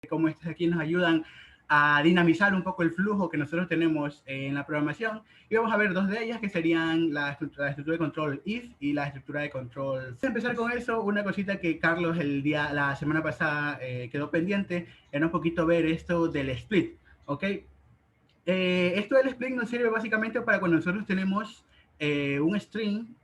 cómo estas aquí nos ayudan a dinamizar un poco el flujo que nosotros tenemos en la programación. Y vamos a ver dos de ellas, que serían la estructura de control if y la estructura de control. Antes de empezar con eso, una cosita que Carlos la semana pasada quedó pendiente, era un poquito ver esto del split, ¿ok? Esto del split nos sirve básicamente para cuando nosotros tenemos un string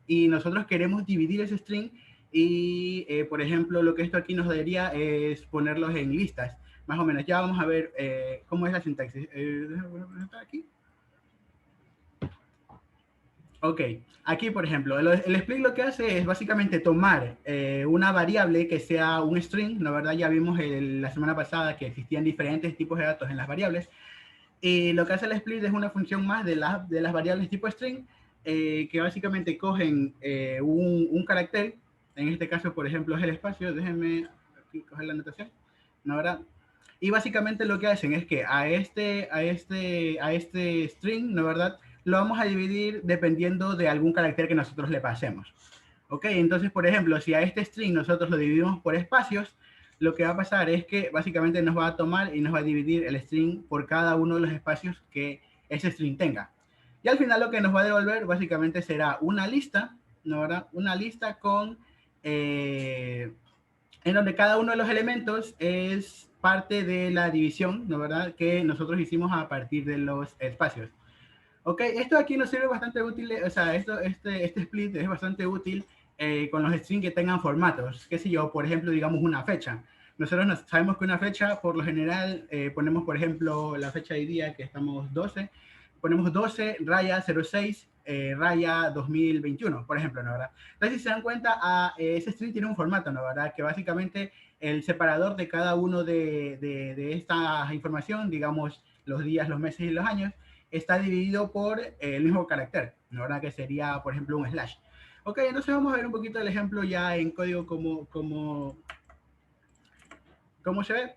y nosotros queremos dividir ese string y, por ejemplo, lo que esto aquí nos daría es ponerlos en listas, más o menos. Ya vamos a ver cómo es la sintaxis. Aquí. Ok, aquí por ejemplo, el split lo que hace es básicamente tomar una variable que sea un string, la verdad ya vimos la semana pasada que existían diferentes tipos de datos en las variables, y lo que hace el split es una función más de las variables tipo string, que básicamente cogen un carácter, en este caso, por ejemplo, es el espacio, déjenme aquí coger la anotación, ¿no, verdad? Y básicamente lo que hacen es que a este string, ¿no, verdad? Lo vamos a dividir dependiendo de algún carácter que nosotros le pasemos. Ok, entonces, por ejemplo, si a este string nosotros lo dividimos por espacios, lo que va a pasar es que básicamente nos va a tomar y nos va a dividir el string por cada uno de los espacios que ese string tenga. Y al final lo que nos va a devolver básicamente será una lista, ¿no, verdad? Una lista con, en donde cada uno de los elementos es parte de la división, ¿no, verdad? Que nosotros hicimos a partir de los espacios. Ok, esto aquí nos sirve bastante útil, o sea, este split es bastante útil con los strings que tengan formatos, qué sé yo, por ejemplo, digamos una fecha. Nosotros sabemos que una fecha, por lo general, ponemos, por ejemplo, la fecha de día, que estamos 12, ponemos 12 raya 06 raya 2021, por ejemplo, ¿no, verdad? Entonces, si se dan cuenta, ese string tiene un formato, ¿no, verdad? Que básicamente el separador de cada uno de esta información, digamos, los días, los meses y los años, está dividido por el mismo carácter, ¿no, verdad? Que sería, por ejemplo, un slash. Ok, entonces vamos a ver un poquito el ejemplo ya en código cómo se ve.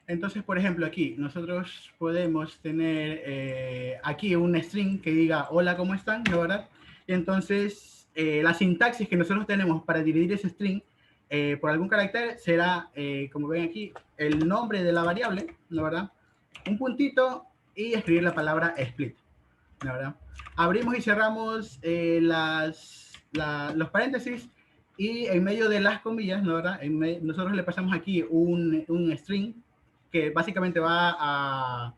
Entonces, por ejemplo, aquí nosotros podemos tener aquí un string que diga hola, ¿cómo están? ¿No, verdad? Y entonces, la sintaxis que nosotros tenemos para dividir ese string por algún carácter será, como ven aquí, el nombre de la variable, ¿no, verdad? Un puntito y escribir la palabra split, ¿no, verdad? Abrimos y cerramos los paréntesis y en medio de las comillas, ¿no, verdad? Nosotros le pasamos aquí un string que básicamente nos va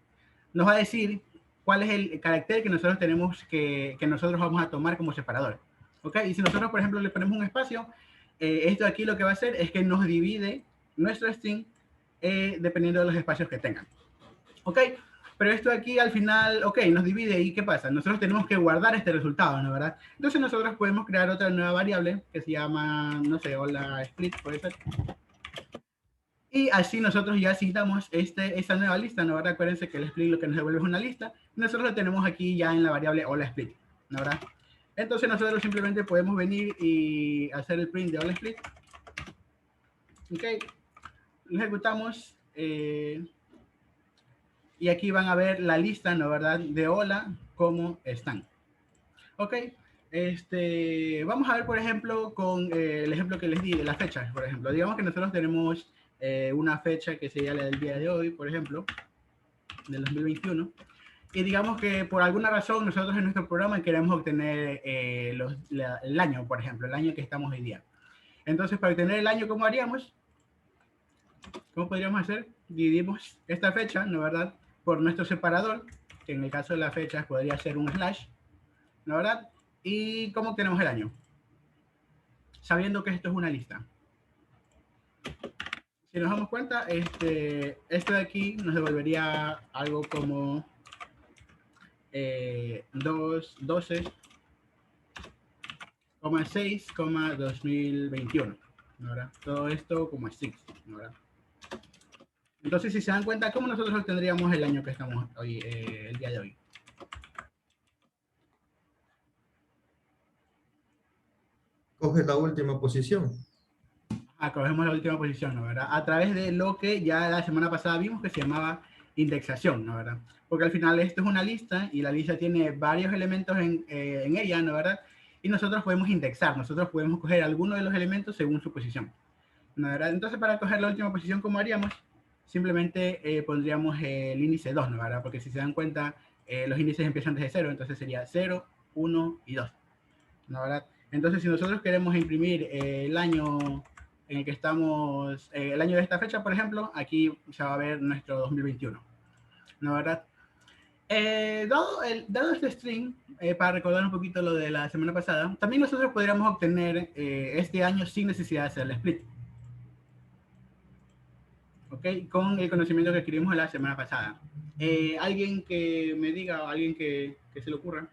a decir cuál es el carácter que nosotros tenemos que nosotros vamos a tomar como separador. ¿Ok? Y si nosotros, por ejemplo, le ponemos un espacio, esto aquí lo que va a hacer es que nos divide nuestro string dependiendo de los espacios que tengan. ¿Ok? Pero esto aquí al final, ok, nos divide y ¿qué pasa? Nosotros tenemos que guardar este resultado, ¿no, verdad? Entonces nosotros podemos crear otra nueva variable que se llama, no sé, hola split, puede ser. Y así nosotros ya citamos esta nueva lista, ¿no, verdad? Acuérdense que el split lo que nos devuelve es una lista. Nosotros lo tenemos aquí ya en la variable hola split, ¿no, verdad? Entonces nosotros simplemente podemos venir y hacer el print de hola split. Ok, lo ejecutamos. Y aquí van a ver la lista, ¿no, verdad? De hola, cómo están. Ok, vamos a ver, por ejemplo, con el ejemplo que les di de las fechas, por ejemplo. Digamos que nosotros tenemos una fecha que sería la del día de hoy, por ejemplo, del 2021. Y digamos que por alguna razón nosotros en nuestro programa queremos obtener el año, por ejemplo, el año que estamos hoy día. Entonces, para obtener el año, ¿cómo haríamos? ¿Cómo podríamos hacer? Dividimos esta fecha, ¿no, verdad? Por nuestro separador, que en el caso de las fechas podría ser un slash, ¿no, verdad? ¿Y cómo obtenemos el año? Sabiendo que esto es una lista. Si nos damos cuenta, esto de aquí nos devolvería algo como 12,6,2021, ¿no, verdad? Todo esto como strings, ¿no, verdad? Entonces, si se dan cuenta, ¿cómo nosotros obtendríamos el año que estamos hoy, el día de hoy? Coge la última posición. Cogemos la última posición, ¿no, verdad? A través de lo que ya la semana pasada vimos que se llamaba indexación, ¿no, verdad? Porque al final esto es una lista y la lista tiene varios elementos en ella, ¿no, verdad? Y nosotros podemos indexar, nosotros podemos coger alguno de los elementos según su posición. ¿no, verdad? Entonces, para coger la última posición, ¿cómo haríamos? Simplemente pondríamos el índice 2, ¿no, verdad? Porque si se dan cuenta, los índices empiezan desde 0, entonces sería 0, 1 y 2, ¿no, verdad? Entonces, si nosotros queremos imprimir el año en el que estamos, el año de esta fecha, por ejemplo, aquí se va a ver nuestro 2021, ¿no, verdad? Dado este string, para recordar un poquito lo de la semana pasada, también nosotros podríamos obtener este año sin necesidad de hacer el split. ¿Ok? Con el conocimiento que adquirimos la semana pasada. Alguien que me diga, alguien que se le ocurra.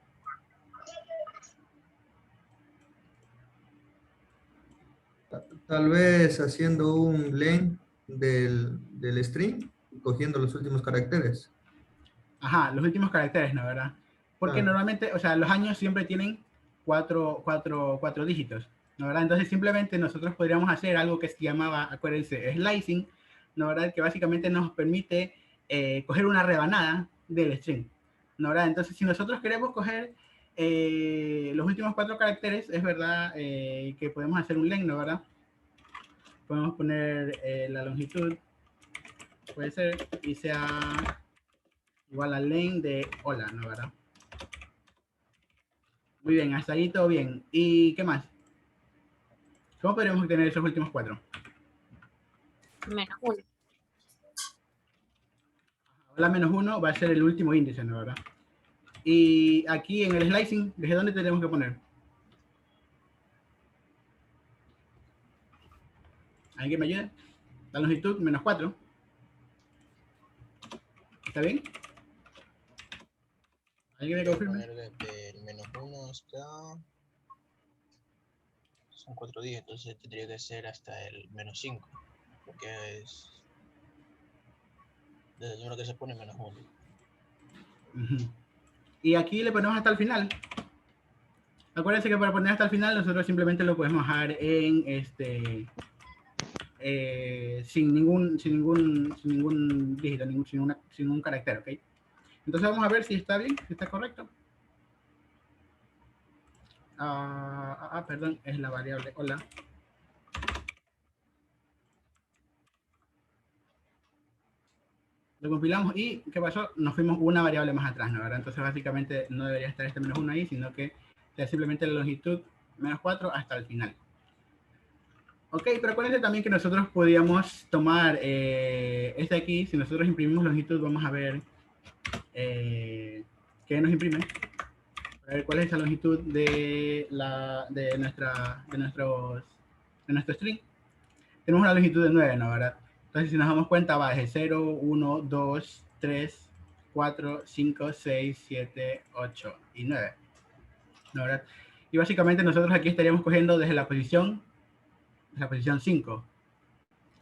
Tal vez haciendo un len del string y cogiendo los últimos caracteres. Ajá, los últimos caracteres, ¿no? ¿Verdad? Porque Claro. normalmente, o sea, los años siempre tienen cuatro dígitos, ¿no? ¿Verdad? Entonces simplemente nosotros podríamos hacer algo que se llamaba, acuérdense, slicing, ¿no? ¿Verdad? Que básicamente nos permite coger una rebanada del string, ¿no? ¿Verdad? Entonces si nosotros queremos coger los últimos 4 caracteres, es verdad que podemos hacer un len, ¿no? ¿Verdad? Podemos poner la longitud, puede ser, y sea igual a len de hola, ¿no? ¿Verdad? Muy bien, hasta ahí todo bien. ¿Y qué más? ¿Cómo podríamos obtener esos últimos 4? -1. La -1 va a ser el último índice, ¿no? ¿Verdad? Y aquí en el slicing, ¿desde dónde tenemos que poner? ¿Alguien me ayuda? La longitud, -4. ¿Está bien? ¿Alguien me confirme? Poner desde el -1 hasta... Son 4 días, entonces tendría que ser hasta el -5. Porque es... Desde el número que se pone -1. Uh-huh. Y aquí le ponemos hasta el final. Acuérdense que para poner hasta el final nosotros simplemente lo podemos dejar en sin ningún dígito, sin un carácter, ¿ok? Entonces vamos a ver si está bien, si está correcto. Perdón, es la variable hola. Lo compilamos y ¿qué pasó? Nos fuimos una variable más atrás, ¿no? ¿Verdad? Entonces básicamente no debería estar este -1 ahí, sino que sea simplemente la longitud -4 hasta el final. Ok, pero acuérdense también que nosotros podíamos tomar este aquí, si nosotros imprimimos longitud, vamos a ver qué nos imprime. A ver cuál es esa longitud de nuestro string. Tenemos una longitud de 9, ¿no? ¿Verdad? Entonces, si nos damos cuenta, va desde 0, 1, 2, 3, 4, 5, 6, 7, 8 y 9, ¿no? ¿Verdad? Y básicamente nosotros aquí estaríamos cogiendo desde la posición 5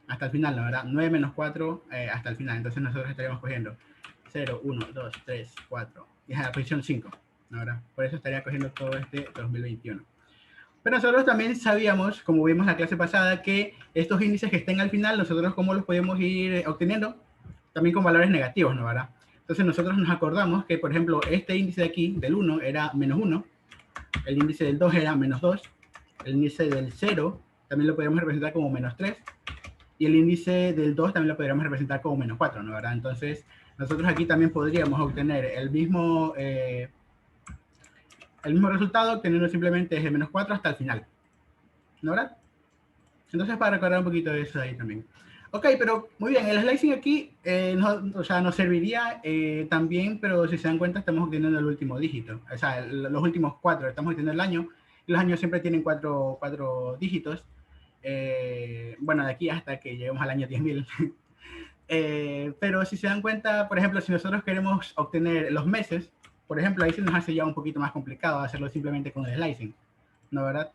hasta el final, ¿no? ¿Verdad? 9 menos 4 hasta el final. Entonces nosotros estaríamos cogiendo 0, 1, 2, 3, 4 y es la posición 5, ¿no? ¿Verdad? Por eso estaría cogiendo todo este 2021. Pero nosotros también sabíamos, como vimos la clase pasada, que estos índices que estén al final, nosotros cómo los podemos ir obteniendo, también con valores negativos, ¿no? ¿Verdad? Entonces nosotros nos acordamos que, por ejemplo, este índice de aquí, del 1, era -1, el índice del 2 era -2, el índice del 0 también lo podríamos representar como -3, y el índice del 2 también lo podríamos representar como -4, ¿no? ¿Verdad? Entonces nosotros aquí también podríamos obtener el mismo resultado teniendo simplemente desde -4 hasta el final, ¿no? ¿Verdad? Entonces para recordar un poquito de eso ahí también. Ok, pero muy bien, el slicing aquí o sea, nos serviría también, pero si se dan cuenta estamos obteniendo el último dígito, o sea, los últimos 4, estamos obteniendo el año, y los años siempre tienen 4 dígitos, bueno, de aquí hasta que lleguemos al año 10.000. Pero si se dan cuenta, por ejemplo, si nosotros queremos obtener los meses, por ejemplo, ahí se nos hace ya un poquito más complicado hacerlo simplemente con el slicing, ¿no, verdad?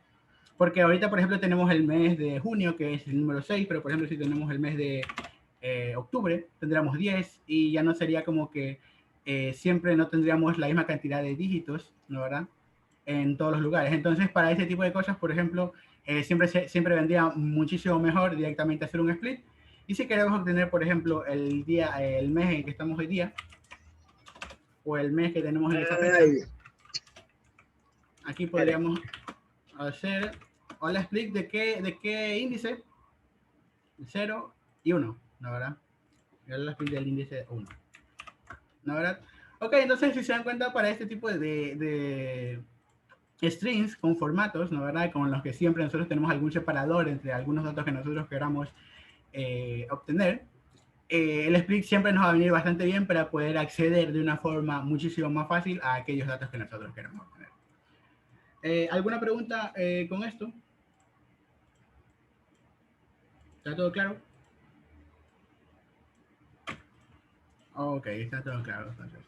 Porque ahorita, por ejemplo, tenemos el mes de junio, que es el número 6, pero por ejemplo, si tenemos el mes de octubre, tendríamos 10 y ya no sería como que siempre no tendríamos la misma cantidad de dígitos, ¿no, verdad? En todos los lugares. Entonces, para ese tipo de cosas, por ejemplo, siempre vendría muchísimo mejor directamente hacer un split. Y si queremos obtener, por ejemplo, el mes en que estamos hoy día, o el mes que tenemos en esa fecha, aquí podríamos hacer hola split de qué índice. 0 y 1, ¿no verdad? Es la fin del índice 1, ¿no verdad? Ok, entonces si se dan cuenta para este tipo de strings con formatos, ¿no verdad? Con los que siempre nosotros tenemos algún separador entre algunos datos que nosotros queramos obtener, el split siempre nos va a venir bastante bien para poder acceder de una forma muchísimo más fácil a aquellos datos que nosotros queremos obtener. ¿Alguna pregunta con esto? ¿Está todo claro? Ok, está todo claro. Entonces.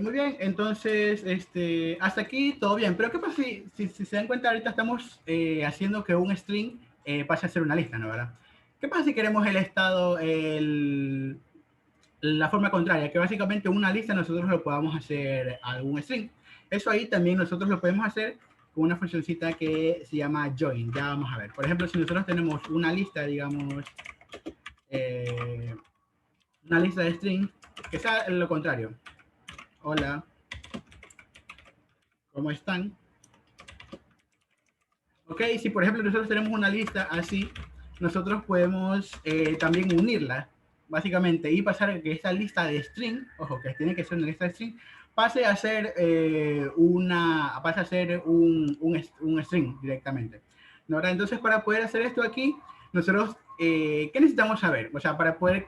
Muy bien, entonces, hasta aquí todo bien. Pero ¿qué pasa si se dan cuenta? Ahorita estamos haciendo que un string pase a ser una lista, ¿no? ¿Verdad? ¿Qué pasa si queremos el estado, la forma contraria? Que básicamente una lista nosotros lo podamos hacer a algún string. Eso ahí también nosotros lo podemos hacer con una funcioncita que se llama join. Ya vamos a ver. Por ejemplo, si nosotros tenemos una lista, digamos, una lista de string, que sea lo contrario. Hola, ¿cómo están? Ok, si por ejemplo nosotros tenemos una lista así, nosotros podemos también unirla, básicamente, y pasar a que esta lista de string, ojo, que tiene que ser una lista de string, pase a ser un string directamente. ¿No? Entonces, para poder hacer esto aquí, nosotros, ¿qué necesitamos saber? O sea, para poder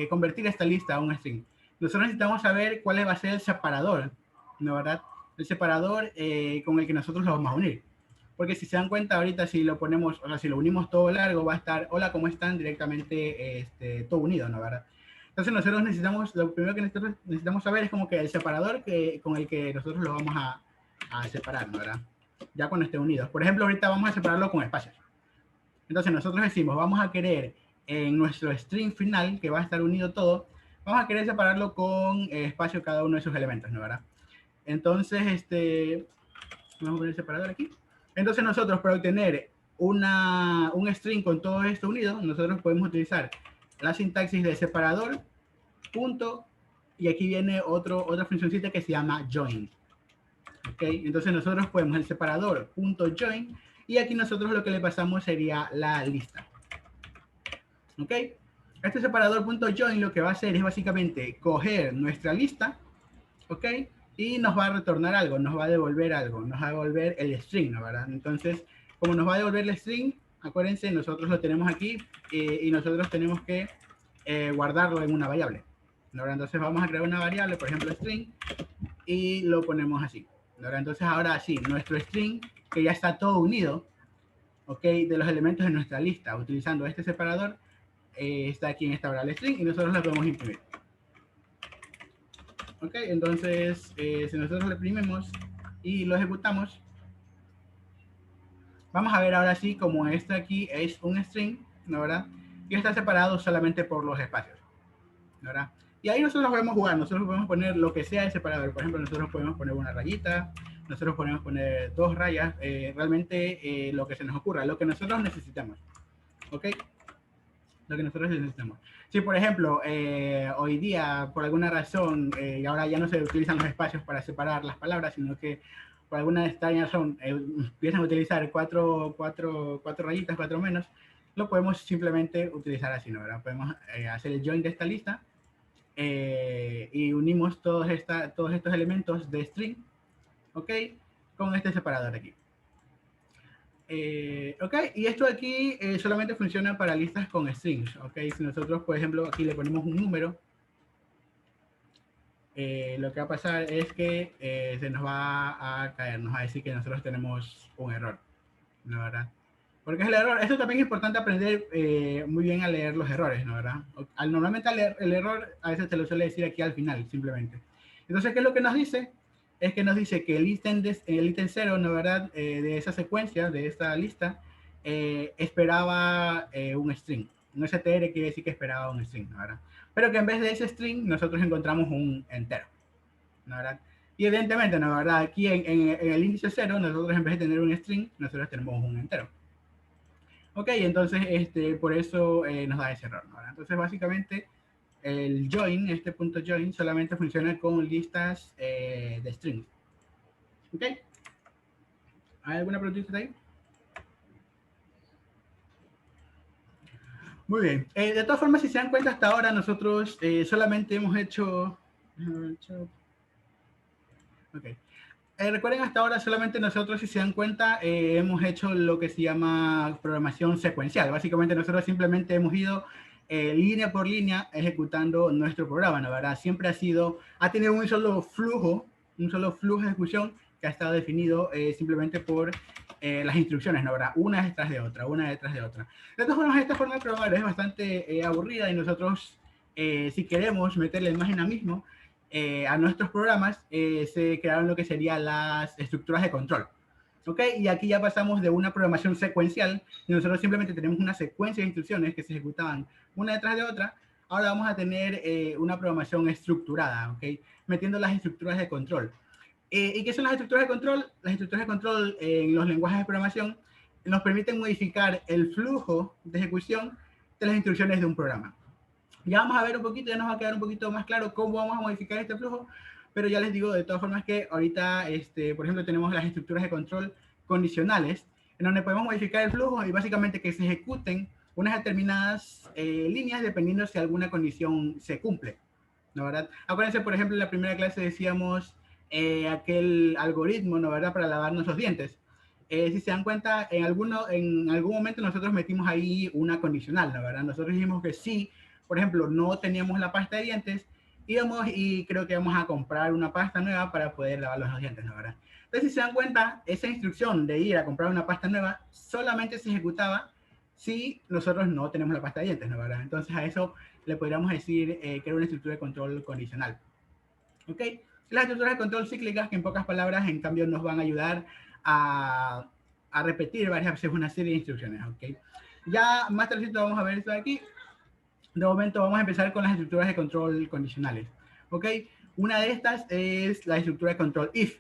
convertir esta lista a un string, nosotros necesitamos saber cuál va a ser el separador, ¿no verdad? El separador con el que nosotros lo vamos a unir. Porque si se dan cuenta ahorita, si lo ponemos, o sea, si lo unimos todo largo, va a estar, hola, ¿cómo están? Directamente todo unido, ¿no? ¿Verdad? Entonces nosotros necesitamos, lo primero que nosotros necesitamos saber es como que el separador con el que nosotros lo vamos a separar, ¿no? ¿Verdad? Ya cuando esté unidos. Por ejemplo, ahorita vamos a separarlo con espacios. Entonces nosotros decimos, vamos a querer en nuestro string final, que va a estar unido todo, vamos a querer separarlo con espacio cada uno de sus elementos, ¿no? ¿Verdad? Entonces, vamos a poner el separador aquí. Entonces nosotros para obtener un string con todo esto unido, nosotros podemos utilizar la sintaxis de separador, punto, y aquí viene otra funcioncita que se llama join. ¿Ok? Entonces nosotros podemos el separador, punto join, y aquí nosotros lo que le pasamos sería la lista. ¿Ok? Este separador punto join lo que va a hacer es básicamente coger nuestra lista, ¿ok? Y nos va a retornar algo, nos va a devolver algo, nos va a devolver el string, ¿no? ¿Verdad? Entonces, como nos va a devolver el string, acuérdense, nosotros lo tenemos aquí y nosotros tenemos que guardarlo en una variable, ¿no? Entonces vamos a crear una variable, por ejemplo string, y lo ponemos así, ¿no? Entonces ahora sí, nuestro string, que ya está todo unido, ¿ok? De los elementos de nuestra lista, utilizando este separador, está aquí en esta variable string y nosotros la podemos imprimir. Ok, entonces si nosotros lo imprimimos y lo ejecutamos, vamos a ver ahora sí como este aquí es un string, ¿no verdad? Y está separado solamente por los espacios, ¿no verdad? Y ahí nosotros podemos jugar, nosotros podemos poner lo que sea de separador. Por ejemplo, nosotros podemos poner una rayita, nosotros podemos poner dos rayas, realmente lo que se nos ocurra, lo que nosotros necesitamos, ¿ok? Lo que nosotros necesitamos. Si, por ejemplo, hoy día, por alguna razón, y ahora ya no se utilizan los espacios para separar las palabras, sino que por alguna extraña razón empiezan a utilizar cuatro rayitas, cuatro menos, lo podemos simplemente utilizar así, ¿no? ¿Verdad? Podemos hacer el join de esta lista y unimos todos estos elementos de string, ¿ok? Con este separador aquí. Ok, y esto aquí solamente funciona para listas con strings, ok. Si nosotros, por ejemplo, aquí le ponemos un número, lo que va a pasar es que se nos va a caer, nos va a decir que nosotros tenemos un error, ¿no verdad? Porque es el error. Esto también es importante aprender muy bien a leer los errores, ¿no verdad? Normalmente el error a veces te lo suele decir aquí al final, simplemente. Entonces, ¿qué es lo que nos dice? Es que nos dice que el ítem 0, ¿no verdad? De esa secuencia, de esta lista, esperaba un string. Un str quiere decir que esperaba un string, ¿no verdad? Pero que en vez de ese string, nosotros encontramos un entero, ¿no verdad? Y evidentemente, ¿no verdad? Aquí en el índice 0, nosotros en vez de tener un string, nosotros tenemos un entero. Ok, entonces por eso nos da ese error, ¿no? Entonces básicamente el join, este punto join, solamente funciona con listas de strings. Ok, ¿hay alguna preguntita ahí? Muy bien. De todas formas, si se dan cuenta, hasta ahora nosotros solamente hemos hecho... Ok. Recuerden, hasta ahora solamente nosotros, si se dan cuenta, hemos hecho lo que se llama programación secuencial. Básicamente nosotros simplemente hemos ido línea por línea ejecutando nuestro programa, ¿no? ¿Verdad? Siempre ha tenido un solo flujo de ejecución que ha estado definido simplemente por las instrucciones, ¿no? ¿Verdad? Una detrás de otra, una detrás de otra. De todas formas, esta forma de programar es bastante aburrida y nosotros, si queremos meterle más dinamismo, a nuestros programas se crearon lo que serían las estructuras de control. ¿Ok? Y aquí ya pasamos de una programación secuencial, y nosotros simplemente tenemos una secuencia de instrucciones que se ejecutaban una detrás de otra. Ahora vamos a tener una programación estructurada, ¿ok? Metiendo las estructuras de control. ¿Y qué son las estructuras de control? Las estructuras de control en los lenguajes de programación nos permiten modificar el flujo de ejecución de las instrucciones de un programa. Ya vamos a ver un poquito, ya nos va a quedar un poquito más claro cómo vamos a modificar este flujo, pero ya les digo de todas formas que ahorita, por ejemplo, tenemos las estructuras de control condicionales, en donde podemos modificar el flujo y básicamente que se ejecuten unas determinadas líneas dependiendo si alguna condición se cumple, ¿no, verdad? Acuérdense, por ejemplo, en la primera clase decíamos aquel algoritmo, ¿no, verdad?, para lavarnos los dientes. Si se dan cuenta, en algún momento nosotros metimos ahí una condicional, ¿no, verdad? Nosotros dijimos que sí, por ejemplo, no teníamos la pasta de dientes, íbamos y creo que íbamos a comprar una pasta nueva para poder lavar los dientes, ¿no, verdad? Entonces, si se dan cuenta, esa instrucción de ir a comprar una pasta nueva solamente se ejecutaba si nosotros no tenemos la pasta de dientes, ¿no, verdad? Entonces, a eso le podríamos decir que era una estructura de control condicional. ¿Ok? Las estructuras de control cíclicas, que en pocas palabras, en cambio, nos van a ayudar a repetir varias veces una serie de instrucciones. ¿Ok? Ya más tardecito vamos a ver esto de aquí. De momento vamos a empezar con las estructuras de control condicionales. ¿Ok? Una de estas es la estructura de control if.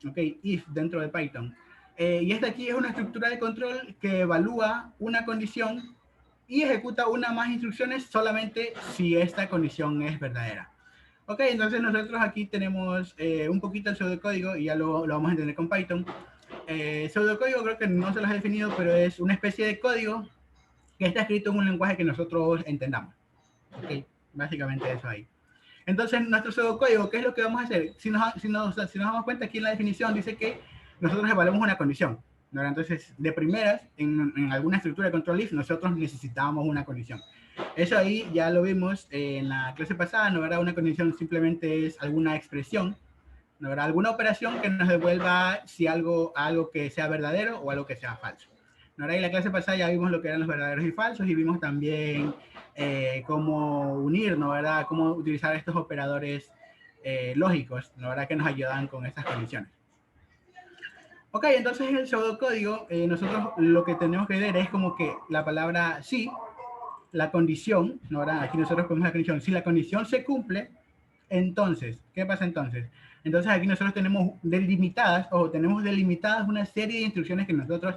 ¿Ok? If dentro de Python. Y esta aquí es una estructura de control que evalúa una condición y ejecuta una más instrucciones solamente si esta condición es verdadera. Ok, entonces nosotros aquí tenemos un poquito el pseudocódigo y ya lo vamos a entender con Python. Pseudocódigo creo que no se los he definido, pero es una especie de código que está escrito en un lenguaje que nosotros entendamos. Ok, básicamente eso ahí. Entonces, nuestro pseudocódigo, ¿qué es lo que vamos a hacer? Si nos damos cuenta, aquí en la definición dice que nosotros evaluamos una condición, ¿no? Entonces, de primeras, en alguna estructura de control if, nosotros necesitábamos una condición. Eso ahí ya lo vimos en la clase pasada, ¿no? ¿Verdad? Una condición simplemente es alguna expresión, ¿no? ¿Verdad? Alguna operación que nos devuelva si algo que sea verdadero o algo que sea falso. ¿No? ¿Verdad? Y la clase pasada ya vimos lo que eran los verdaderos y falsos y vimos también cómo unir, ¿no? ¿Verdad? Cómo utilizar estos operadores lógicos, ¿no? ¿Verdad? Que nos ayudan con estas condiciones. Ok, entonces en el pseudocódigo nosotros lo que tenemos que ver es como que la palabra sí, la condición, ¿no? ¿Verdad? Aquí nosotros ponemos la condición. Si la condición se cumple, entonces, ¿qué pasa entonces? Entonces aquí nosotros tenemos delimitadas una serie de instrucciones que nosotros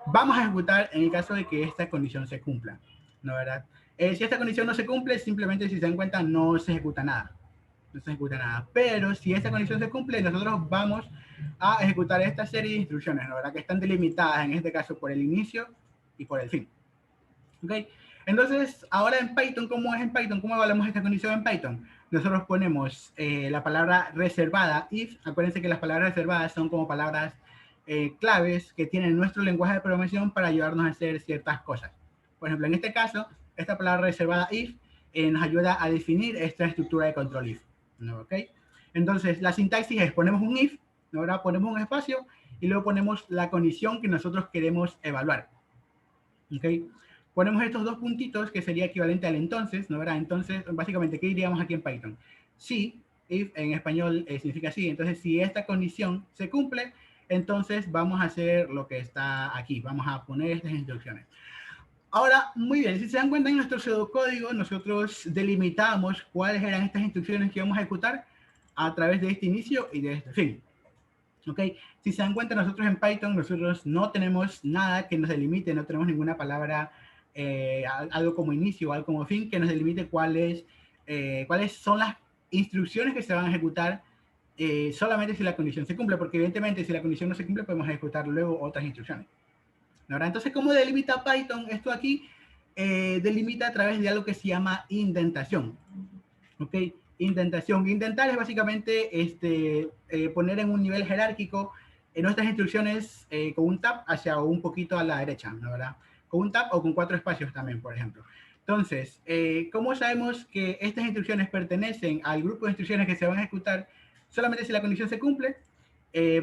vamos a ejecutar en el caso de que esta condición se cumpla, ¿no, verdad? Si esta condición no se cumple, simplemente si se dan cuenta no se ejecuta nada. No se ejecuta nada. Pero si esta condición se cumple, nosotros vamos a ejecutar esta serie de instrucciones, ¿no, verdad? Que están delimitadas en este caso por el inicio y por el fin. ¿Ok? Entonces, ahora en Python, ¿cómo es en Python? ¿Cómo evaluamos esta condición en Python? Nosotros ponemos la palabra reservada, if. Acuérdense que las palabras reservadas son como palabras claves que tiene nuestro lenguaje de programación para ayudarnos a hacer ciertas cosas. Por ejemplo, en este caso, esta palabra reservada, if, nos ayuda a definir esta estructura de control if. ¿No? ¿Ok? Entonces, la sintaxis es, ponemos un if, ¿no? Ahora ponemos un espacio y luego ponemos la condición que nosotros queremos evaluar. ¿Ok? Ponemos estos dos puntitos que sería equivalente al entonces, ¿no? ¿Verdad? Entonces, básicamente, ¿qué diríamos aquí en Python? Si, if en español significa sí, entonces si esta condición se cumple, entonces vamos a hacer lo que está aquí, vamos a poner estas instrucciones. Ahora, muy bien, si se dan cuenta en nuestro pseudocódigo, nosotros delimitamos cuáles eran estas instrucciones que íbamos a ejecutar a través de este inicio y de este fin. ¿Ok? Si se dan cuenta, nosotros en Python, nosotros no tenemos nada que nos delimite, no tenemos ninguna palabra, algo como inicio o algo como fin, que nos delimite cuáles son las instrucciones que se van a ejecutar solamente si la condición se cumple, porque evidentemente si la condición no se cumple, podemos ejecutar luego otras instrucciones. ¿Verdad? Entonces, ¿cómo delimita Python esto aquí? delimita a través de algo que se llama indentación. ¿Ok? Indentación. Indentar es básicamente poner en un nivel jerárquico nuestras instrucciones con un tab hacia un poquito a la derecha, ¿no, verdad? Con un tab o con 4 espacios también, por ejemplo. Entonces, ¿cómo sabemos que estas instrucciones pertenecen al grupo de instrucciones que se van a ejecutar? Solamente si la condición se cumple,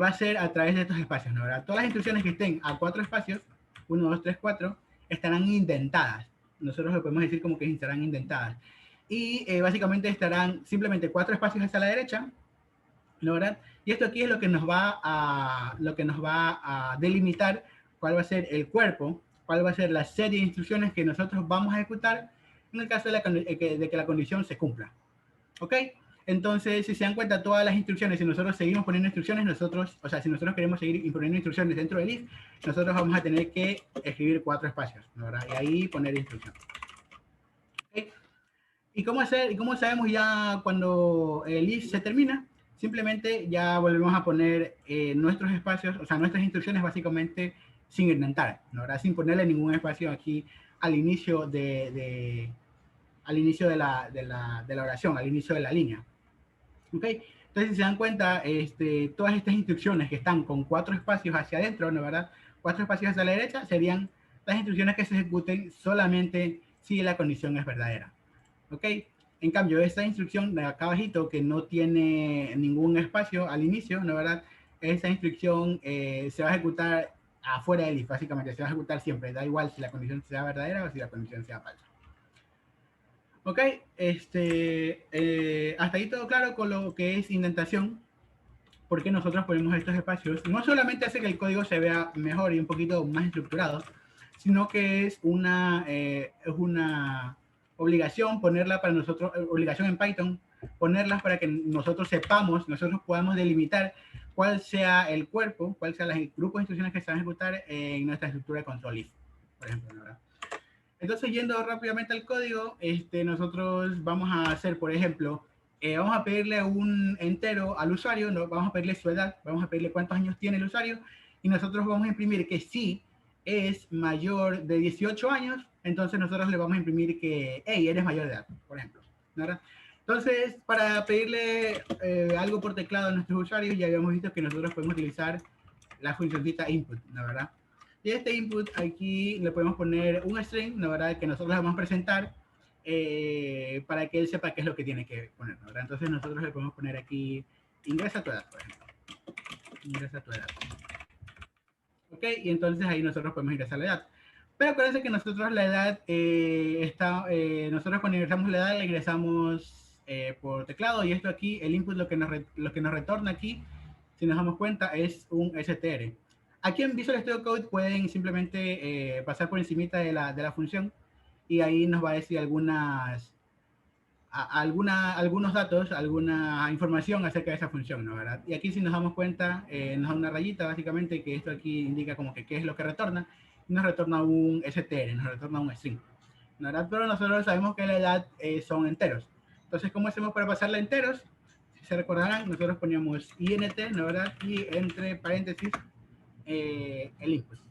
va a ser a través de estos espacios, ¿no, verdad? Todas las instrucciones que estén a 4 espacios, 1, 2, 3, 4, estarán indentadas. Nosotros lo podemos decir como que estarán indentadas. Y básicamente estarán simplemente 4 espacios hacia la derecha, ¿no, verdad? Y esto aquí es lo que nos va a delimitar cuál va a ser el cuerpo, cuál va a ser la serie de instrucciones que nosotros vamos a ejecutar en el caso de que la condición se cumpla. ¿Ok? Entonces, si se dan cuenta, todas las instrucciones, si nosotros seguimos poniendo instrucciones, si nosotros queremos seguir imponiendo instrucciones dentro del if, nosotros vamos a tener que escribir 4 espacios, ¿no, verdad? Y ahí poner instrucción. ¿Ok? ¿Y cómo sabemos ya cuando el if se termina? Simplemente ya volvemos a poner nuestros espacios, o sea, nuestras instrucciones básicamente sin indentar, ¿no? Ahora sin ponerle ningún espacio aquí al inicio de la oración, al inicio de la línea. ¿Ok? Entonces, si se dan cuenta, todas estas instrucciones que están con 4 espacios hacia adentro, ¿no, verdad? 4 espacios hacia la derecha serían las instrucciones que se ejecuten solamente si la condición es verdadera. ¿Ok? En cambio, esta instrucción de acá abajito que no tiene ningún espacio al inicio, ¿no, verdad? Esa instrucción se va a ejecutar afuera del if, básicamente, se va a ejecutar siempre, da igual si la condición sea verdadera o si la condición sea falsa. ¿Ok? Hasta ahí todo claro con lo que es indentación, porque nosotros ponemos estos espacios. No solamente hace que el código se vea mejor y un poquito más estructurado, sino que es una obligación ponerla para nosotros, obligación en Python, ponerlas para que nosotros sepamos, nosotros podamos delimitar cuál sea el cuerpo, cuál sea el grupo de instrucciones que se van a ejecutar en nuestra estructura de control if, por ejemplo, ¿verdad? Entonces, yendo rápidamente al código, nosotros vamos a hacer, por ejemplo, vamos a pedirle un entero al usuario, ¿no? Vamos a pedirle su edad, vamos a pedirle cuántos años tiene el usuario, y nosotros vamos a imprimir que si es mayor de 18 años, entonces nosotros le vamos a imprimir que, hey, eres mayor de edad, por ejemplo, ¿verdad? Entonces, para pedirle algo por teclado a nuestros usuarios, ya habíamos visto que nosotros podemos utilizar la funcioncita input, ¿no, verdad? Y este input aquí le podemos poner un string, ¿no, verdad? Que nosotros le vamos a presentar para que él sepa qué es lo que tiene que poner, ¿no, verdad? Entonces nosotros le podemos poner aquí, ingresa tu edad, por ejemplo. Ingresa tu edad. Ok, y entonces ahí nosotros podemos ingresar la edad. Pero acuérdense que nosotros la edad nosotros cuando ingresamos la edad la ingresamos por teclado, y esto aquí, el input lo que nos retorna aquí, si nos damos cuenta, es un str. Aquí en Visual Studio Code pueden simplemente pasar por encimita de la función, y ahí nos va a decir algunos datos, alguna información acerca de esa función, ¿no, verdad? Y aquí si nos damos cuenta, nos da una rayita básicamente, que esto aquí indica como que qué es lo que retorna, y nos retorna un str, nos retorna un string, ¿no, verdad? Pero nosotros sabemos que la edad son enteros. Entonces, ¿cómo hacemos para pasarla a enteros? Si se recordarán, nosotros poníamos int, ¿no, verdad? Y entre paréntesis el input, ¿no,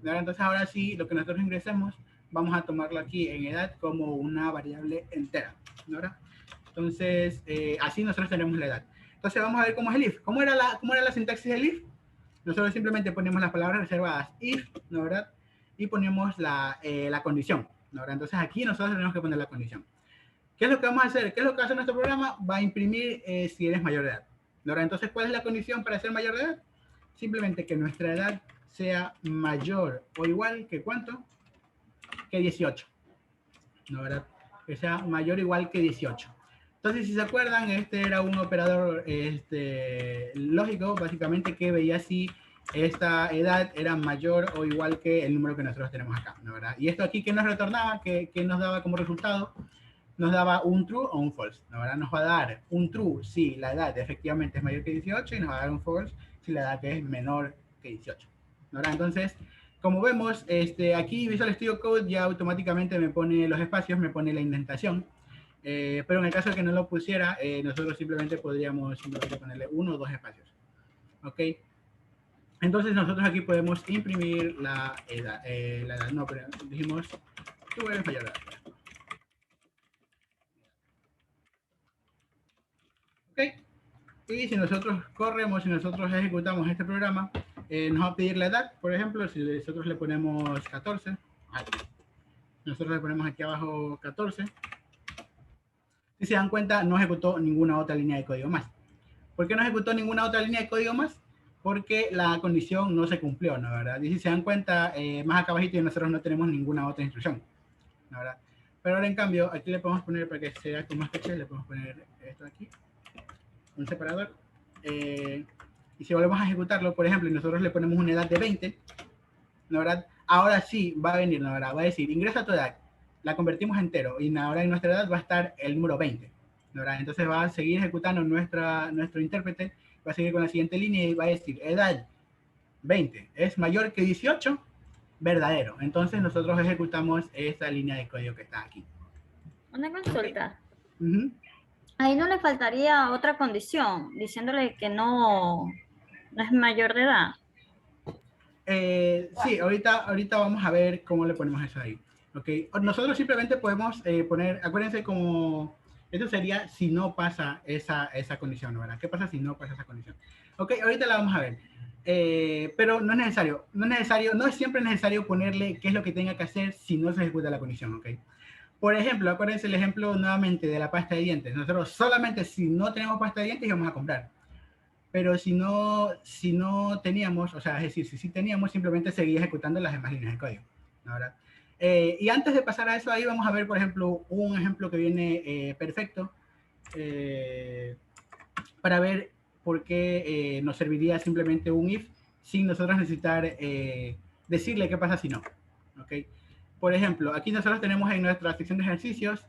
verdad? Entonces ahora sí, lo que nosotros ingresemos, vamos a tomarlo aquí en edad como una variable entera, ¿no, verdad? Entonces, así nosotros tenemos la edad. Entonces vamos a ver cómo es el if. ¿Cómo era la sintaxis del if? Nosotros simplemente ponemos las palabras reservadas if, ¿no, verdad? Y ponemos la condición, ¿no, verdad? Entonces aquí nosotros tenemos que poner la condición. ¿Qué es lo que vamos a hacer? ¿Qué es lo que hace nuestro programa? Va a imprimir si eres mayor de edad, ¿no, verdad? Entonces, ¿cuál es la condición para ser mayor de edad? Simplemente que nuestra edad sea mayor o igual que ¿cuánto? Que 18, ¿no, verdad? Que sea mayor o igual que 18. Entonces, si se acuerdan, este era un operador lógico, básicamente, que veía si esta edad era mayor o igual que el número que nosotros tenemos acá, ¿no, verdad? Y esto aquí, ¿qué nos retornaba? ¿Qué nos daba como resultado? Nos daba un true o un false, ¿no, verdad? Nos va a dar un true si la edad efectivamente es mayor que 18, y nos va a dar un false si la edad es menor que 18, ¿no, verdad? Entonces, como vemos, aquí Visual Studio Code ya automáticamente me pone los espacios, me pone la indentación. Pero en el caso de que no lo pusiera, nosotros simplemente podríamos ponerle 1 o 2 espacios. ¿Ok? Entonces nosotros aquí podemos imprimir la edad. No, pero dijimos tú eres mayor de edad. Ok. Y si nosotros corremos, si nosotros ejecutamos este programa, nos va a pedir la edad, por ejemplo, si nosotros le ponemos 14, nosotros le ponemos aquí abajo 14, si se dan cuenta, no ejecutó ninguna otra línea de código más. ¿Por qué no ejecutó ninguna otra línea de código más? Porque la condición no se cumplió, ¿no? ¿Verdad? Y si se dan cuenta, más acá abajito nosotros no tenemos ninguna otra instrucción, ¿no? ¿Verdad? Pero ahora en cambio, aquí le podemos poner, para que sea con más caché, le podemos poner esto aquí, un separador. Y si volvemos a ejecutarlo, por ejemplo, y nosotros le ponemos una edad de 20, ¿no? ¿Verdad? Ahora sí va a venir, ¿no? ¿Verdad? Va a decir, ingresa tu edad, la convertimos en entero, y ahora en nuestra edad va a estar el número 20, ¿no? ¿Verdad? Entonces va a seguir ejecutando nuestro intérprete, va a seguir con la siguiente línea y va a decir, edad 20 es mayor que 18, verdadero. Entonces nosotros ejecutamos esa línea de código que está aquí. Una consulta. Okay. Ahí no le faltaría otra condición, diciéndole que no es mayor de edad. Sí, ahorita vamos a ver cómo le ponemos eso ahí. Okay. Nosotros simplemente podemos poner, acuérdense como, eso sería si no pasa esa condición, ¿no? ¿Verdad? ¿Qué pasa si no pasa esa condición? Ok, ahorita la vamos a ver. Pero no es necesario, no es siempre necesario ponerle qué es lo que tenga que hacer si no se ejecuta la condición, ¿ok? Por ejemplo, acuérdense el ejemplo nuevamente de la pasta de dientes. Nosotros solamente si no tenemos pasta de dientes íbamos a comprar. Pero si no teníamos, o sea, es decir, si sí teníamos, simplemente seguía ejecutando las demás líneas de código, ¿no? ¿Verdad? Y antes de pasar a eso, ahí vamos a ver, por ejemplo, un ejemplo que viene perfecto para ver por qué nos serviría simplemente un if sin nosotros necesitar decirle qué pasa si no. ¿Okay? Por ejemplo, aquí nosotros tenemos en nuestra sección de ejercicios,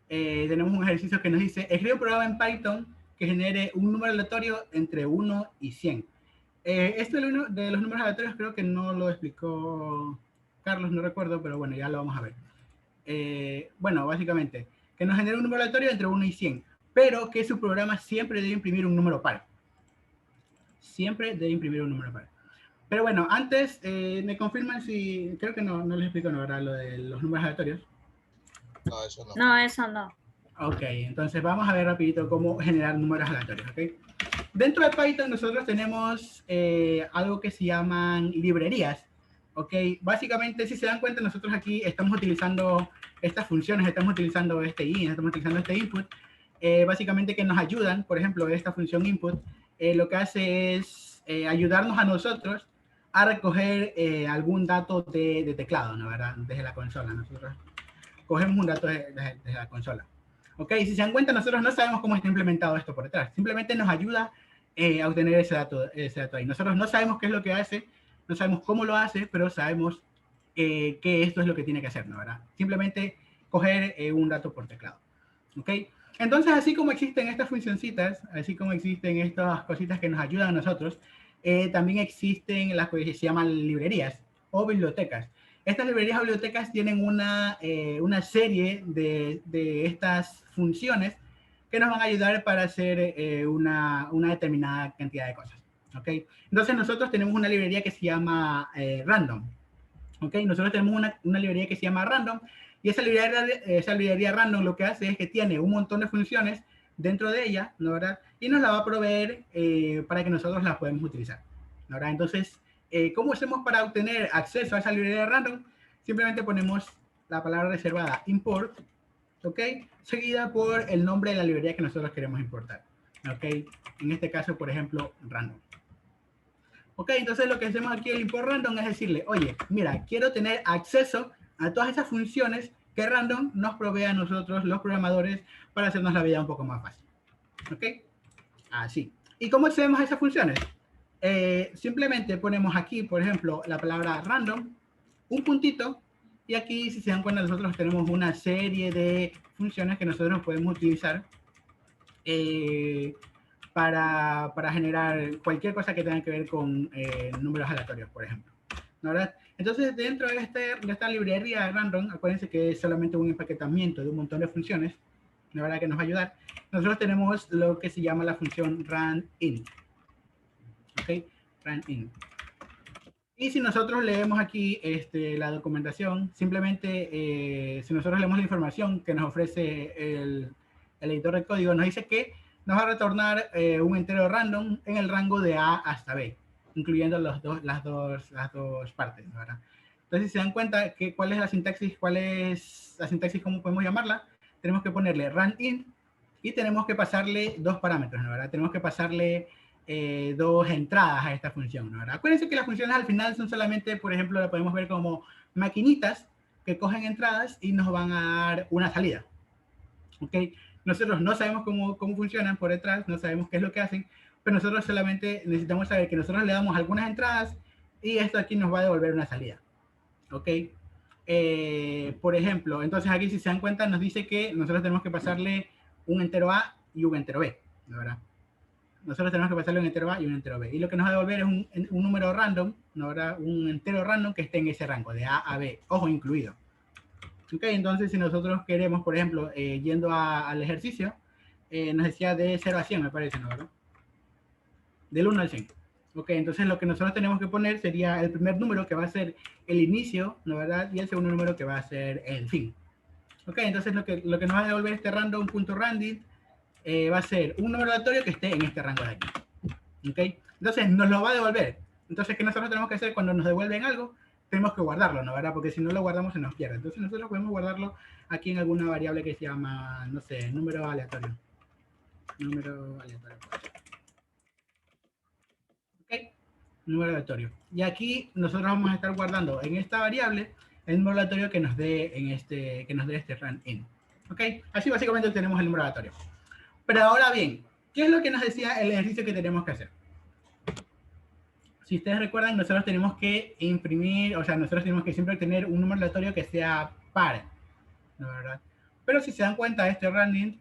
tenemos un ejercicio que nos dice, escribe un programa en Python que genere un número aleatorio entre 1 y 100. Esto de los números aleatorios creo que no lo explicó Carlos, no recuerdo, pero bueno, ya lo vamos a ver. Bueno, básicamente, que nos genere un número aleatorio entre 1 y 100, pero que su programa siempre debe imprimir un número par. Siempre debe imprimir un número par. Pero bueno, antes me confirman si, creo que no les explico, ¿no? ¿Verdad? Lo de los números aleatorios. No, eso no. No, eso no. Ok, entonces vamos a ver rapidito cómo generar números aleatorios, ¿ok? Dentro de Python nosotros tenemos algo que se llaman librerías, ¿ok? Básicamente, si se dan cuenta, nosotros aquí estamos utilizando estas funciones, estamos utilizando este in, estamos utilizando este input, básicamente que nos ayudan, por ejemplo, esta función input, lo que hace es ayudarnos a nosotros a recoger algún dato de teclado, ¿no? ¿Verdad? Desde la consola, nosotros cogemos un dato desde la consola. Ok, si se dan cuenta, nosotros no sabemos cómo está implementado esto por detrás. Simplemente nos ayuda a obtener ese dato ahí. Nosotros no sabemos qué es lo que hace, no sabemos cómo lo hace, pero sabemos que esto es lo que tiene que hacer, ¿no? ¿Verdad? Simplemente coger un dato por teclado. Ok, entonces así como existen estas funcioncitas, así como existen estas cositas que nos ayudan a nosotros, también existen las que se llaman librerías o bibliotecas. Estas librerías o bibliotecas tienen una serie de estas funciones que nos van a ayudar para hacer una determinada cantidad de cosas. ¿Okay? Entonces nosotros tenemos una librería que se llama Random. ¿Okay? Nosotros tenemos una librería que se llama Random y esa librería Random lo que hace es que tiene un montón de funciones dentro de ella, ¿no? ¿Verdad? Y nos la va a proveer para que nosotros la podamos utilizar, ¿no? ¿Verdad? Entonces, ¿cómo hacemos para obtener acceso a esa librería random? Simplemente ponemos la palabra reservada import, ¿ok? Seguida por el nombre de la librería que nosotros queremos importar, ¿ok? En este caso, por ejemplo, random. Ok, entonces lo que hacemos aquí el import random es decirle, oye, mira, quiero tener acceso a todas esas funciones que random nos provee a nosotros, los programadores, para hacernos la vida un poco más fácil. ¿Ok? Así. ¿Y cómo accedemos a esas funciones? Simplemente ponemos aquí, por ejemplo, la palabra random, un puntito, y aquí, si se dan cuenta, nosotros tenemos una serie de funciones que nosotros podemos utilizar para generar cualquier cosa que tenga que ver con números aleatorios, por ejemplo. ¿No, verdad? Entonces, dentro de esta librería random, acuérdense que es solamente un empaquetamiento de un montón de funciones, la verdad que nos va a ayudar. Nosotros tenemos lo que se llama la función randint. ¿Ok? Randint. Y si nosotros leemos aquí la documentación, simplemente si nosotros leemos la información que nos ofrece el editor de código, nos dice que nos va a retornar un entero random en el rango de A hasta B, incluyendo las dos partes, ¿verdad? Entonces, si se dan cuenta, ¿cuál es la sintaxis? ¿Cuál es la sintaxis? ¿Cómo podemos llamarla? Tenemos que ponerle run_int y tenemos que pasarle dos parámetros, ¿no? ¿Verdad? Tenemos que pasarle dos entradas a esta función, ¿no? ¿Verdad? Acuérdense que las funciones al final son solamente, por ejemplo, la podemos ver como maquinitas que cogen entradas y nos van a dar una salida. ¿Ok? Nosotros no sabemos cómo funcionan por detrás, no sabemos qué es lo que hacen, pero nosotros solamente necesitamos saber que nosotros le damos algunas entradas y esto aquí nos va a devolver una salida. ¿Ok? Por ejemplo, entonces aquí si se dan cuenta nos dice que nosotros tenemos que pasarle un entero A y un entero B, ¿no? ¿Verdad? Nosotros tenemos que pasarle un entero A y un entero B. Y lo que nos va a devolver es un número random, ¿no? ¿Verdad? Un entero random que esté en ese rango, de A a B, ojo incluido. Ok, entonces si nosotros queremos, por ejemplo, yendo al ejercicio, nos decía de 0 a 100, me parece, ¿no? ¿Verdad? Del 1 al 100. Ok, entonces lo que nosotros tenemos que poner sería el primer número que va a ser el inicio, ¿no? ¿Verdad? Y el segundo número que va a ser el fin. Ok, entonces lo que nos va a devolver este random.random va a ser un número aleatorio que esté en este rango de aquí. ¿Ok? Entonces nos lo va a devolver. Entonces, ¿qué nosotros tenemos que hacer cuando nos devuelven algo? Tenemos que guardarlo, ¿no? ¿Verdad? Porque si no lo guardamos se nos pierde. Entonces nosotros podemos guardarlo aquí en alguna variable que se llama, no sé, número aleatorio. Número aleatorio. ¿Ok? Número aleatorio. Y aquí nosotros vamos a estar guardando en esta variable el número aleatorio que nos dé este run_in. ¿Ok? Así básicamente tenemos el número aleatorio. Pero ahora bien, ¿qué es lo que nos decía el ejercicio que tenemos que hacer? Si ustedes recuerdan, nosotros tenemos que imprimir, o sea, nosotros tenemos que siempre tener un número aleatorio que sea par, ¿no? ¿Verdad? Pero si se dan cuenta, este running,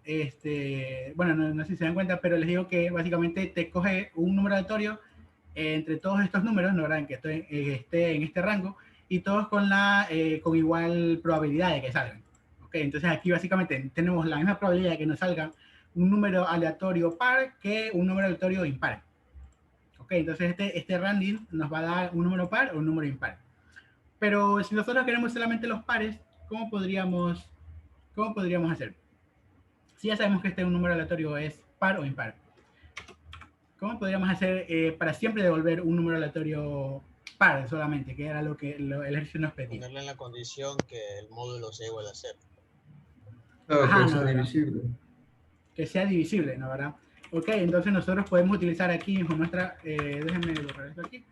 bueno, no sé si se dan cuenta, pero les digo que básicamente te coge un número aleatorio entre todos estos números, ¿no? ¿Verdad? Que esté en este rango, y todos con igual probabilidad de que salgan. ¿Ok? Entonces aquí básicamente tenemos la misma probabilidad de que nos salga un número aleatorio par que un número aleatorio impar. Ok, entonces este random nos va a dar un número par o un número impar. Pero si nosotros queremos solamente los pares, ¿cómo podríamos hacer? Si ya sabemos que este número aleatorio es par o impar, ¿cómo podríamos hacer para siempre devolver un número aleatorio par solamente, que era lo que el ejercicio nos pedía? Ponerle en la condición que el módulo sea igual a 0. Claro, Ajá, que no, sea ¿verdad? divisible. Que sea divisible, ¿no? ¿Verdad? Ok, entonces nosotros podemos utilizar aquí en nuestra, déjenme borrar esto aquí,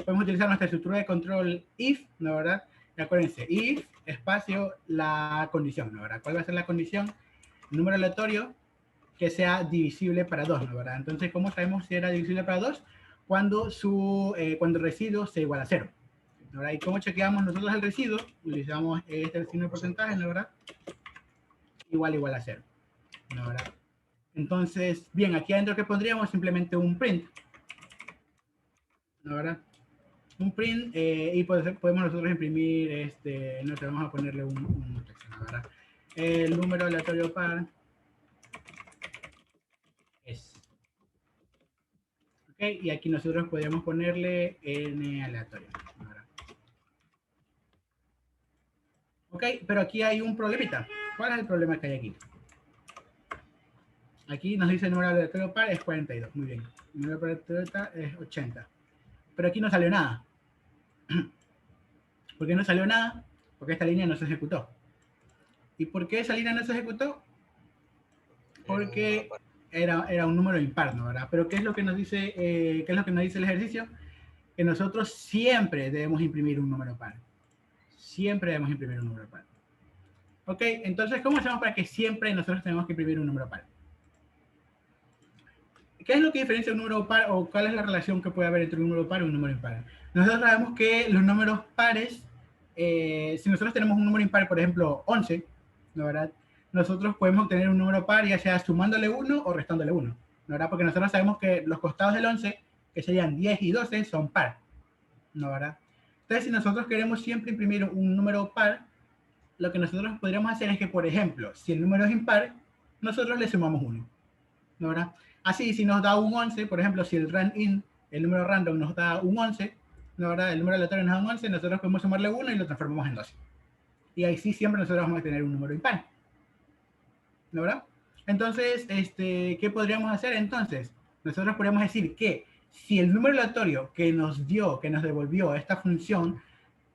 podemos utilizar nuestra estructura de control if, ¿no? ¿Verdad? Y acuérdense, if, espacio, la condición, ¿no? ¿Verdad? ¿Cuál va a ser la condición? Número aleatorio que sea divisible para 2, ¿no? ¿Verdad? Entonces, ¿cómo sabemos si era divisible para 2? Cuando el residuo sea igual a 0. ¿No? ¿Verdad? ¿Y cómo chequeamos nosotros el residuo? Utilizamos este signo de porcentaje, ¿no? ¿Verdad? Igual a 0, ¿no? ¿Verdad? Entonces, bien, aquí adentro que pondríamos simplemente un print, ¿no? ¿Verdad? Un print y podemos nosotros imprimir, no sé, vamos a ponerle un texto, ¿no? ¿Verdad? El número aleatorio par es. Ok, y aquí nosotros podríamos ponerle n aleatorio, ¿no? ¿Verdad? Ok, pero aquí hay un problemita. ¿Cuál es el problema que hay aquí? Aquí nos dice el número aleatorio par es 42, muy bien. El número aleatorio par es 80. Pero aquí no salió nada. ¿Por qué no salió nada? Porque esta línea no se ejecutó. ¿Y por qué esa línea no se ejecutó? Porque era un número impar, ¿no? ¿Verdad? Pero ¿qué es lo que nos dice, qué es lo que nos dice el ejercicio? Que nosotros siempre debemos imprimir un número par. Siempre debemos imprimir un número par. Ok, entonces, ¿cómo hacemos para que siempre nosotros tenemos que imprimir un número par? ¿Qué es lo que diferencia un número par o cuál es la relación que puede haber entre un número par y un número impar? Nosotros sabemos que los números pares, si nosotros tenemos un número impar, por ejemplo, 11, ¿no? ¿Verdad? Nosotros podemos obtener un número par ya sea sumándole 1 o restándole 1, ¿no? ¿Verdad? Porque nosotros sabemos que los costados del 11, que serían 10 y 12, son par, ¿no? ¿Verdad? Entonces, si nosotros queremos siempre imprimir un número par, lo que nosotros podríamos hacer es que, por ejemplo, si el número es impar, nosotros le sumamos 1, ¿no? ¿Verdad? Así, si nos da un 11, por ejemplo, si el run_in, el número random nos da un 11, ¿no, verdad? El número aleatorio nos da un 11, nosotros podemos sumarle 1 y lo transformamos en 12. Y ahí sí siempre nosotros vamos a tener un número impar, ¿no, verdad? Entonces, ¿qué podríamos hacer entonces? Nosotros podríamos decir que si el número aleatorio que nos dio, que nos devolvió esta función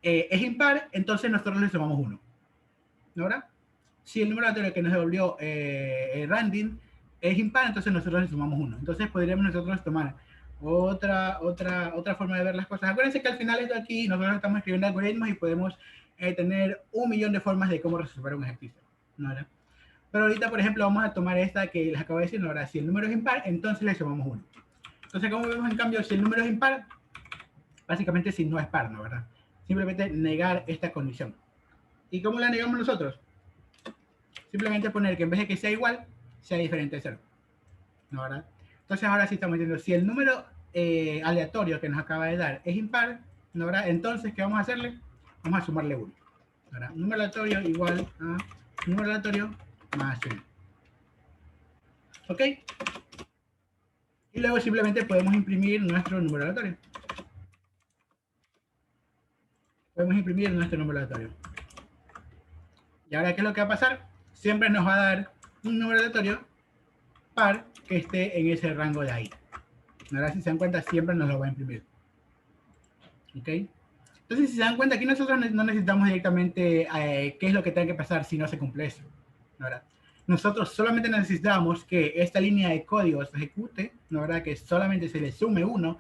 es impar, entonces nosotros le sumamos 1, ¿no, verdad? Si el número aleatorio que nos devolvió Randin es impar, entonces nosotros le sumamos 1. Entonces podríamos nosotros tomar otra forma de ver las cosas. Acuérdense que al final esto aquí nosotros estamos escribiendo algoritmos y podemos tener 1.000.000 de formas de cómo resolver un ejercicio, ¿no, verdad? Pero ahorita, por ejemplo, vamos a tomar esta que les acabo de decir, ¿no, verdad? Si el número es impar, entonces le sumamos 1. Entonces, como vemos en cambio, si el número es impar, básicamente si no es par, ¿no, verdad? Simplemente negar esta condición. ¿Y cómo la negamos nosotros? Simplemente poner que en vez de que sea igual, sea diferente de 0, ¿no, verdad? Entonces ahora sí estamos diciendo, si el número aleatorio que nos acaba de dar es impar, ¿no, verdad? Entonces, ¿qué vamos a hacerle? Vamos a sumarle 1, ¿verdad? Número aleatorio igual a número aleatorio más 1. ¿Ok? Y luego simplemente podemos imprimir nuestro número aleatorio. Podemos imprimir nuestro número aleatorio. Y ahora, ¿qué es lo que va a pasar? Siempre nos va a dar un número aleatorio par que esté en ese rango de ahí. Ahora, si se dan cuenta, siempre nos lo va a imprimir. ¿Ok? Entonces, si se dan cuenta, aquí nosotros no necesitamos directamente qué es lo que tiene que pasar si no se cumple eso, ¿verdad? Nosotros solamente necesitamos que esta línea de código se ejecute, ¿no, verdad? Que solamente se le sume 1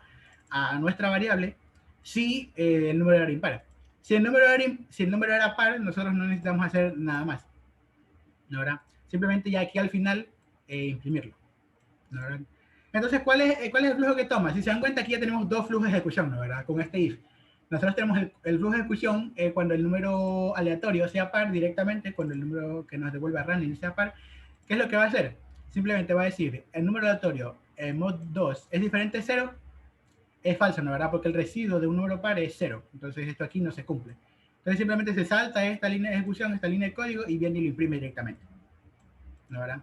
a nuestra variable si el número era impar. Si el número era par, nosotros no necesitamos hacer nada más, ¿no, verdad? Simplemente ya aquí al final imprimirlo, ¿no, verdad? Entonces, ¿cuál es el flujo que toma? Si se dan cuenta, aquí ya tenemos dos flujos de ejecución, ¿no, verdad? Con este if. Nosotros tenemos el flujo de ejecución cuando el número aleatorio sea par directamente, cuando el número que nos devuelve a random sea par. ¿Qué es lo que va a hacer? Simplemente va a decir, el número aleatorio mod 2 es diferente de 0, es falso, ¿no, verdad? Porque el residuo de un número par es 0. Entonces esto aquí no se cumple. Entonces simplemente se salta esta línea de ejecución, esta línea de código, y viene y lo imprime directamente, ¿no, verdad?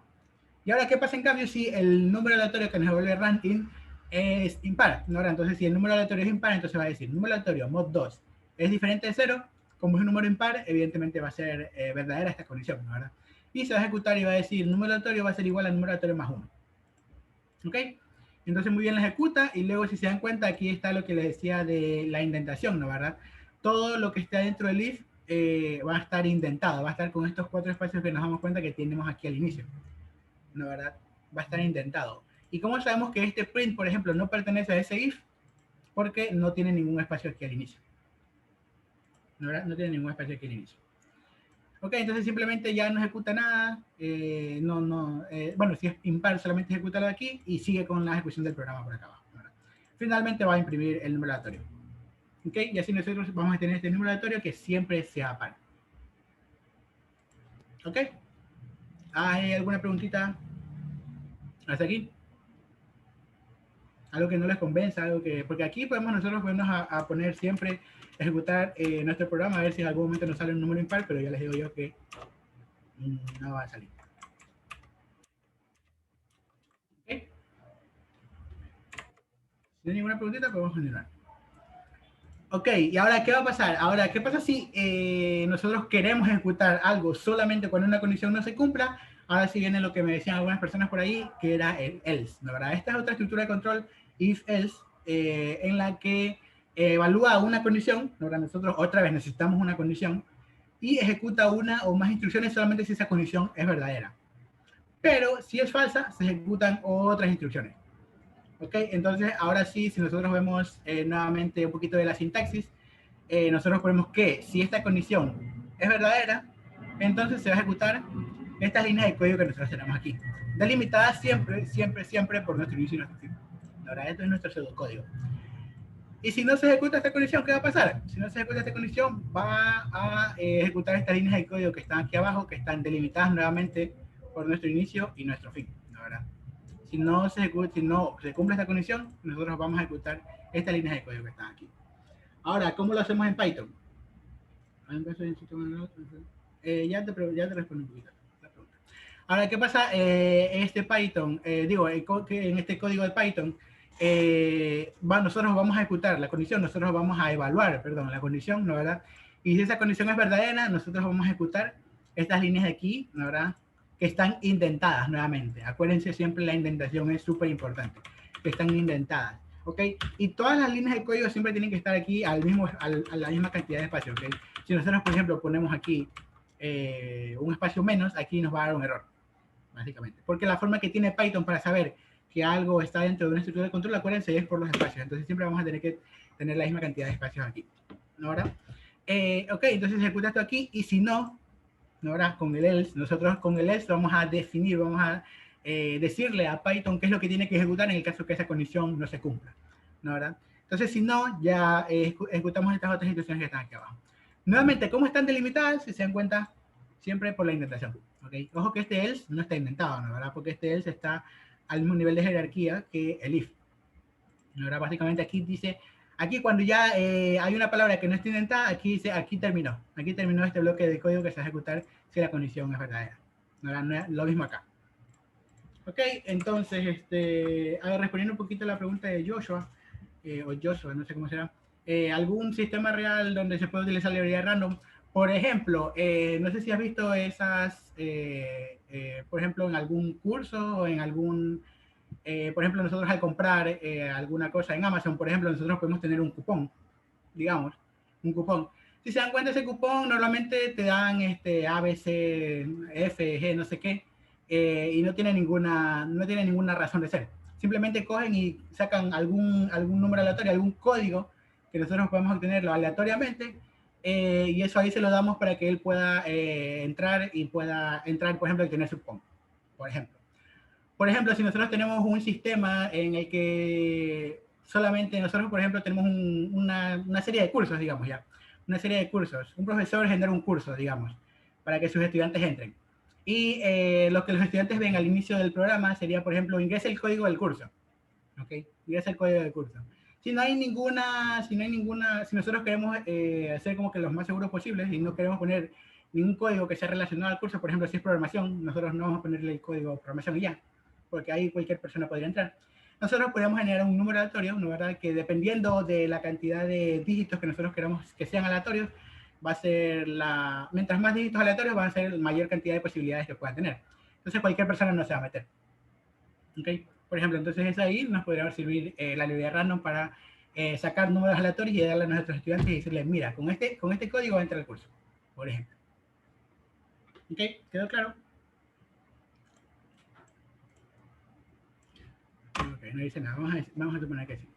Y ahora, ¿qué pasa en cambio si el número aleatorio que nos devuelve ranking es impar, ¿no? Entonces, si el número aleatorio es impar, entonces va a decir, número aleatorio mod 2 es diferente de 0, como es un número impar, evidentemente va a ser verdadera esta condición, ¿no, verdad? Y se va a ejecutar y va a decir, el número aleatorio va a ser igual al número aleatorio más 1. ¿Ok? Entonces, muy bien, la ejecuta, y luego, si se dan cuenta, aquí está lo que les decía de la indentación, ¿no, verdad? Todo lo que está dentro del if va a estar indentado, va a estar con estos 4 espacios que nos damos cuenta que tenemos aquí al inicio, ¿no, verdad? Va a estar indentado. ¿Y cómo sabemos que este print, por ejemplo, no pertenece a ese if? Porque no tiene ningún espacio aquí al inicio, ¿no, verdad? No tiene ningún espacio aquí al inicio. Ok, entonces simplemente ya no ejecuta nada. Bueno, si es impar, solamente ejecuta lo de aquí y sigue con la ejecución del programa por acá abajo, ¿no, verdad? Finalmente va a imprimir el número aleatorio. Ok, y así nosotros vamos a tener este número aleatorio que siempre sea par. Ok. ¿Hay alguna preguntita hasta aquí? Algo que no les convenza, algo que... Porque aquí nosotros podemos a poner siempre, ejecutar nuestro programa, a ver si en algún momento nos sale un número impar, pero ya les digo yo que no va a salir. ¿Ok? Si no hay ninguna preguntita, podemos continuar. Ok, y ahora, ¿qué va a pasar? Ahora, ¿qué pasa si nosotros queremos ejecutar algo solamente cuando una condición no se cumpla? Ahora sí viene lo que me decían algunas personas por ahí, que era el else, ¿no, verdad? Esta es otra estructura de control, if-else, en la que evalúa una condición, ¿no, verdad? Nosotros otra vez necesitamos una condición, y ejecuta una o más instrucciones solamente si esa condición es verdadera. Pero si es falsa, se ejecutan otras instrucciones. ¿Ok? Entonces, ahora sí, si nosotros vemos nuevamente un poquito de la sintaxis, nosotros ponemos que si esta condición es verdadera, entonces se va a ejecutar estas líneas de código que nosotros tenemos aquí, delimitadas siempre, siempre, siempre por nuestro inicio y nuestro fin. Ahora, esto es nuestro pseudocódigo. Y si no se ejecuta esta condición, ¿qué va a pasar? Si no se ejecuta esta condición, va a ejecutar estas líneas de código que están aquí abajo, que están delimitadas nuevamente por nuestro inicio y nuestro fin, ¿verdad? Si no se cumple esta condición, nosotros vamos a ejecutar estas líneas de código que están aquí. Ahora, ¿cómo lo hacemos en Python? Ya te respondo un poquito la pregunta. Ahora, ¿qué pasa? En este Python, en este código de Python, nosotros vamos a ejecutar la condición, nosotros vamos a evaluar, perdón, la condición, ¿no verdad? Y si esa condición es verdadera, nosotros vamos a ejecutar estas líneas de aquí, ¿no verdad? Que están indentadas nuevamente. Acuérdense siempre, la indentación es súper importante, que están indentadas, ¿ok? Y todas las líneas de código siempre tienen que estar aquí a la misma cantidad de espacio, ¿ok? Si nosotros, por ejemplo, ponemos aquí un espacio menos, aquí nos va a dar un error, básicamente. Porque la forma que tiene Python para saber que algo está dentro de una estructura de control, acuérdense, es por los espacios. Entonces siempre vamos a tener que tener la misma cantidad de espacios aquí. ¿No, verdad? Ok, entonces ejecuta esto aquí, y si no, ¿no, verdad? Con el else, nosotros con el else vamos a definir, vamos a decirle a Python qué es lo que tiene que ejecutar en el caso que esa condición no se cumpla. ¿No, verdad? Entonces, si no, ya ejecutamos estas otras instrucciones que están aquí abajo. Nuevamente, ¿cómo están delimitadas? Si se dan cuenta, siempre por la indentación. ¿Okay? Ojo que este else no está indentado, ¿no, verdad? Porque este else está al mismo nivel de jerarquía que el if. ¿No, verdad? Básicamente aquí dice, aquí cuando ya hay una palabra que no está indentada, aquí dice, aquí terminó este bloque de código que se va a ejecutar si la condición es verdadera. ¿No, verdad? No es lo mismo acá. Ok, entonces, respondiendo un poquito a la pregunta de Joshua, o Joshua, no sé cómo será, ¿algún sistema real donde se puede utilizar librería random? Por ejemplo, no sé si has visto esas, por ejemplo, en algún curso o en algún, por ejemplo, nosotros al comprar alguna cosa en Amazon, por ejemplo, nosotros podemos tener un cupón, digamos, un cupón. Si se dan cuenta, ese cupón normalmente te dan A, B, C, F, G, no sé qué, y no tiene ninguna razón de ser. Simplemente cogen y sacan algún número aleatorio, algún código que nosotros podemos obtenerlo aleatoriamente, y eso ahí se lo damos para que él pueda entrar, por ejemplo, y tener su cupón, por ejemplo. Por ejemplo, si nosotros tenemos un sistema en el que solamente nosotros, por ejemplo, tenemos una serie de cursos, digamos ya, una serie de cursos, un profesor genera un curso, digamos, para que sus estudiantes entren. Y lo que los estudiantes ven al inicio del programa sería, por ejemplo, ingresa el código del curso, ¿ok? Ingresa el código del curso. Si nosotros queremos hacer como que los más seguros posibles y no queremos poner ningún código que sea relacionado al curso, por ejemplo, si es programación, nosotros no vamos a ponerle el código de programación y ya, porque ahí cualquier persona podría entrar. Nosotros podemos generar un número aleatorio, ¿no, verdad? Que dependiendo de la cantidad de dígitos que nosotros queramos que sean aleatorios, va a ser mientras más dígitos aleatorios, va a ser la mayor cantidad de posibilidades que puedan tener. Entonces cualquier persona no se va a meter. ¿Ok? Por ejemplo, entonces es ahí nos podría servir la librería random para sacar números aleatorios y darle a nuestros estudiantes y decirles, mira, con este código entra el curso, por ejemplo. ¿Ok? ¿Quedó claro? Ok, no dice nada. Vamos a suponer que sí.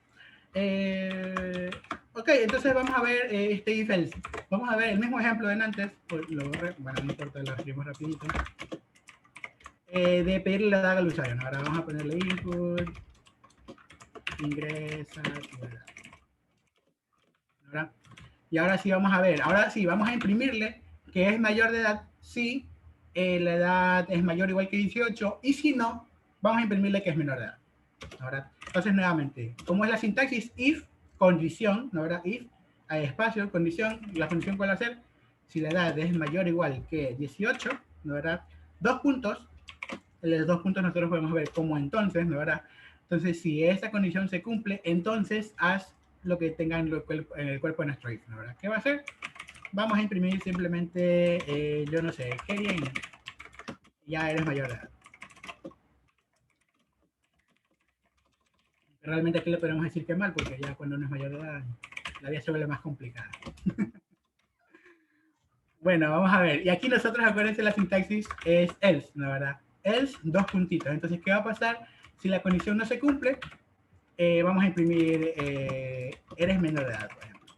Ok, entonces vamos a ver este if else. Vamos a ver el mismo ejemplo de antes. Bueno, no importa, lo escribimos rapidito. De pedirle la edad al usuario, ¿no? Ahora vamos a ponerle input, ingresa, ¿verdad? Y ahora sí vamos a ver, ahora sí vamos a imprimirle que es mayor de edad si la edad es mayor o igual que 18, y si no, vamos a imprimirle que es menor de edad. ¿Verdad? Entonces, nuevamente, ¿cómo es la sintaxis? If, condición, ¿no, verdad? If, hay espacio, condición, y la condición cuál va a ser, si la edad es mayor o igual que 18, ¿no, verdad? Dos puntos, los 2 puntos nosotros podemos ver como entonces, ¿no, verdad? Entonces, si esa condición se cumple, entonces haz lo que tenga en el cuerpo de nuestro if, ¿no, verdad? ¿Qué va a hacer? Vamos a imprimir simplemente, yo no sé, qué bien, ya eres mayor de edad. Realmente aquí le podemos decir que mal, porque ya cuando uno es mayor de edad, la vida se vuelve más complicada. Bueno, vamos a ver. Y aquí nosotros, acuérdense, la sintaxis es else, ¿no, verdad? Else, dos puntitos. Entonces, ¿qué va a pasar? Si la condición no se cumple, vamos a imprimir eres menor de edad, por ejemplo.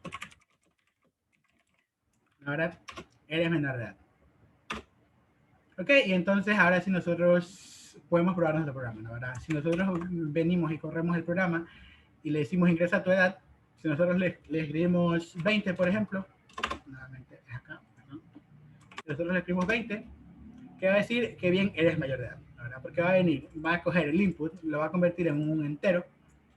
¿No, verdad? Eres menor de edad. Ok, y entonces ahora sí nosotros podemos probar nuestro programa, ¿no, verdad? Si nosotros venimos y corremos el programa y le decimos ingresa tu edad, si nosotros le escribimos 20, por ejemplo, nuevamente es acá, ¿no? Si nosotros le escribimos 20, ¿qué va a decir? Que bien, eres mayor de edad, ¿no, verdad? Porque va a venir, va a coger el input, lo va a convertir en un entero,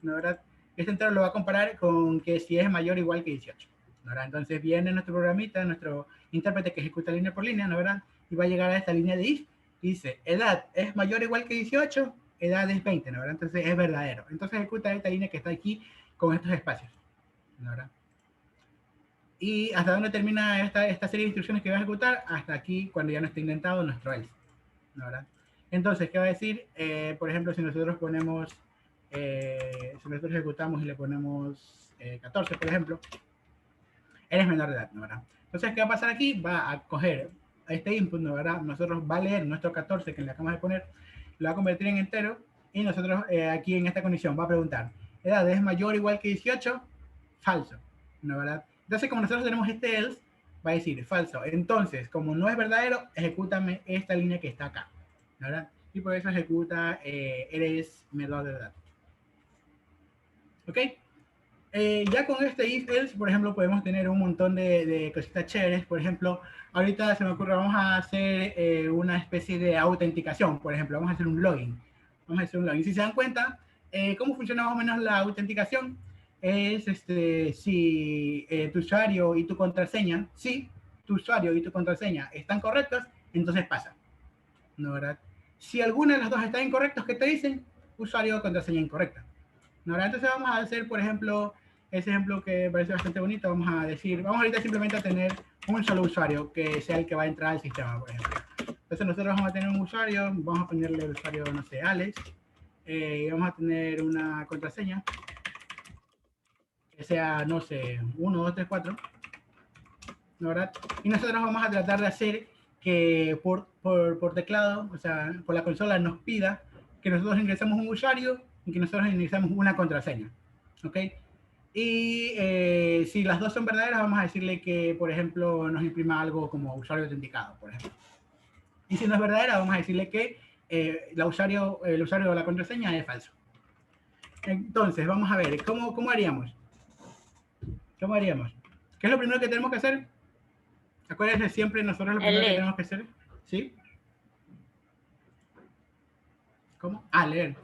¿no, verdad? Este entero lo va a comparar con que si es mayor o igual que 18, ¿no, verdad? Entonces viene nuestro programita, nuestro intérprete que ejecuta línea por línea, ¿no, verdad? Y va a llegar a esta línea de if, y dice, edad es mayor o igual que 18, edad es 20, ¿no? ¿Verdad? Entonces es verdadero. Entonces ejecuta esta línea que está aquí con estos espacios, ¿no? ¿Verdad? Y hasta dónde termina esta serie de instrucciones que va a ejecutar, hasta aquí cuando ya no esté indentado nuestro else, ¿no? ¿Verdad? Entonces, ¿qué va a decir? Por ejemplo, si nosotros ponemos, si nosotros ejecutamos y le ponemos 14, por ejemplo, eres menor de edad, ¿no? ¿Verdad? Entonces, ¿qué va a pasar aquí? Va a coger este input, ¿no? ¿Verdad? Nosotros va a leer nuestro 14 que le acabamos de poner, lo va a convertir en entero, y nosotros aquí en esta condición va a preguntar, ¿edad es mayor o igual que 18? Falso, ¿no? ¿Verdad? Entonces, como nosotros tenemos este else, va a decir falso. Entonces, como no es verdadero, ejecútame esta línea que está acá, ¿verdad? Y por eso ejecuta eres menor de edad. ¿Ok? Ya con este if else, por ejemplo, podemos tener un montón de cositas chéveres. Por ejemplo, ahorita se me ocurre, vamos a hacer una especie de autenticación. Por ejemplo, vamos a hacer un login. Vamos a hacer un login. Si se dan cuenta, ¿cómo funciona más o menos la autenticación? Es si tu usuario y tu contraseña, si tu usuario y tu contraseña están correctos, entonces pasa, ¿no? ¿Verdad? Si alguna de las dos está incorrectos, ¿qué te dicen? Usuario o contraseña incorrecta, ¿no? ¿Verdad? Entonces vamos a hacer, por ejemplo, ese ejemplo que parece bastante bonito. Vamos a decir, vamos ahorita simplemente a tener un solo usuario que sea el que va a entrar al sistema, por ejemplo. Entonces nosotros vamos a tener un usuario, vamos a ponerle el usuario, no sé, Alex, y vamos a tener una contraseña que sea, no sé, 1, 2, 3, 4, ¿no? ¿Verdad? Y nosotros vamos a tratar de hacer que por teclado, o sea, por la consola nos pida que nosotros ingresemos un usuario y que nosotros ingresamos una contraseña, ¿ok? Y si las dos son verdaderas, vamos a decirle que, por ejemplo, nos imprima algo como usuario autenticado, por ejemplo. Y si no es verdadera, vamos a decirle que el usuario o la contraseña es falso. Entonces, vamos a ver, ¿cómo haríamos? ¿Cómo haríamos? ¿Qué es lo primero que tenemos que hacer? Acuérdense siempre nosotros lo primero que tenemos que hacer. ¿Sí? ¿Cómo? Ah, leer.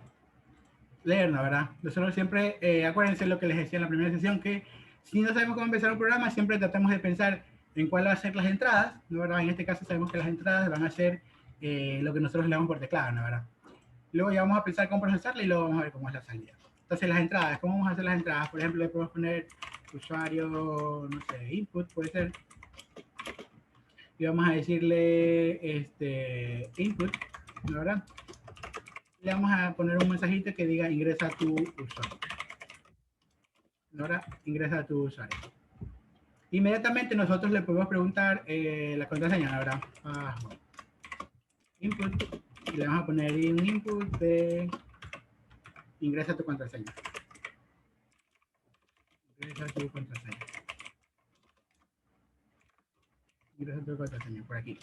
Leer, ¿no? ¿Verdad? Nosotros siempre, acuérdense lo que les decía en la primera sesión, que si no sabemos cómo empezar un programa, siempre tratamos de pensar en cuál va a ser las entradas, ¿no? ¿Verdad? En este caso sabemos que las entradas van a ser lo que nosotros leemos por teclado, ¿no? ¿Verdad? Luego ya vamos a pensar cómo procesarla y luego vamos a ver cómo es la salida. Entonces las entradas, ¿cómo vamos a hacer las entradas? Por ejemplo, le podemos poner usuario, no sé, input, puede ser. Y vamos a decirle input, ¿no? ¿Verdad? Le vamos a poner un mensajito que diga ingresa tu usuario. Ahora ingresa tu usuario. Inmediatamente nosotros le podemos preguntar la contraseña, la verdad. Input. Y le vamos a poner un input de ingresa tu contraseña. Ingresa tu contraseña. Ingresa tu contraseña por aquí.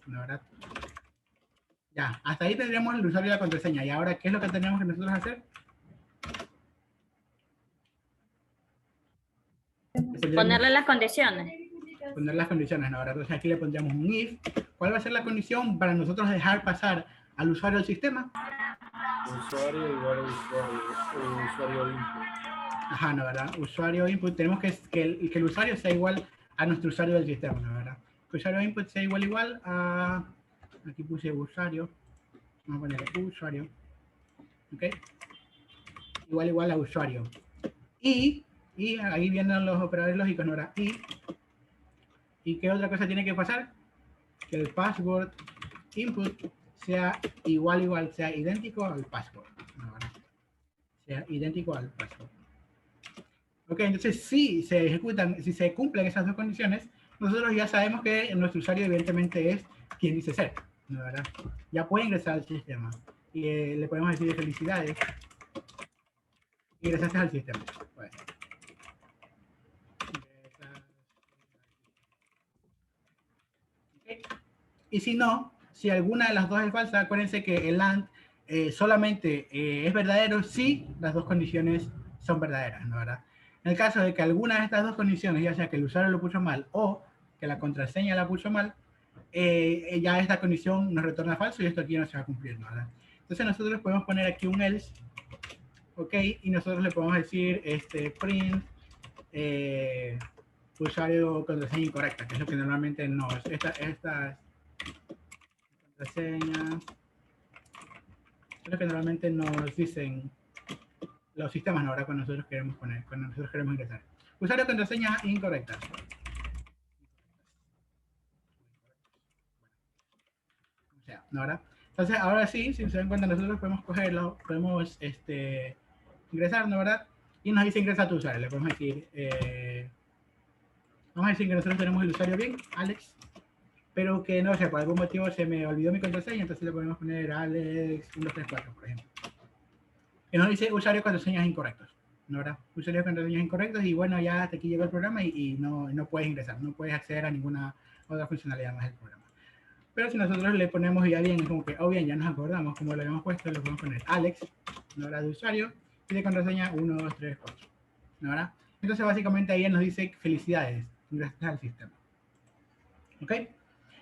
La verdad. Ya, hasta ahí tendríamos el usuario y la contraseña. Y ahora, ¿qué es lo que tenemos que nosotros hacer? Ponerle las condiciones. Poner las condiciones, ¿no? Ahora, entonces aquí le pondríamos un if. ¿Cuál va a ser la condición para nosotros dejar pasar al usuario del sistema? Usuario igual a usuario input. Ajá, ¿no? ¿Verdad? Usuario input, tenemos que el usuario sea igual a nuestro usuario del sistema, ¿no? ¿Verdad? Que usuario input sea igual a, aquí puse usuario, vamos a poner usuario, ¿ok? Igual a usuario. Y ahí vienen los operadores lógicos, ¿no? ¿Verdad? ¿Y qué otra cosa tiene que pasar? Que el password input sea sea idéntico al password, ¿no? ¿Verdad? Sea idéntico al password. Ok, entonces si se ejecutan, si se cumplen esas dos condiciones, nosotros ya sabemos que nuestro usuario evidentemente es quien dice ser, ¿no? ¿Verdad? Ya puede ingresar al sistema y le podemos decir felicidades, ingresaste al sistema. Bueno. Okay. Y si no, si alguna de las dos es falsa, acuérdense que el AND solamente es verdadero si las dos condiciones son verdaderas, ¿no? ¿Verdad? En el caso de que alguna de estas dos condiciones, ya sea que el usuario lo puso mal o que la contraseña la puso mal, ya esta condición nos retorna falso y esto aquí no se va a cumplir, ¿no? ¿Verdad? Entonces nosotros podemos poner aquí un else, ok, y nosotros le podemos decir print usuario contraseña incorrecta, que es lo que normalmente no es. Esta contraseña Es lo que normalmente nos dicen los sistemas, ¿no? Ahora cuando nosotros queremos poner, cuando nosotros queremos ingresar. Usuario, contraseña incorrecta. O sea, ¿no? Ahora, entonces, ahora sí, si se dan cuenta, nosotros podemos cogerlo, podemos ingresar, ¿no? ¿Verdad? Y nos dice ingresa tu usuario. Le podemos decir, vamos a decir que nosotros tenemos el usuario bien, Alex, pero que no sé, por algún motivo se me olvidó mi contraseña, entonces le podemos poner Alex1234, por ejemplo. Y nos dice usuario y contraseñas incorrectos, ¿no? ¿Verdad? Usuario y contraseñas incorrectos, y bueno, ya hasta aquí llegó el programa y no puedes ingresar, no puedes acceder a ninguna otra funcionalidad más del programa. Pero si nosotros le ponemos ya bien, como que, bien, ya nos acordamos, como lo habíamos puesto, le podemos poner Alex, ¿no? ¿Verdad? De usuario, y de contraseña 1, 2, 3, 4, ¿no? ¿Verdad? Entonces, básicamente, ahí nos dice felicidades, gracias al sistema. ¿Ok?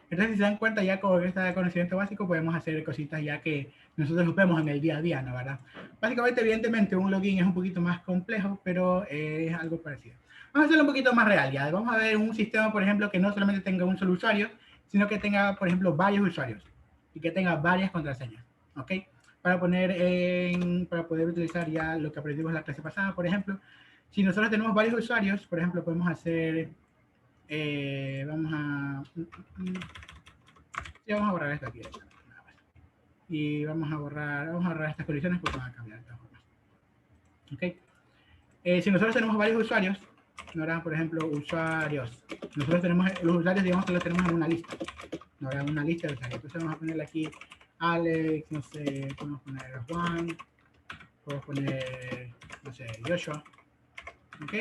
Entonces, si se dan cuenta, ya con este conocimiento básico, podemos hacer cositas ya que nosotros vemos en el día a día, ¿no? ¿Verdad? Básicamente, evidentemente, un login es un poquito más complejo, pero es algo parecido. Vamos a hacerlo un poquito más real, ya. Vamos a ver un sistema, por ejemplo, que no solamente tenga un solo usuario, sino que tenga, por ejemplo, varios usuarios y que tenga varias contraseñas, ¿ok? Para poder utilizar ya lo que aprendimos en la clase pasada, por ejemplo, si nosotros tenemos varios usuarios, por ejemplo, podemos hacer, vamos a borrar esto aquí, y vamos a borrar estas condiciones porque van a cambiar de todas formas, ¿ok? Si nosotros tenemos varios usuarios, ¿no? Por ejemplo, usuarios. Nosotros tenemos los usuarios, digamos que los tenemos en una lista. ¿No? Una lista de usuarios. Entonces vamos a ponerle aquí Alex, no sé, podemos poner Juan, podemos poner, no sé, Joshua. ¿Ok?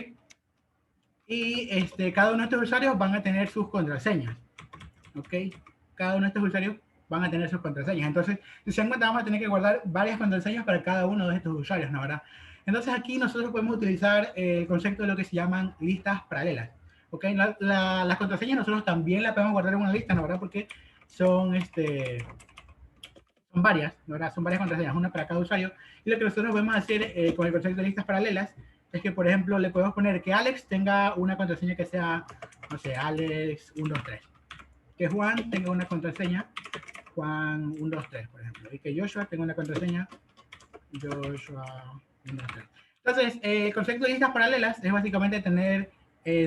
Y cada uno de estos usuarios van a tener sus contraseñas. ¿Ok? Cada uno de estos usuarios van a tener sus contraseñas. Entonces, si se dan cuenta, vamos a tener que guardar varias contraseñas para cada uno de estos usuarios, ¿no? ¿Verdad? Entonces aquí nosotros podemos utilizar el concepto de lo que se llaman listas paralelas. ¿Ok? Las contraseñas nosotros también las podemos guardar en una lista, ¿no? ¿Verdad? Porque son varias, ¿no? ¿Verdad? Son varias contraseñas, una para cada usuario. Y lo que nosotros podemos hacer con el concepto de listas paralelas es que, por ejemplo, le podemos poner que Alex tenga una contraseña que sea, no sé, Alex123. Que Juan tenga una contraseña Juan123, por ejemplo. Y que Joshua tenga una contraseña Joshua. Entonces, el concepto de listas paralelas es básicamente tener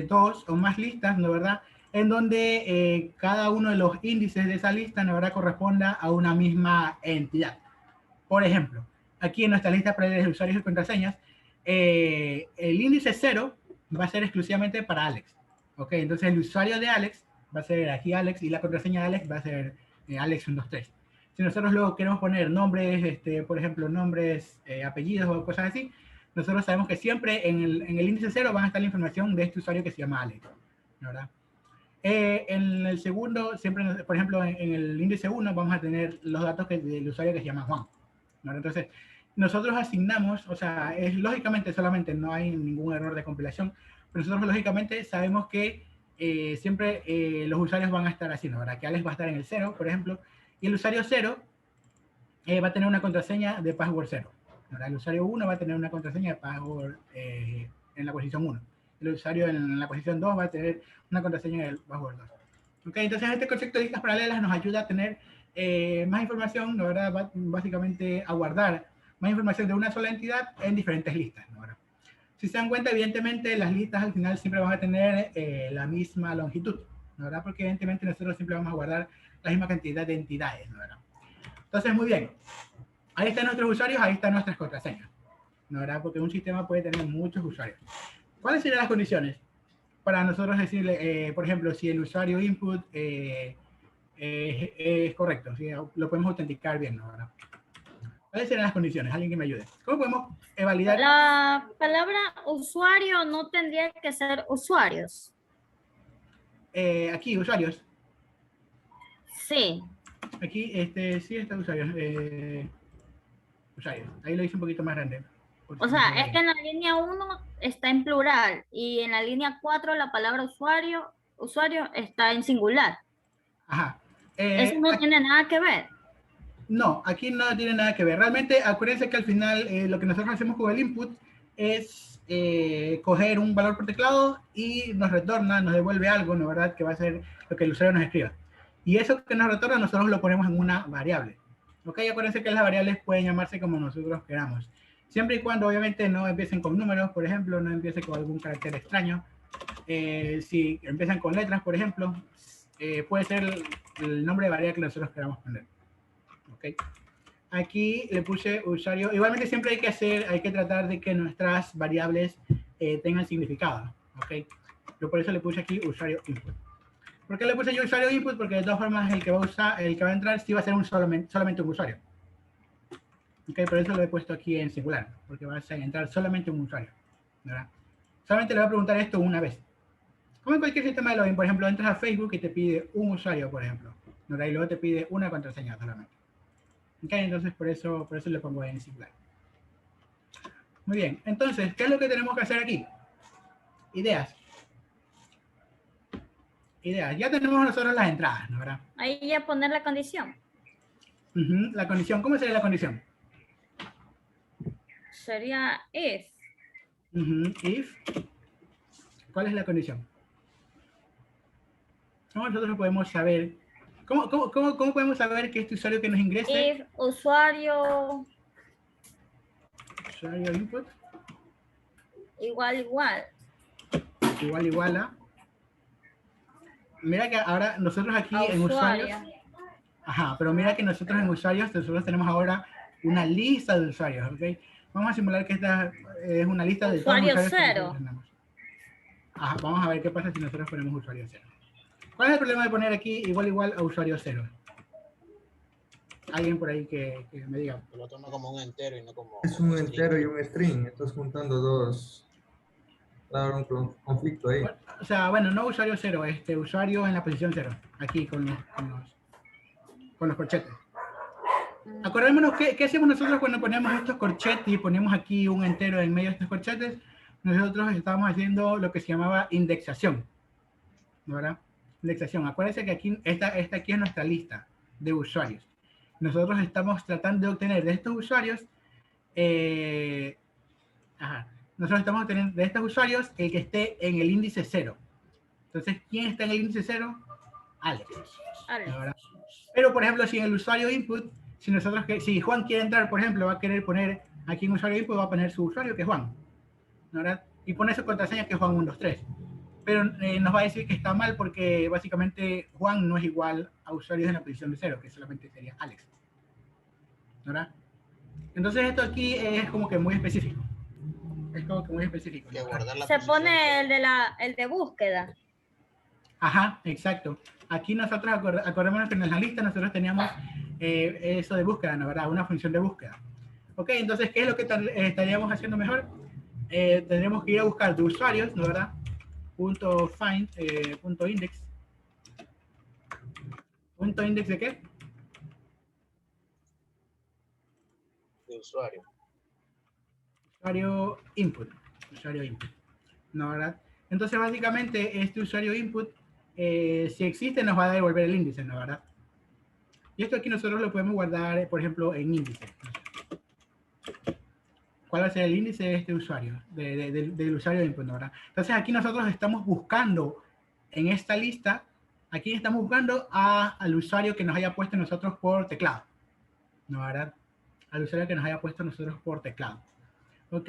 dos o más listas, ¿no? ¿Verdad? En donde cada uno de los índices de esa lista, ¿no? ¿Verdad? Corresponda a una misma entidad. Por ejemplo, aquí en nuestra lista paralelas de usuarios y contraseñas, el índice 0 va a ser exclusivamente para Alex. ¿Ok? Entonces, el usuario de Alex va a ser aquí Alex y la contraseña de Alex va a ser Alex123. Si nosotros luego queremos poner nombres, por ejemplo, nombres, apellidos o cosas así, nosotros sabemos que siempre en el índice 0 van a estar la información de este usuario que se llama Alex, ¿verdad? En el segundo, siempre, por ejemplo, en el índice 1 vamos a tener los datos del usuario que se llama Juan, ¿verdad? Entonces, nosotros asignamos, o sea, lógicamente solamente no hay ningún error de compilación, pero nosotros lógicamente sabemos que siempre los usuarios van a estar así, ¿no? ¿Verdad? Que Alex va a estar en el 0, por ejemplo, y el usuario 0 va a tener una contraseña de password 0. ¿Verdad? El usuario 1 va a tener una contraseña de password en la posición 1. El usuario en la posición 2 va a tener una contraseña de password 2. ¿Okay? Entonces, este concepto de listas paralelas nos ayuda a tener más información, ¿no? ¿Verdad? Básicamente a guardar más información de una sola entidad en diferentes listas, ¿no? ¿Verdad? Si se dan cuenta, evidentemente, las listas al final siempre van a tener la misma longitud, ¿no? ¿Verdad? Porque evidentemente nosotros siempre vamos a guardar la misma cantidad de entidades, ¿no? ¿Verdad? Entonces, muy bien. Ahí están nuestros usuarios, ahí están nuestras contraseñas, ¿no? ¿Verdad? Porque un sistema puede tener muchos usuarios. ¿Cuáles serían las condiciones para nosotros decirle, por ejemplo, si el usuario input es correcto, si lo podemos autenticar bien, ¿no? ¿Verdad? ¿Cuáles serían las condiciones? Alguien que me ayude. ¿Cómo podemos validar? La palabra usuario no tendría que ser usuarios. Aquí, usuarios. Sí. Aquí, sí está usuarios. Usuarios. Ahí lo hice un poquito más grande. O sea, es que en la línea 1 está en plural y en la línea 4 la palabra usuario está en singular. Ajá. Eso no tiene nada que ver. No, aquí no tiene nada que ver. Realmente, acuérdense que al final lo que nosotros hacemos con el input es coger un valor por teclado y nos retorna, nos devuelve algo, ¿no? ¿Verdad? Que va a ser lo que el usuario nos escriba. Y eso que nos retorna nosotros lo ponemos en una variable. Ok, acuérdense que las variables pueden llamarse como nosotros queramos. Siempre y cuando obviamente no empiecen con números, por ejemplo, no empiecen con algún carácter extraño. Si empiezan con letras, por ejemplo, puede ser el nombre de variable que nosotros queramos poner. Ok. Aquí le puse usuario. Igualmente siempre hay que tratar de que nuestras variables tengan significado. Ok. Yo por eso le puse aquí usuario input. ¿Por qué le puse yo usuario input? Porque de todas formas el que va a entrar sí va a ser solamente un usuario. Ok, por eso lo he puesto aquí en singular, porque va a entrar solamente un usuario, ¿verdad? Solamente le voy a preguntar esto una vez. Como en cualquier sistema de login, por ejemplo, entras a Facebook y te pide un usuario, por ejemplo, ¿verdad? Y luego te pide una contraseña solamente. Ok, entonces por eso le pongo en singular. Muy bien, entonces, ¿qué es lo que tenemos que hacer aquí? Ideas. Ideas. Ya tenemos nosotros las entradas, ¿no? ¿Verdad? Ahí ya poner la condición. La condición, ¿cómo sería la condición? Sería if. If. ¿Cuál es la condición? ¿Cómo nosotros podemos saber? ¿Cómo podemos saber que este usuario que nos ingrese? If usuario Usuario input. igual. Igual a. Mira que ahora nosotros aquí A en usuario. usuarios. Ajá, pero mira que nosotros en usuarios, nosotros tenemos ahora una lista de usuarios, ¿ok? Vamos a simular que esta es una lista de todos los Usuario usuarios que cero. nosotros tenemos. Ajá, vamos a ver qué pasa si nosotros ponemos usuario cero. ¿Cuál es el problema de poner aquí igual a usuario cero? Alguien por ahí que me diga. Lo toma como un entero y no como Es un string. entero y un string. Estás juntando dos. Claro, un conflicto ahí. O sea, bueno, no usuario cero, usuario en la posición cero, aquí con los corchetes. Acordémonos, ¿qué hacemos nosotros cuando ponemos estos corchetes y ponemos aquí un entero en medio de estos corchetes? Nosotros estamos haciendo lo que se llamaba indexación, ¿verdad? Indexación. Acuérdense que aquí, esta aquí es nuestra lista de usuarios. Nosotros estamos tratando de obtener de estos usuarios, nosotros estamos obteniendo de estos usuarios el que esté en el índice 0. Entonces, ¿quién está en el índice 0? Alex. ¿Verdad? Pero, por ejemplo, si en el usuario input, si Juan quiere entrar, por ejemplo, va a querer poner aquí en usuario input, va a poner su usuario, que es Juan, ¿verdad? Y pone su contraseña, que es Juan123. Pero nos va a decir que está mal porque básicamente Juan no es igual a usuarios en la posición de 0, que solamente sería Alex, ¿verdad? Entonces esto aquí es como que muy específico. Es como que muy específico. Que guardar la Se posición pone el de búsqueda. Ajá, exacto. Aquí nosotros, acordémonos que en la lista nosotros teníamos eso de búsqueda, ¿no? ¿Verdad? Una función de búsqueda. Ok, entonces, ¿qué es lo que estaríamos haciendo mejor? Tendríamos que ir a buscar de usuarios, ¿no? ¿Verdad? Punto find, punto index. ¿Punto index de qué? de usuario. Usuario input. Usuario input. ¿No? ¿Verdad? Entonces, básicamente, este usuario input, si existe, nos va a devolver el índice, ¿no? ¿Verdad? Y esto aquí nosotros lo podemos guardar, por ejemplo, en índice. ¿Cuál va a ser el índice de este usuario? Del usuario input, ¿no? ¿Verdad? Entonces, aquí nosotros estamos buscando en esta lista, aquí estamos buscando al usuario que nos haya puesto nosotros por teclado, ¿no? ¿Verdad? Al usuario que nos haya puesto nosotros por teclado. Ok,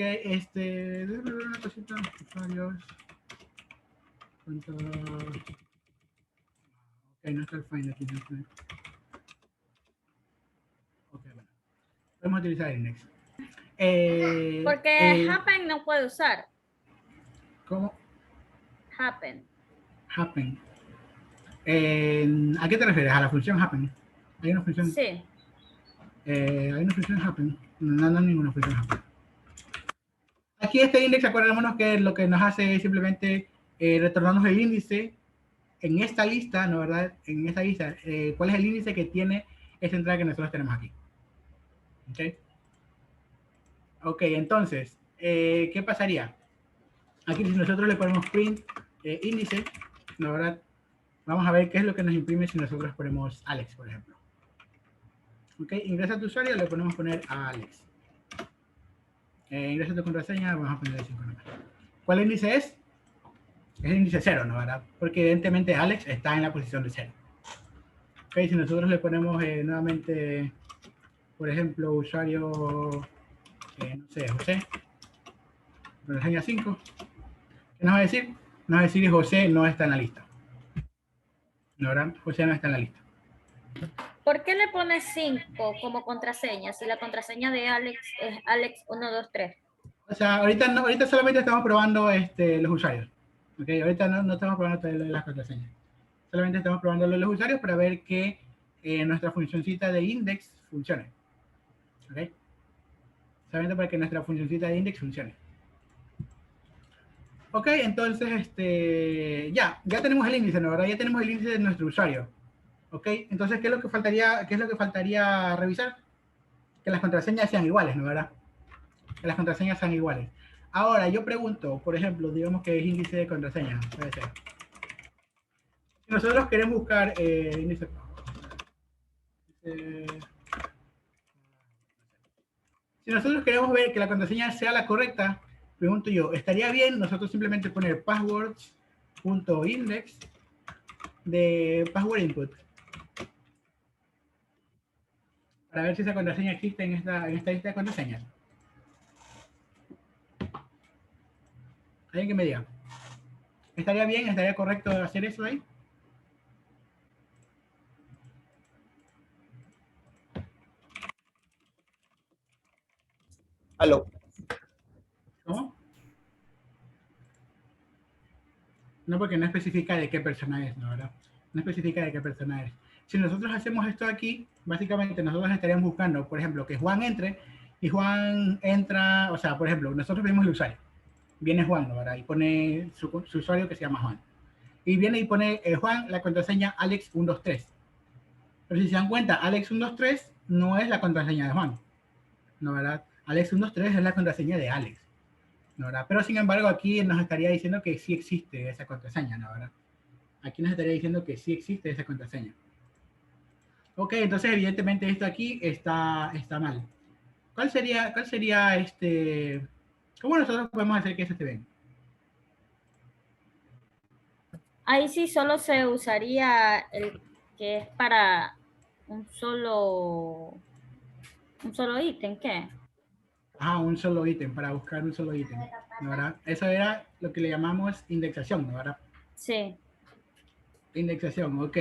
una cosita, usuarios. Ok, no está el find aquí. No está. Ok, bueno. Podemos utilizar el index. Porque happen no puede usar. ¿Cómo? Happen. Happen. ¿A qué te refieres? ¿A la función happen? ¿Hay una función? Sí. Hay una función happen. No hay ninguna función happen. Aquí este índice, acordémonos que lo que nos hace es simplemente retornarnos el índice en esta lista, ¿no? ¿Verdad? En esta lista, ¿cuál es el índice que tiene esta entrada que nosotros tenemos aquí? ¿Ok? Ok, entonces, ¿qué pasaría? Aquí si nosotros le ponemos print índice, ¿no? ¿Verdad? Vamos a ver qué es lo que nos imprime si nosotros ponemos Alex, por ejemplo. Ok, ingresa tu usuario, le podemos poner a Alex. Ingresa tu contraseña, vamos a poner el 5 nomás. ¿Cuál índice es? Es el índice 0, ¿no? ¿Verdad? Porque evidentemente Alex está en la posición de 0. Ok, si nosotros le ponemos nuevamente por ejemplo, usuario, no sé, José, contraseña 5, ¿qué nos va a decir? Nos va a decir que José no está en la lista. ¿No, verdad? José no está en la lista. ¿Por qué le pones 5 como contraseña si la contraseña de Alex es Alex123? O sea, ahorita, no, ahorita solamente estamos probando los usuarios. ¿Okay? Ahorita no estamos probando todavía lo de las contraseñas. Solamente estamos probando lo de los usuarios para ver que nuestra funcioncita de index funcione. ¿Okay? Solamente para que nuestra funcioncita de index funcione. Ok, entonces, ya tenemos el índice, ¿no? ¿Verdad? Ya tenemos el índice de nuestro usuario. Ok, entonces, ¿qué es lo que faltaría revisar? Que las contraseñas sean iguales, ¿no? ¿Verdad? Que las contraseñas sean iguales. Ahora, yo pregunto, por ejemplo, digamos que es índice de contraseña, puede ser. Si nosotros queremos buscar índice... si nosotros queremos ver que la contraseña sea la correcta, pregunto yo, ¿estaría bien nosotros simplemente poner passwords.index de password input? Para ver si esa contraseña existe en esta lista de contraseñas. ¿Alguien que me diga? ¿Estaría bien? ¿Estaría correcto hacer eso ahí? Aló. ¿Cómo? No, porque no especifica de qué persona es, ¿no? ¿Verdad? No especifica de qué persona es. Si nosotros hacemos esto aquí, básicamente nosotros estaríamos buscando, por ejemplo, que Juan entre, y Juan entra, o sea, por ejemplo, nosotros vemos el usuario. Viene Juan, ¿no? ¿Verdad? Y pone su usuario que se llama Juan. Y viene y pone Juan la contraseña Alex123. Pero si se dan cuenta, Alex123 no es la contraseña de Juan, ¿no? ¿Verdad? Alex123 es la contraseña de Alex, ¿no? ¿Verdad? Pero sin embargo aquí nos estaría diciendo que sí existe esa contraseña, ¿no? ¿Verdad? Aquí nos estaría diciendo que sí existe esa contraseña. Ok, entonces evidentemente esto aquí está mal. ¿Cuál sería cómo nosotros podemos hacer que eso esté bien? Ahí sí solo se usaría el que es para un solo ítem, ¿qué? Ah, un solo ítem, para buscar un solo ítem, ¿no? ¿Verdad? Eso era lo que le llamamos indexación, ¿no? ¿Verdad? Sí. Indexación, ok.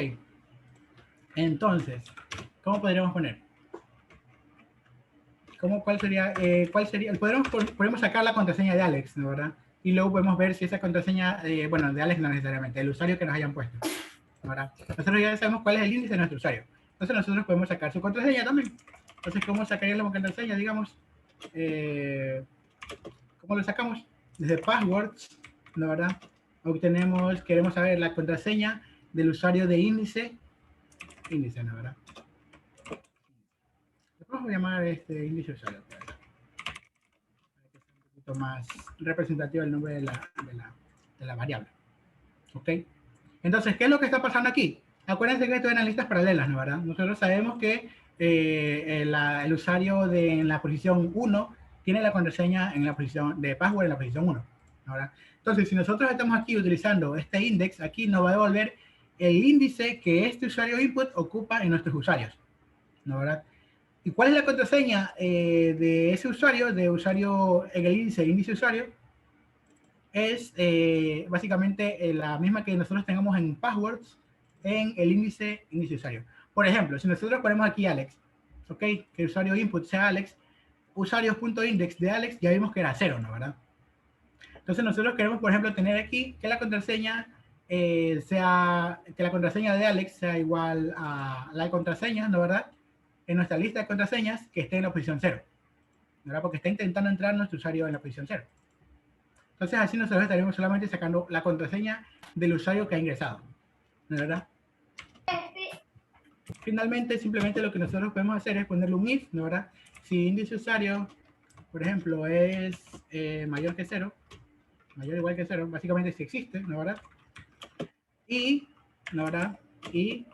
Entonces, ¿cómo podríamos poner? ¿Cuál sería? Podemos sacar la contraseña de Alex, ¿no? ¿Verdad? Y luego podemos ver si esa contraseña, bueno, de Alex no necesariamente, el usuario que nos hayan puesto, ¿no? ¿Verdad? Nosotros ya sabemos cuál es el índice de nuestro usuario. Entonces nosotros podemos sacar su contraseña también. Entonces, ¿cómo sacaríamos la contraseña, digamos? ¿Cómo lo sacamos? Desde passwords, ¿no? ¿Verdad? Queremos saber la contraseña del usuario de índice, ¿no? ¿Verdad? Vamos a llamar índice usuario, para que sea un poquito más representativo el nombre de la variable. ¿Ok? Entonces, ¿qué es lo que está pasando aquí? Acuérdense que esto eran listas paralelas, ¿no? ¿Verdad? Nosotros sabemos que el usuario en la posición 1 tiene la contraseña en la posición de password en la posición 1, ¿no? ¿Verdad? Entonces, si nosotros estamos aquí utilizando este index, aquí nos va a devolver el índice que este usuario input ocupa en nuestros usuarios, ¿no? ¿Verdad? ¿Y cuál es la contraseña de ese usuario, en el índice usuario? Es básicamente la misma que nosotros tengamos en passwords en el índice usuario. Por ejemplo, si nosotros ponemos aquí Alex, ¿ok? Que el usuario input sea Alex, usuarios.index de Alex, ya vimos que era 0, ¿no? ¿Verdad? Entonces nosotros queremos, por ejemplo, tener aquí que la contraseña que la contraseña de Alex sea igual a la contraseña, ¿no? ¿Verdad? En nuestra lista de contraseñas que esté en la posición 0, ¿verdad? Porque está intentando entrar nuestro usuario en la posición 0. Entonces así nosotros estaremos solamente sacando la contraseña del usuario que ha ingresado, ¿verdad? Finalmente, simplemente lo que nosotros podemos hacer es ponerle un if, ¿no? ¿Verdad? Si índice usuario, por ejemplo, es mayor que 0, mayor o igual que 0, básicamente si existe, ¿no? ¿Verdad? Y, ¿no? ¿Verdad? Y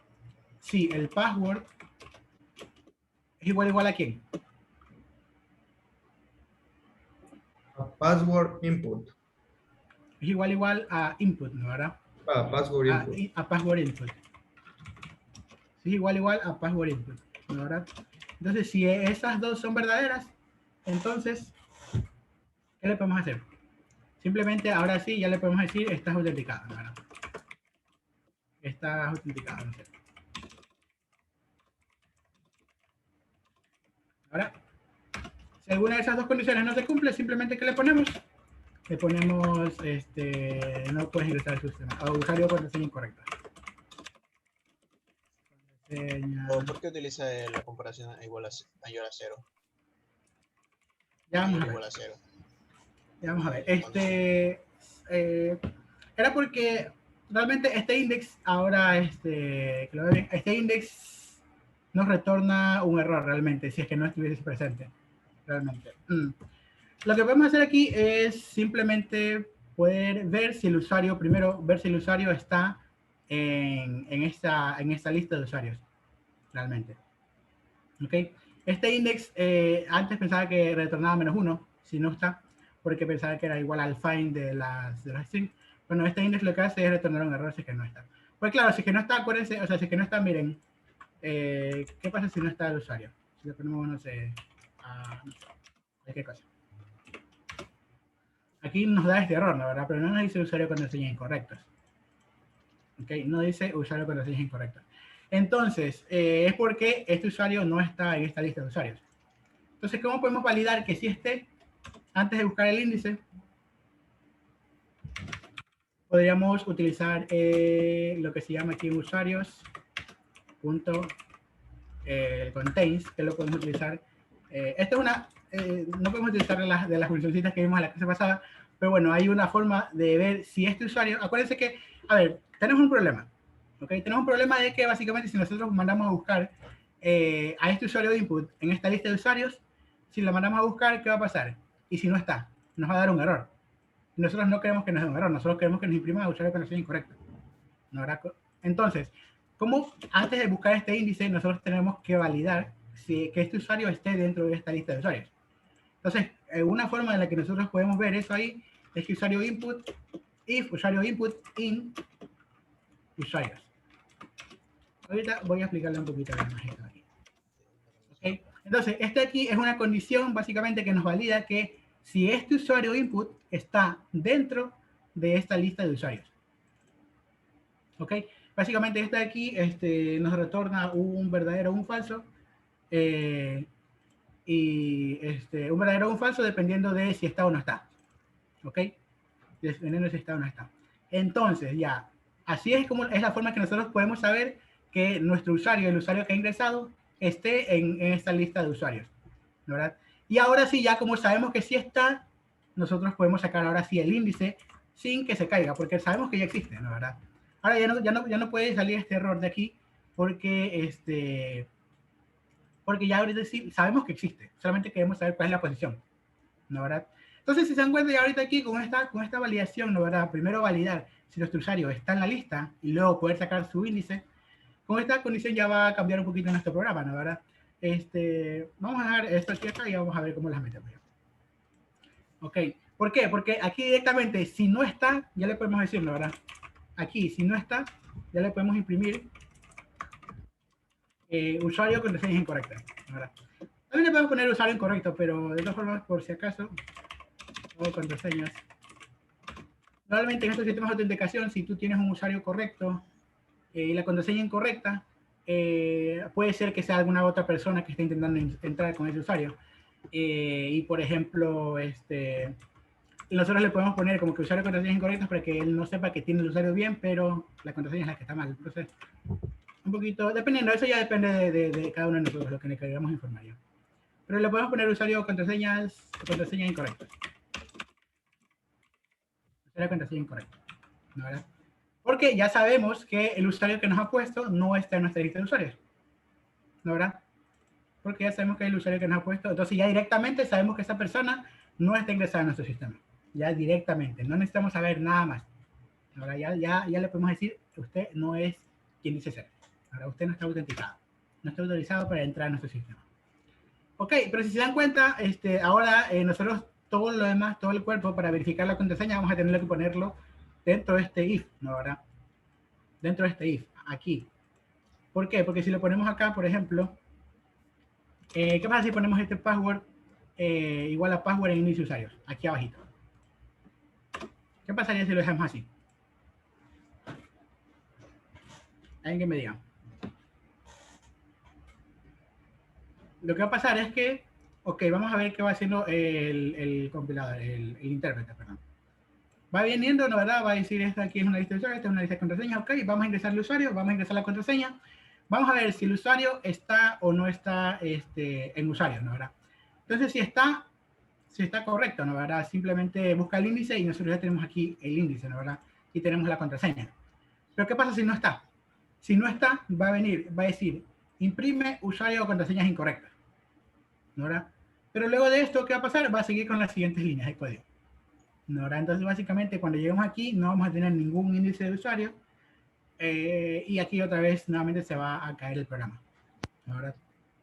si el password es igual a quién? A password input. Es igual a input, ¿no? ¿Verdad? Password input. A password input. Es igual a password input, ¿no? ¿Verdad? Entonces, si esas dos son verdaderas, entonces, ¿qué le podemos hacer? Simplemente, ahora sí, ya le podemos decir, estás autenticado, ¿verdad? Estás autenticado, no sé. Ahora, si alguna de esas dos condiciones no se cumple, simplemente ¿qué le ponemos? Le ponemos, no puedes ingresar al sistema, a usuario con contraseña incorrecta. ¿O por qué utiliza la comparación igual a 0? Ya vamos a ver. Igual a 0. Ya vamos a ver. Era porque realmente este index ahora, este index nos retorna un error realmente, si es que no estuviese presente. Realmente. Lo que podemos hacer aquí es simplemente poder ver si el usuario, primero, ver si el usuario está en esta lista de usuarios, realmente. ¿Ok? Este index, antes pensaba que retornaba -1, si no está, porque pensaba que era igual al find de las strings. Bueno, este index lo que hace es retornar un error si es que no está. Pues claro, si es que no está, acuérdense, o sea, si es que no está, miren, ¿qué pasa si no está el usuario? Si le ponemos, no sé, ¿qué cosa? Aquí nos da este error, ¿no? ¿Verdad? Pero no nos dice usuario con contraseñas incorrectas. ¿Ok? No dice usuario con contraseñas incorrectas. Entonces, es porque este usuario no está en esta lista de usuarios. Entonces, ¿cómo podemos validar que sí esté? Antes de buscar el índice, podríamos utilizar lo que se llama aquí usuarios punto contains, que lo podemos utilizar. Esto es una, no podemos utilizar de las funcioncitas que vimos en la clase pasada, pero bueno, hay una forma de ver si este usuario, acuérdense que, a ver, tenemos un problema, ¿ok? Tenemos un problema de que básicamente si nosotros mandamos a buscar a este usuario de input en esta lista de usuarios, si lo mandamos a buscar, ¿qué va a pasar? Y si no está, nos va a dar un error. Nosotros no queremos que nos dé un error, nosotros queremos que nos imprima usuario con contraseña incorrecta. ¿No? Entonces, ¿cómo antes de buscar este índice nosotros tenemos que validar que este usuario esté dentro de esta lista de usuarios? Entonces, una forma en la que nosotros podemos ver eso ahí es que usuario input, if usuario input in usuarios. Ahorita voy a explicarle un poquito más esto aquí. ¿Okay? Entonces, este aquí es una condición básicamente que nos valida que si este usuario input está dentro de esta lista de usuarios. ¿Ok? Básicamente este de aquí nos retorna un verdadero o un falso. Un verdadero o un falso dependiendo de si está o no está. ¿Ok? Dependiendo de si está o no está. Entonces, ya, así es como es la forma que nosotros podemos saber que nuestro usuario, el usuario que ha ingresado, esté en esta lista de usuarios. ¿Verdad? Y ahora sí, ya como sabemos que sí está, nosotros podemos sacar ahora sí el índice sin que se caiga, porque sabemos que ya existe, ¿no? ¿Verdad? Ahora ya no puede salir este error de aquí, porque porque ya ahorita sí sabemos que existe, solamente queremos saber cuál es la posición, ¿no? ¿Verdad? Entonces, si se dan cuenta ya ahorita aquí con esta validación, ¿no? ¿Verdad? Primero validar si nuestro usuario está en la lista y luego poder sacar su índice. Con esta condición ya va a cambiar un poquito nuestro programa, ¿no? ¿Verdad? Vamos a dejar esto aquí acá y vamos a ver cómo las metemos. Ok, ¿por qué? Porque aquí directamente, si no está, ya le podemos decir, ¿no? ¿Verdad? Aquí, si no está, ya le podemos imprimir usuario con contraseñas incorrectas, ¿verdad? También le podemos poner usuario incorrecto, pero de todas formas, por si acaso, o contraseñas. Normalmente en estos sistemas de autenticación, si tú tienes un usuario correcto y la contraseña incorrecta, puede ser que sea alguna otra persona que esté intentando entrar con ese usuario. Y por ejemplo, nosotros le podemos poner como que usuario con contraseñas incorrectas para que él no sepa que tiene el usuario bien, pero la contraseña es la que está mal. Entonces, un poquito, dependiendo, eso ya depende de cada uno de nosotros, lo que le queramos informar yo. Pero le podemos poner usuario contraseñas incorrectas. Usuario contraseña incorrecta, ¿no? ¿Verdad? Porque ya sabemos que el usuario que nos ha puesto no está en nuestra lista de usuarios, ¿no? ¿Verdad? Porque ya sabemos que el usuario que nos ha puesto, entonces ya directamente sabemos que esa persona no está ingresada en nuestro sistema. Ya directamente, no necesitamos saber nada más. Ahora ya le podemos decir que usted no es quien dice ser. Ahora usted no está autenticado, no está autorizado para entrar a nuestro sistema. Ok, pero si se dan cuenta, ahora nosotros todo lo demás, todo el cuerpo, para verificar la contraseña, vamos a tener que ponerlo dentro de este if, ¿no? ¿Verdad? Dentro de este if, aquí. ¿Por qué? Porque si lo ponemos acá, por ejemplo, ¿Qué pasa si ponemos este password igual a password en inicio de usuarios? Aquí abajito. ¿Qué pasaría si lo dejamos así? Alguien que me diga. Lo que va a pasar es que, ok, vamos a ver qué va haciendo el compilador, el intérprete, perdón. Va viniendo, ¿no, verdad? Va a decir, esta aquí es una lista de usuarios, esta es una lista de contraseñas, ok, vamos a ingresar el usuario, vamos a ingresar la contraseña, vamos a ver si el usuario está o no está en usuario, ¿no, verdad? Entonces, si está correcto, ¿no, verdad? Simplemente busca el índice y nosotros ya tenemos aquí el índice, ¿no, verdad? Y tenemos la contraseña. Pero, ¿qué pasa si no está? Si no está, va a decir, imprime usuario o contraseñas incorrectas, ¿no, verdad? Pero luego de esto, ¿qué va a pasar? Va a seguir con las siguientes líneas de código, ¿no, verdad? Entonces, básicamente, cuando lleguemos aquí, no vamos a tener ningún índice de usuario, y aquí otra vez, nuevamente, se va a caer el programa, ¿no, verdad?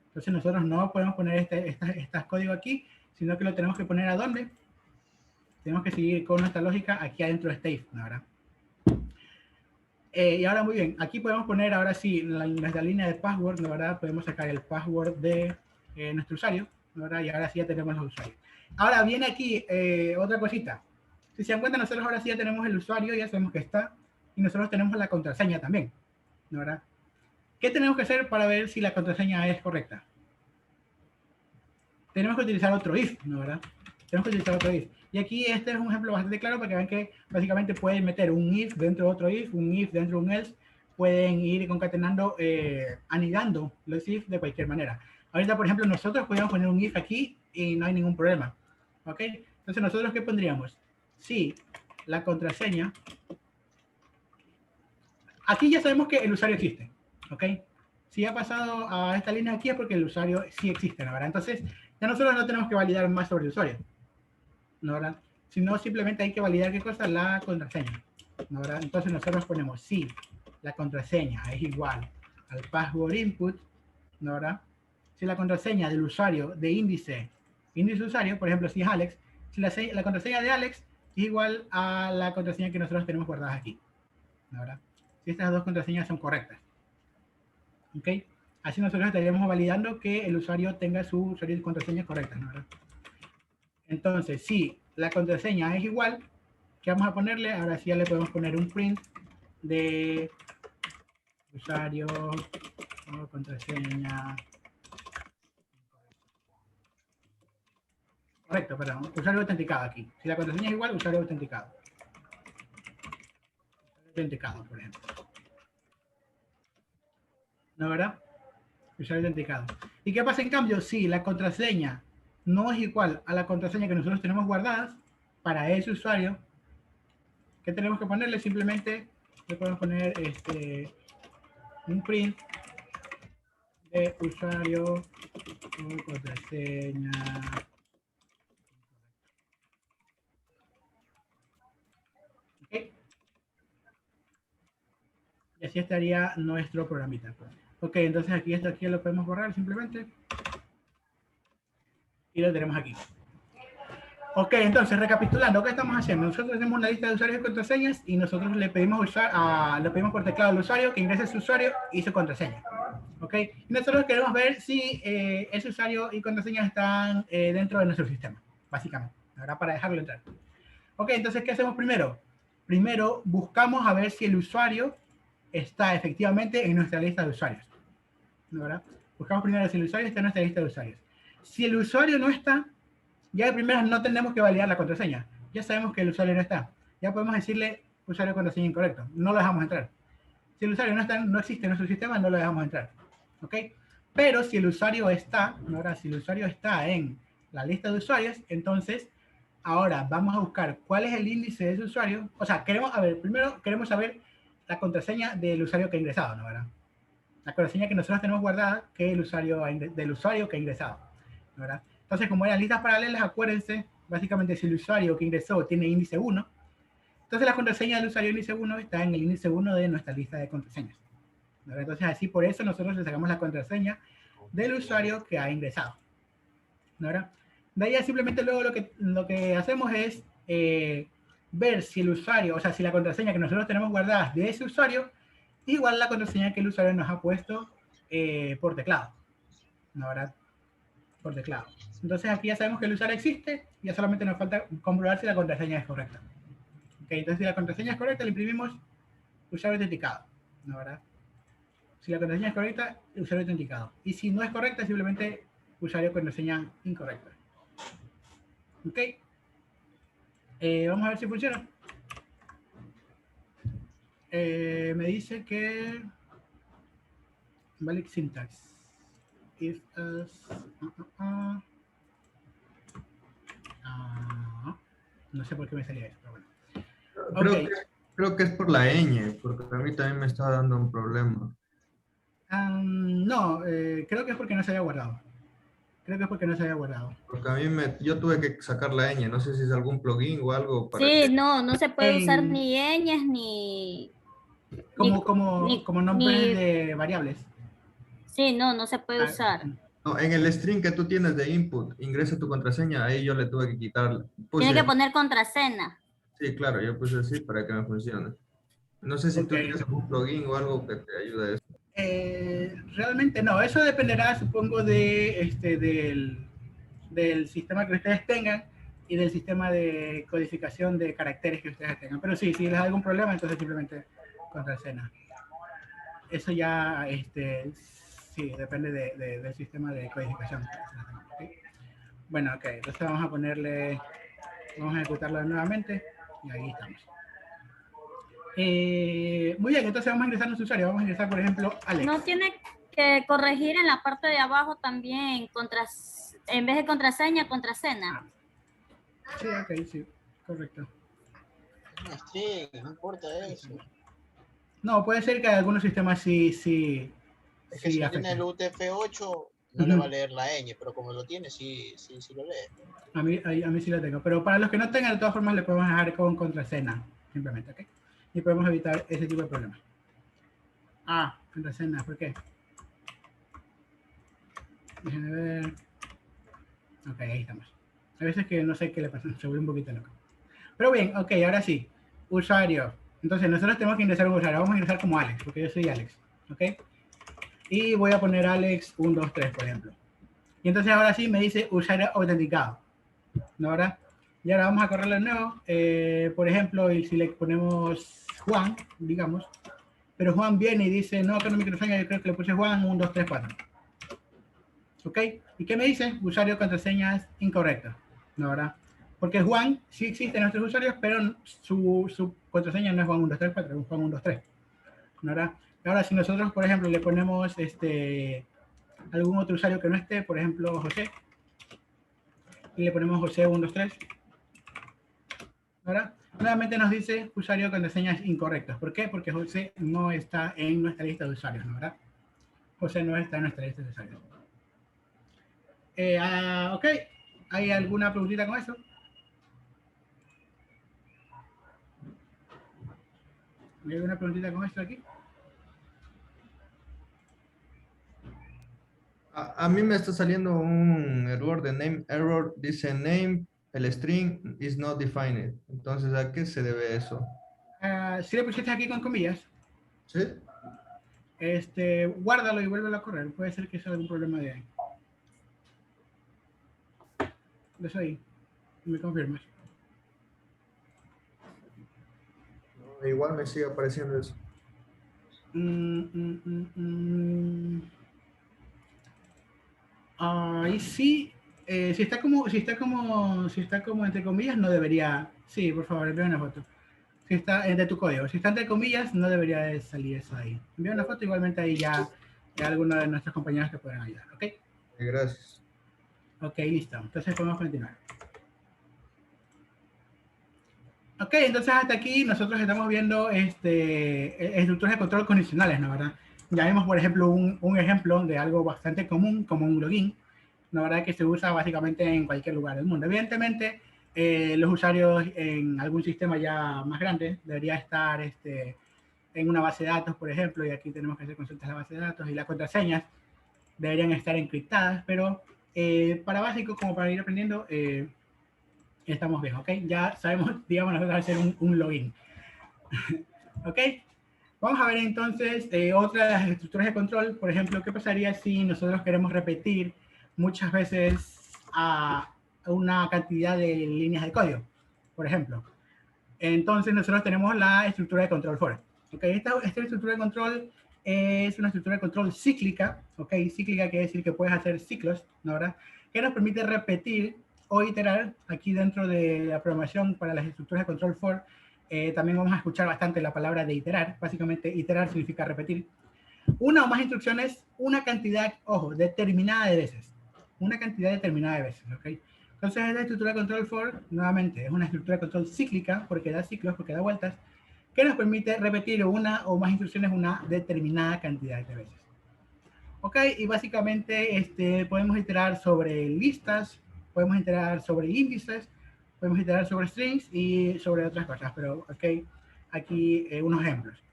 Entonces, nosotros no podemos poner estas códigos aquí, sino que lo tenemos que poner ¿a dónde? Tenemos que seguir con nuestra lógica aquí adentro de este if, ¿no, verdad? Y ahora, muy bien, aquí podemos poner, ahora sí, nuestra línea de password, ¿no, verdad? Podemos sacar el password de nuestro usuario, ¿no, verdad? Y ahora sí ya tenemos los usuarios. Ahora viene aquí otra cosita. Si se dan cuenta, nosotros ahora sí ya tenemos el usuario, ya sabemos que está, y nosotros tenemos la contraseña también, ¿no, verdad? ¿Qué tenemos que hacer para ver si la contraseña es correcta? Tenemos que utilizar otro if, ¿no, verdad? Tenemos que utilizar otro if. Y aquí este es un ejemplo bastante claro para que vean que básicamente pueden meter un if dentro de otro if, un if dentro de un else, pueden ir concatenando, anidando los if de cualquier manera. Ahorita, por ejemplo, nosotros podríamos poner un if aquí y no hay ningún problema, ¿ok? Entonces, ¿nosotros qué pondríamos? Si la contraseña, aquí ya sabemos que el usuario existe, ¿ok? Si ha pasado a esta línea aquí es porque el usuario sí existe, ¿no, verdad? Entonces, ya nosotros no tenemos que validar más sobre el usuario, ¿no, verdad? Sino simplemente hay que validar qué cosa, la contraseña, ¿no, verdad? Entonces nosotros ponemos si la contraseña es igual al password input, ¿no, verdad? Si la contraseña del usuario de índice usuario, por ejemplo, si es Alex, si la contraseña de Alex es igual a la contraseña que nosotros tenemos guardadas aquí, ¿no, verdad? Si estas dos contraseñas son correctas, ¿ok? Así nosotros estaríamos validando que el usuario tenga su usuario y contraseña correcta, ¿no, verdad? Entonces, si la contraseña es igual, ¿qué vamos a ponerle? Ahora sí ya le podemos poner un print de usuario o contraseña. Correcto, perdón. Usuario autenticado aquí. Si la contraseña es igual, usuario autenticado. Autenticado, por ejemplo. ¿No, verdad? Usuario autenticado. ¿Y qué pasa en cambio? Si la contraseña no es igual a la contraseña que nosotros tenemos guardadas para ese usuario, ¿qué tenemos que ponerle? Simplemente le podemos poner un print de usuario o contraseña. ¿Okay? Y así estaría nuestro programita. Ok, entonces aquí esto aquí lo podemos borrar simplemente. Y lo tenemos aquí. Ok, entonces recapitulando, ¿qué estamos haciendo? Nosotros tenemos una lista de usuarios y contraseñas y nosotros le pedimos le pedimos por teclado al usuario que ingrese su usuario y su contraseña. Ok, y nosotros queremos ver si ese usuario y contraseña están dentro de nuestro sistema, básicamente, ¿verdad? Para dejarlo entrar. Ok, entonces, ¿qué hacemos primero? Primero buscamos a ver si el usuario está efectivamente en nuestra lista de usuarios, ¿verdad? Buscamos primero si el usuario está en nuestra lista de usuarios. Si el usuario no está, ya de primera no tenemos que validar la contraseña. Ya sabemos que el usuario no está. Ya podemos decirle usuario contraseña incorrecto. No lo dejamos entrar. Si el usuario no existe en nuestro sistema, no lo dejamos entrar. ¿Ok? Pero si el usuario está, ahora si el usuario está en la lista de usuarios, entonces ahora vamos a buscar cuál es el índice de ese usuario. O sea, primero queremos saber la contraseña del usuario que ha ingresado, ¿no, verdad? La contraseña que nosotros tenemos guardada que el usuario del usuario que ha ingresado, ¿no, verdad? Entonces, como eran listas paralelas, acuérdense, básicamente si el usuario que ingresó tiene índice 1, entonces la contraseña del usuario índice 1 está en el índice 1 de nuestra lista de contraseñas, ¿no? Entonces, así por eso nosotros le sacamos la contraseña del usuario que ha ingresado, ¿no? De ahí simplemente luego lo que hacemos es ver si el usuario, o sea, si la contraseña que nosotros tenemos guardada de ese usuario es igual a la contraseña que el usuario nos ha puesto por teclado, ¿no, verdad? por teclado. Entonces aquí ya sabemos que el usuario existe, ya solamente nos falta comprobar si la contraseña es correcta. Ok, entonces si la contraseña es correcta, le imprimimos usuario autenticado, ¿no, verdad? Si la contraseña es correcta, usuario autenticado. Y si no es correcta, simplemente usuario contraseña incorrecta. Ok. Vamos a ver si funciona. Me dice que valid syntax. If as, no sé por qué me salía eso, pero bueno. Creo, Ok. creo que es por la ñ, porque a mí también me está dando un problema. No, creo que es porque no se había guardado. Creo que es porque no se había guardado. Porque a mí yo tuve que sacar la ñ, no sé si es algún plugin o algo para Sí, que... no se puede usar En, ni ñes ni, como nombres ni, de variables. sí, no se puede Ah, usar. No, en el string que tú tienes de input, ingresa tu contraseña, ahí yo le tuve que quitar, Tiene que puse, poner contraseña. sí, claro, yo puse así para que me funcione. No sé si ok. tú tienes algún plugin o algo que te ayude a eso. Realmente no, eso dependerá, supongo, del sistema que ustedes tengan y del sistema de codificación de caracteres que ustedes tengan. Pero sí, si les da algún problema, entonces simplemente contraseña. Eso ya, sí, depende del sistema de codificación. ¿Okay? Bueno, ok, entonces vamos a ejecutarlo nuevamente y ahí estamos. Muy bien, entonces vamos a ingresar a nuestro usuario. Vamos a ingresar, por ejemplo, Alex. No tiene que corregir en la parte de abajo también, en vez de contraseña, contraseña. Sí, ok, sí, correcto. Es un string, no importa eso. No, puede ser que algunos sistemas sí Es que si no tiene el UTF-8, no le va a leer la ñ, pero como lo tiene, sí lo lee. A mí sí lo tengo, pero para los que no tengan, de todas formas, le podemos dejar con contraseña, simplemente, ¿ok? Y podemos evitar ese tipo de problemas. Contraseña, ¿por qué? Déjenme ver. Ok, ahí estamos. A veces que no sé qué le pasa, se vuelve un poquito loco. Pero bien, ok, ahora sí. Usuario. Entonces nosotros tenemos que ingresar un usuario. Vamos a ingresar como Alex, porque yo soy Alex, ¿ok? Y voy a poner Alex 123, por ejemplo. Y entonces ahora sí me dice usuario autenticado, ¿no? Ahora, y ahora vamos a correrlo de nuevo. Por ejemplo, y si le ponemos Juan, digamos, pero Juan viene y dice, no, que no me contraseña, yo creo que le puse Juan 1, 2, 3, 4. ¿Ok? ¿Y qué me dice? Usuario contraseñas incorrectas, ¿no? ¿Verdad? Porque Juan sí existe en nuestros usuarios, pero su contraseña no es Juan 1, 2, 3, 4, es Juan 1, 2, 3. ¿No? ¿Verdad? Ahora, si nosotros, por ejemplo, le ponemos algún otro usuario que no esté, por ejemplo, José, y le ponemos José 1, 2, 3, ¿verdad? Nuevamente nos dice usuario contraseñas incorrectas. ¿Por qué? Porque José no está en nuestra lista de usuarios, ¿no? ¿Verdad? José no está en nuestra lista de usuarios. Ok, ¿hay alguna preguntita con eso? ¿Hay alguna preguntita con esto aquí? A mí me está saliendo un error de name error, dice name, el string is not defined. Entonces, ¿a qué se debe eso? Si le pusiste aquí con comillas, ¿Sí? guárdalo y vuélvelo a correr. Puede ser que sea algún problema de ahí. Eso ahí. Me confirmas. No, igual me sigue apareciendo eso. Ahí sí. Si está como entre comillas, no debería. Sí, por favor, envía una foto. Si está de tu código. Si está entre comillas, no debería de salir eso ahí. Envía una foto, igualmente ahí ya algunos de nuestros compañeros te pueden ayudar. ¿Ok? Gracias. Ok, listo. Entonces podemos continuar. Ok, entonces hasta aquí nosotros estamos viendo estructuras de control condicionales, ¿no? ¿Verdad? Ya vimos, por ejemplo, un ejemplo de algo bastante común, como un login, ¿no? ¿Verdad? Que se usa básicamente en cualquier lugar del mundo. Evidentemente, los usuarios en algún sistema ya más grande debería estar en una base de datos, por ejemplo, y aquí tenemos que hacer consultas a la base de datos, y las contraseñas deberían estar encriptadas, pero para básicos, como para ir aprendiendo, estamos bien, ¿ok? Ya sabemos, digamos, nosotros hacer un login. ¿Ok? Vamos a ver entonces otra de las estructuras de control. Por ejemplo, ¿qué pasaría si nosotros queremos repetir muchas veces a una cantidad de líneas de código, por ejemplo. Entonces nosotros tenemos la estructura de control for. Okay, esta estructura de control es una estructura de control cíclica. Okay, cíclica quiere decir que puedes hacer ciclos, ¿no? ¿Verdad? Que nos permite repetir o iterar. Aquí dentro de la programación para las estructuras de control for, también vamos a escuchar bastante la palabra de iterar. Básicamente iterar significa repetir. Una o más instrucciones, una cantidad, ojo, determinada de veces. Una cantidad determinada de veces, ¿ok? Entonces, esta estructura de control for, nuevamente, es una estructura de control cíclica, porque da ciclos, porque da vueltas, que nos permite repetir una o más instrucciones una determinada cantidad de veces. ¿Ok? Y básicamente podemos iterar sobre listas, podemos iterar sobre índices, podemos iterar sobre strings y sobre otras cosas, pero ok, aquí unos ejemplos.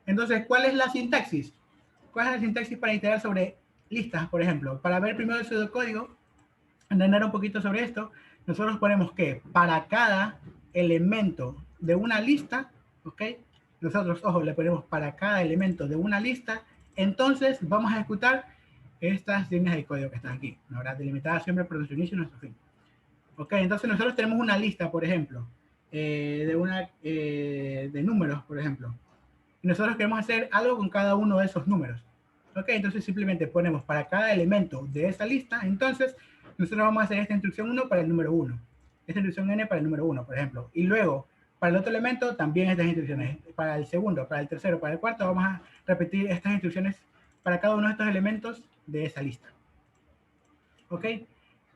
Entonces, ¿cuál es la sintaxis? ¿Cuál es la sintaxis para iterar sobre listas, por ejemplo? Para ver primero el pseudocódigo, entender un poquito sobre esto, nosotros ponemos que para cada elemento de una lista, ¿ok? Nosotros, ojo, le ponemos para cada elemento de una lista, entonces vamos a ejecutar estas líneas de código que están aquí, ¿no? Delimitadas siempre por nuestro inicio y nuestro fin. ¿Ok? Entonces nosotros tenemos una lista, por ejemplo, de números, por ejemplo. Y nosotros queremos hacer algo con cada uno de esos números. ¿Ok? Entonces simplemente ponemos para cada elemento de esa lista, entonces nosotros vamos a hacer esta instrucción 1 para el número 1, esta instrucción n para el número 1, por ejemplo. Y luego, para el otro elemento, también estas instrucciones. Para el segundo, para el tercero, para el cuarto, vamos a repetir estas instrucciones para cada uno de estos elementos de esa lista. ¿Ok?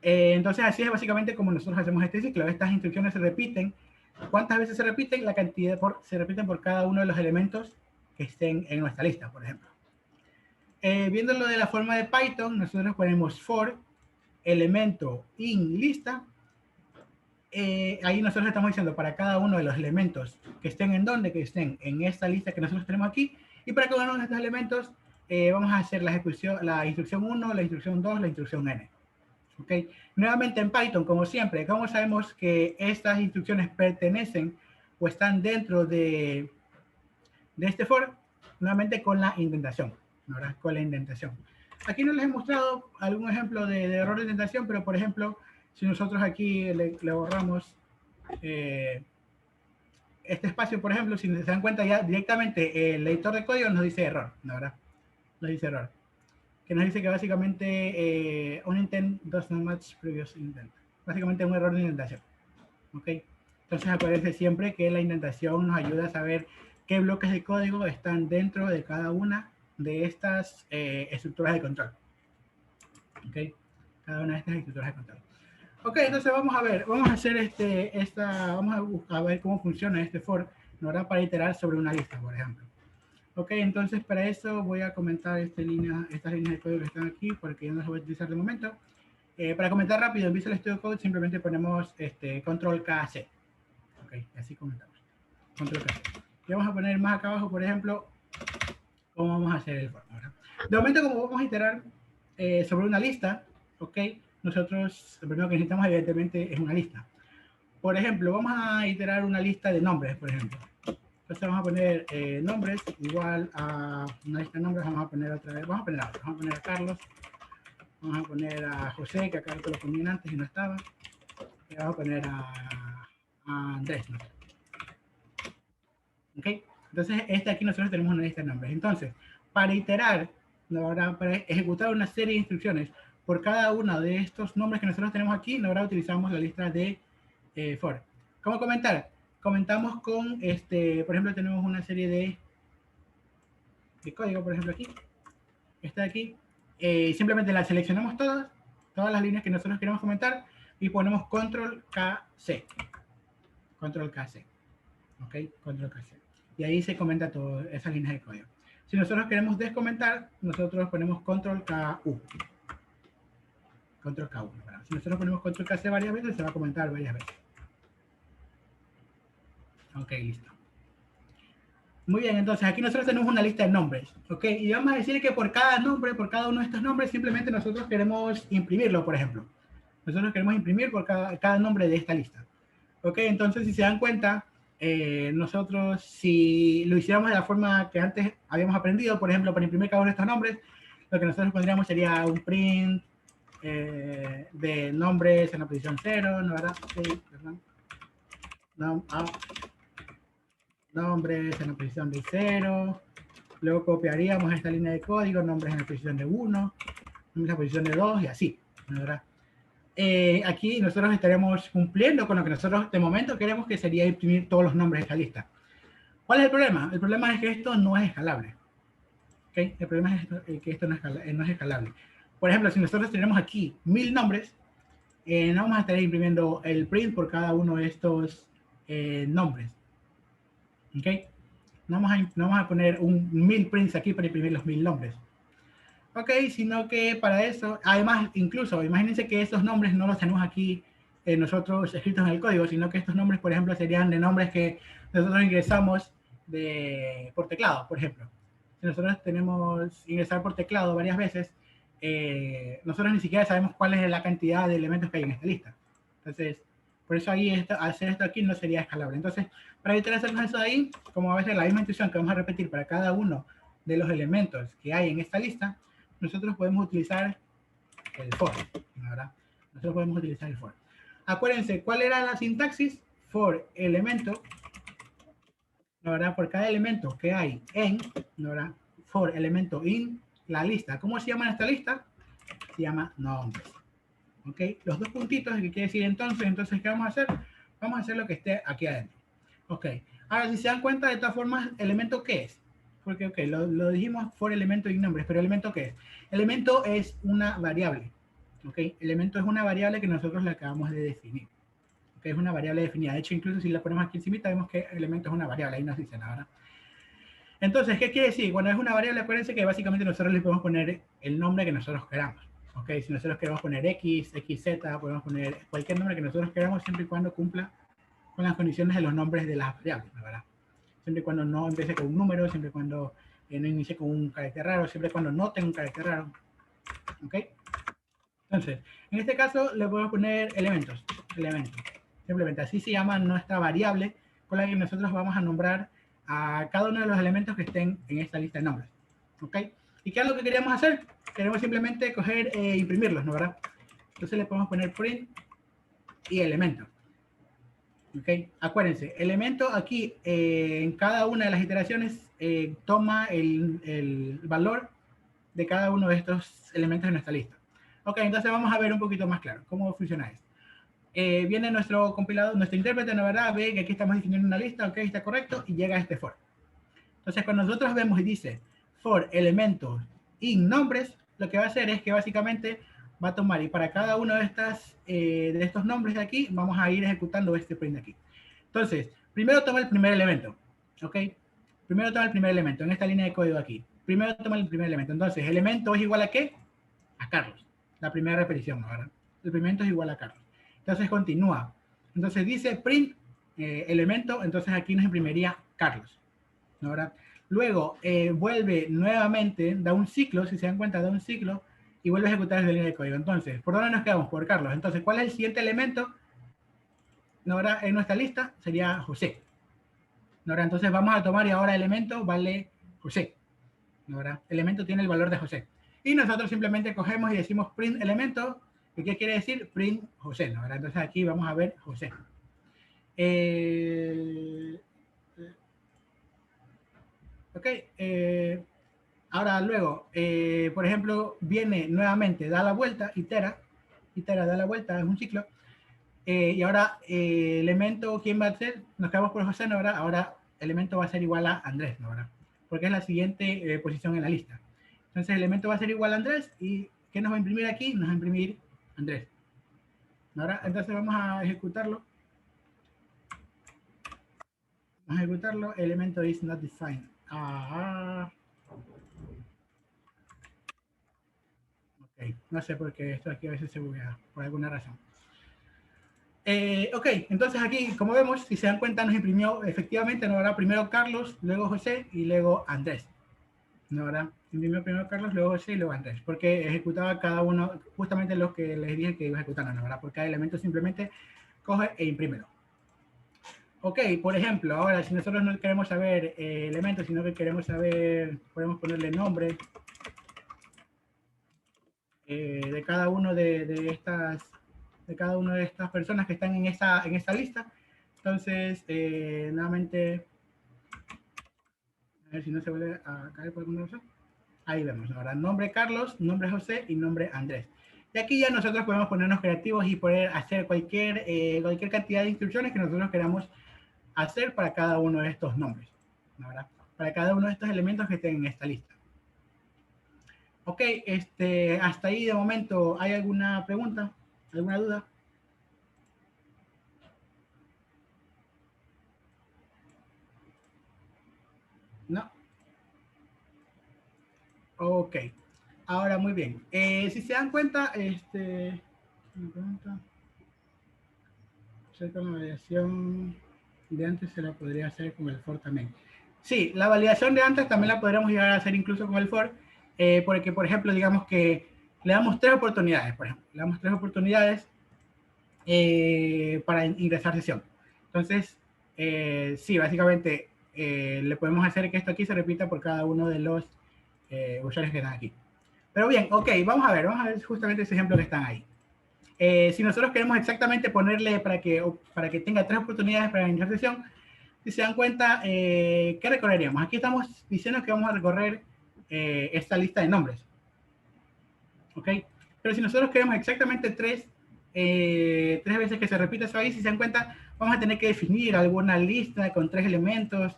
Entonces así es básicamente como nosotros hacemos este ciclo. Estas instrucciones se repiten. ¿Cuántas veces se repiten? La cantidad se repiten por cada uno de los elementos que estén en nuestra lista, por ejemplo. Viéndolo de la forma de Python, nosotros ponemos for elemento in lista. Ahí nosotros estamos diciendo para cada uno de los elementos que estén en donde, que estén en esta lista que nosotros tenemos aquí. Y para cada uno de estos elementos vamos a hacer la instrucción 1, la instrucción 2, la instrucción n. ¿Ok? Nuevamente en Python, como siempre, ¿cómo sabemos que estas instrucciones pertenecen o están dentro de este for? Nuevamente con la indentación, ¿verdad? Con la indentación. Aquí no les he mostrado algún ejemplo de error de indentación, pero por ejemplo, si nosotros aquí le borramos este espacio, por ejemplo, si se dan cuenta ya directamente el editor de código nos dice error, ¿verdad? Nos dice error. Que nos dice que básicamente un intent does not match previous intent. Básicamente un error de indentación. ¿Ok? Entonces aparece siempre que la indentación nos ayuda a saber qué bloques de código están dentro de cada una de estas estructuras de control. ¿Ok? Cada una de estas estructuras de control. Ok, entonces vamos a ver, vamos a hacer vamos a ver cómo funciona este for, ¿no? Para iterar sobre una lista, por ejemplo. Ok, entonces para eso voy a comentar estas líneas de código que están aquí, porque yo no las voy a utilizar de momento. Para comentar rápido, en Visual Studio Code simplemente ponemos control KC. Ok, así comentamos. Control KC. Y vamos a poner más acá abajo, por ejemplo, cómo vamos a hacer el for. De momento, como vamos a iterar sobre una lista, ok, nosotros lo primero que necesitamos evidentemente es una lista. Por ejemplo, vamos a iterar una lista de nombres, por ejemplo. Entonces vamos a poner nombres igual a una lista de nombres. Vamos a poner otra vez, vamos a poner a Carlos, vamos a poner a José, que acá lo ponían antes y no estaba, y vamos a poner a Andrés, ¿no? Ok, entonces aquí nosotros tenemos una lista de nombres. Entonces, para iterar, para ejecutar una serie de instrucciones por cada uno de estos nombres que nosotros tenemos aquí, ahora utilizamos la lista de for. ¿Cómo comentar? Comentamos con, por ejemplo, tenemos una serie de código, por ejemplo, aquí. Está aquí. Simplemente la seleccionamos todas las líneas que nosotros queremos comentar y ponemos control KC. Control KC. Ok, control KC. Y ahí se comenta todas esas líneas de código. Si nosotros queremos descomentar, nosotros ponemos control KU. Control K1. Si nosotros ponemos control KC varias veces, se va a comentar varias veces. Ok, listo. Muy bien, entonces aquí nosotros tenemos una lista de nombres, ¿ok? Y vamos a decir que por cada nombre, por cada uno de estos nombres, simplemente nosotros queremos imprimirlo, por ejemplo. Nosotros queremos imprimir por cada nombre de esta lista. ¿Ok? Entonces, si se dan cuenta, nosotros, si lo hiciéramos de la forma que antes habíamos aprendido, por ejemplo, para imprimir cada uno de estos nombres, lo que nosotros pondríamos sería un print de nombres en la posición 0, ¿no verdad? Sí, perdón. No, nombres en la posición de 0. Luego copiaríamos esta línea de código, nombres en la posición de 1, nombres en la posición de 2 y así, ¿no verdad? Aquí nosotros estaremos cumpliendo con lo que nosotros de momento queremos, que sería imprimir todos los nombres de esta lista. ¿Cuál es el problema? El problema es que esto no es escalable. ¿Okay? El problema es que esto no es escalable. Por ejemplo, si nosotros tenemos aquí 1000 nombres, no vamos a estar imprimiendo el print por cada uno de estos nombres. ¿Ok? No vamos a poner 1000 prints aquí para imprimir los 1000 nombres. Ok, sino que para eso, además, incluso, imagínense que estos nombres no los tenemos aquí nosotros escritos en el código, sino que estos nombres, por ejemplo, serían de nombres que nosotros ingresamos por teclado, por ejemplo. Si nosotros tenemos ingresar por teclado varias veces, nosotros ni siquiera sabemos cuál es la cantidad de elementos que hay en esta lista. Entonces, por eso ahí hacer esto aquí no sería escalable. Entonces, para evitar hacernos eso de ahí, como va a ser la misma instrucción que vamos a repetir para cada uno de los elementos que hay en esta lista, nosotros podemos utilizar el for, ¿verdad? Nosotros podemos utilizar el for. Acuérdense, ¿cuál era la sintaxis? For elemento, ¿verdad? Por cada elemento que hay en, ¿verdad? For elemento in la lista. ¿Cómo se llama esta lista? Se llama nombres. ¿Ok? Los dos puntitos, ¿qué quiere decir entonces, ¿qué vamos a hacer? Vamos a hacer lo que esté aquí adentro. Ok. Ahora, si se dan cuenta, de todas formas, ¿elemento qué es? Porque, ok, lo dijimos for elemento y nombres, pero ¿elemento qué es? Elemento es una variable. Ok. Elemento es una variable que nosotros le acabamos de definir. Ok, es una variable definida. De hecho, incluso si la ponemos aquí encima, vemos que elemento es una variable. Ahí nos dice nada. Entonces, ¿qué quiere decir? Cuando es una variable, acuérdense que básicamente nosotros le podemos poner el nombre que nosotros queramos. Ok, si nosotros queremos poner X, XZ, podemos poner cualquier nombre que nosotros queramos, siempre y cuando cumpla con las condiciones de los nombres de las variables, ¿verdad? Siempre y cuando no empiece con un número, siempre y cuando no inicie con un carácter raro, siempre y cuando no tenga un carácter raro. ¿Ok? Entonces, en este caso le podemos poner elementos. Simplemente así se llama nuestra variable con la que nosotros vamos a nombrar a cada uno de los elementos que estén en esta lista de nombres. ¿Ok? ¿Y qué es lo que queremos hacer? Queremos simplemente coger e imprimirlos, ¿no? ¿Verdad? Entonces le podemos poner print y elemento. ¿Ok? Acuérdense, elemento aquí en cada una de las iteraciones toma el valor de cada uno de estos elementos de nuestra lista. Ok, entonces vamos a ver un poquito más claro cómo funciona esto. Viene nuestro compilador, nuestro intérprete, ¿no? ¿Verdad? Ve que aquí estamos definiendo una lista, ok, está correcto, y llega a este for. Entonces, cuando nosotros vemos y dice for elementos in nombres, lo que va a hacer es que básicamente va a tomar, y para cada uno de estos nombres de aquí, vamos a ir ejecutando este print de aquí. Entonces, primero toma el primer elemento, ¿ok? Primero toma el primer elemento en esta línea de código aquí. Primero toma el primer elemento. Entonces, elemento es igual a ¿qué? A Carlos. La primera repetición, ¿no? ¿Verdad? El elemento es igual a Carlos. Entonces, continúa. Entonces, dice print elemento, entonces aquí nos imprimiría Carlos, ¿no? ¿Verdad? Luego, vuelve nuevamente, da un ciclo, si se dan cuenta, da un ciclo, y vuelve a ejecutar la línea de código. Entonces, ¿por dónde nos quedamos? Por Carlos. Entonces, ¿cuál es el siguiente elemento? ¿No? ¿Verdad? En nuestra lista sería José. ¿No? ¿Verdad? Entonces, vamos a tomar y ahora elemento vale José. ¿No? ¿Verdad? Elemento tiene el valor de José. Y nosotros simplemente cogemos y decimos print elemento, ¿qué quiere decir? Print José, ¿no? ¿Verdad? Entonces aquí vamos a ver José. Ok. Ahora luego, por ejemplo, viene nuevamente, da la vuelta, itera, da la vuelta, es un ciclo. Y ahora elemento, ¿quién va a ser? Nos quedamos por José, ¿no? ¿Verdad? Ahora elemento va a ser igual a Andrés, ¿no? ¿Verdad? Porque es la siguiente posición en la lista. Entonces, el elemento va a ser igual a Andrés. ¿Y qué nos va a imprimir aquí? Nos va a imprimir Andrés. ¿Ahora? Entonces, vamos a ejecutarlo. Vamos a ejecutarlo. Elemento is not defined. Ok. No sé por qué esto aquí a veces se buguea. Por alguna razón. Ok. Entonces, aquí, como vemos, si se dan cuenta, nos imprimió efectivamente, ¿no? ¿Verdad? Primero Carlos, luego José y luego Andrés. ¿No? ¿Verdad? Imprimió primero Carlos, luego José y luego Andrés, porque ejecutaba cada uno, justamente los que les dije que iba a ejecutar, ¿no? ¿Verdad? Por cada elemento simplemente coge e imprímelo. Ok, por ejemplo, ahora si nosotros no queremos saber elementos, sino que queremos saber, podemos ponerle nombre, de cada uno de estas personas que están en esta lista. Entonces, nuevamente, a ver si no se vuelve a caer por alguna razón. Ahí vemos, ahora nombre Carlos, nombre José y nombre Andrés. Y aquí ya nosotros podemos ponernos creativos y poder hacer cualquier cantidad de instrucciones que nosotros queramos hacer para cada uno de estos nombres, ¿verdad? Para cada uno de estos elementos que estén en esta lista. Ok, hasta ahí de momento, ¿hay alguna pregunta? ¿Alguna duda? No. Ok. Ahora, muy bien. Si se dan cuenta, una pregunta. Acerca de la validación de antes se la podría hacer con el for también. Sí, la validación de antes también la podríamos llegar a hacer incluso con el for, porque, por ejemplo, digamos que le damos 3 oportunidades, por ejemplo. Le damos 3 oportunidades para ingresar sesión. Entonces, sí, básicamente le podemos hacer que esto aquí se repita por cada uno de los usuarios que están aquí. Pero bien, ok, vamos a ver justamente ese ejemplo que están ahí. Si nosotros queremos exactamente ponerle para que tenga 3 oportunidades para ingresar sesión, si se dan cuenta, ¿qué recorreríamos? Aquí estamos diciendo que vamos a recorrer esta lista de nombres. ¿Ok? Pero si nosotros queremos exactamente 3 veces que se repita eso ahí, si se dan cuenta, vamos a tener que definir alguna lista con 3 elementos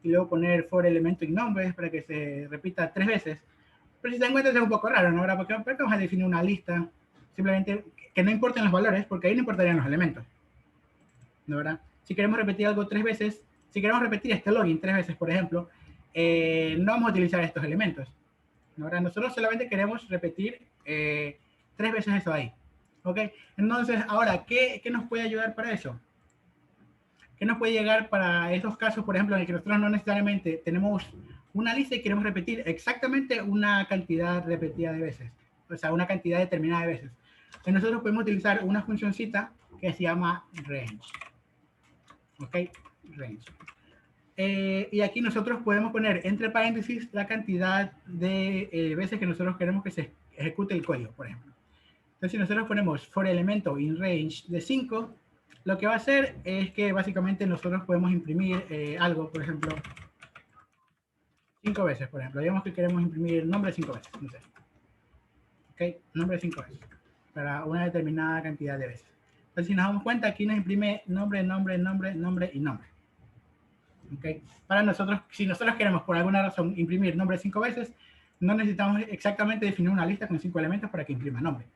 y luego poner for elemento y nombres para que se repita 3 veces. Pero si se dan cuenta, es un poco raro, ¿no? Ahora, ¿por qué vamos a definir una lista? Simplemente que no importen los valores, porque ahí no importarían los elementos, ¿no? ¿Verdad? Si queremos repetir algo 3 veces, si queremos repetir este login 3 veces, por ejemplo, no vamos a utilizar estos elementos, ¿no? ¿Verdad? Nosotros solamente queremos repetir 3 veces eso ahí, ¿ok? Entonces, ahora, ¿qué nos puede ayudar para eso? ¿Qué nos puede llegar para esos casos, por ejemplo, en el que nosotros no necesariamente tenemos una lista y queremos repetir exactamente una cantidad repetida de veces? O sea, una cantidad determinada de veces. Entonces nosotros podemos utilizar una funcioncita que se llama range. ¿Ok? Range. Y aquí nosotros podemos poner entre paréntesis la cantidad de veces que nosotros queremos que se ejecute el código, por ejemplo. Entonces, si nosotros ponemos for elemento in range de 5, lo que va a hacer es que básicamente nosotros podemos imprimir algo, por ejemplo, 5 veces, por ejemplo. Digamos que queremos imprimir nombre 5 veces, no sé. ¿Ok? Nombre 5 veces, para una determinada cantidad de veces. Entonces, si nos damos cuenta, aquí nos imprime nombre, nombre, nombre, nombre y nombre. ¿Ok? Para nosotros, si nosotros queremos por alguna razón imprimir nombre 5 veces, no necesitamos exactamente definir una lista con 5 elementos para que imprima nombre.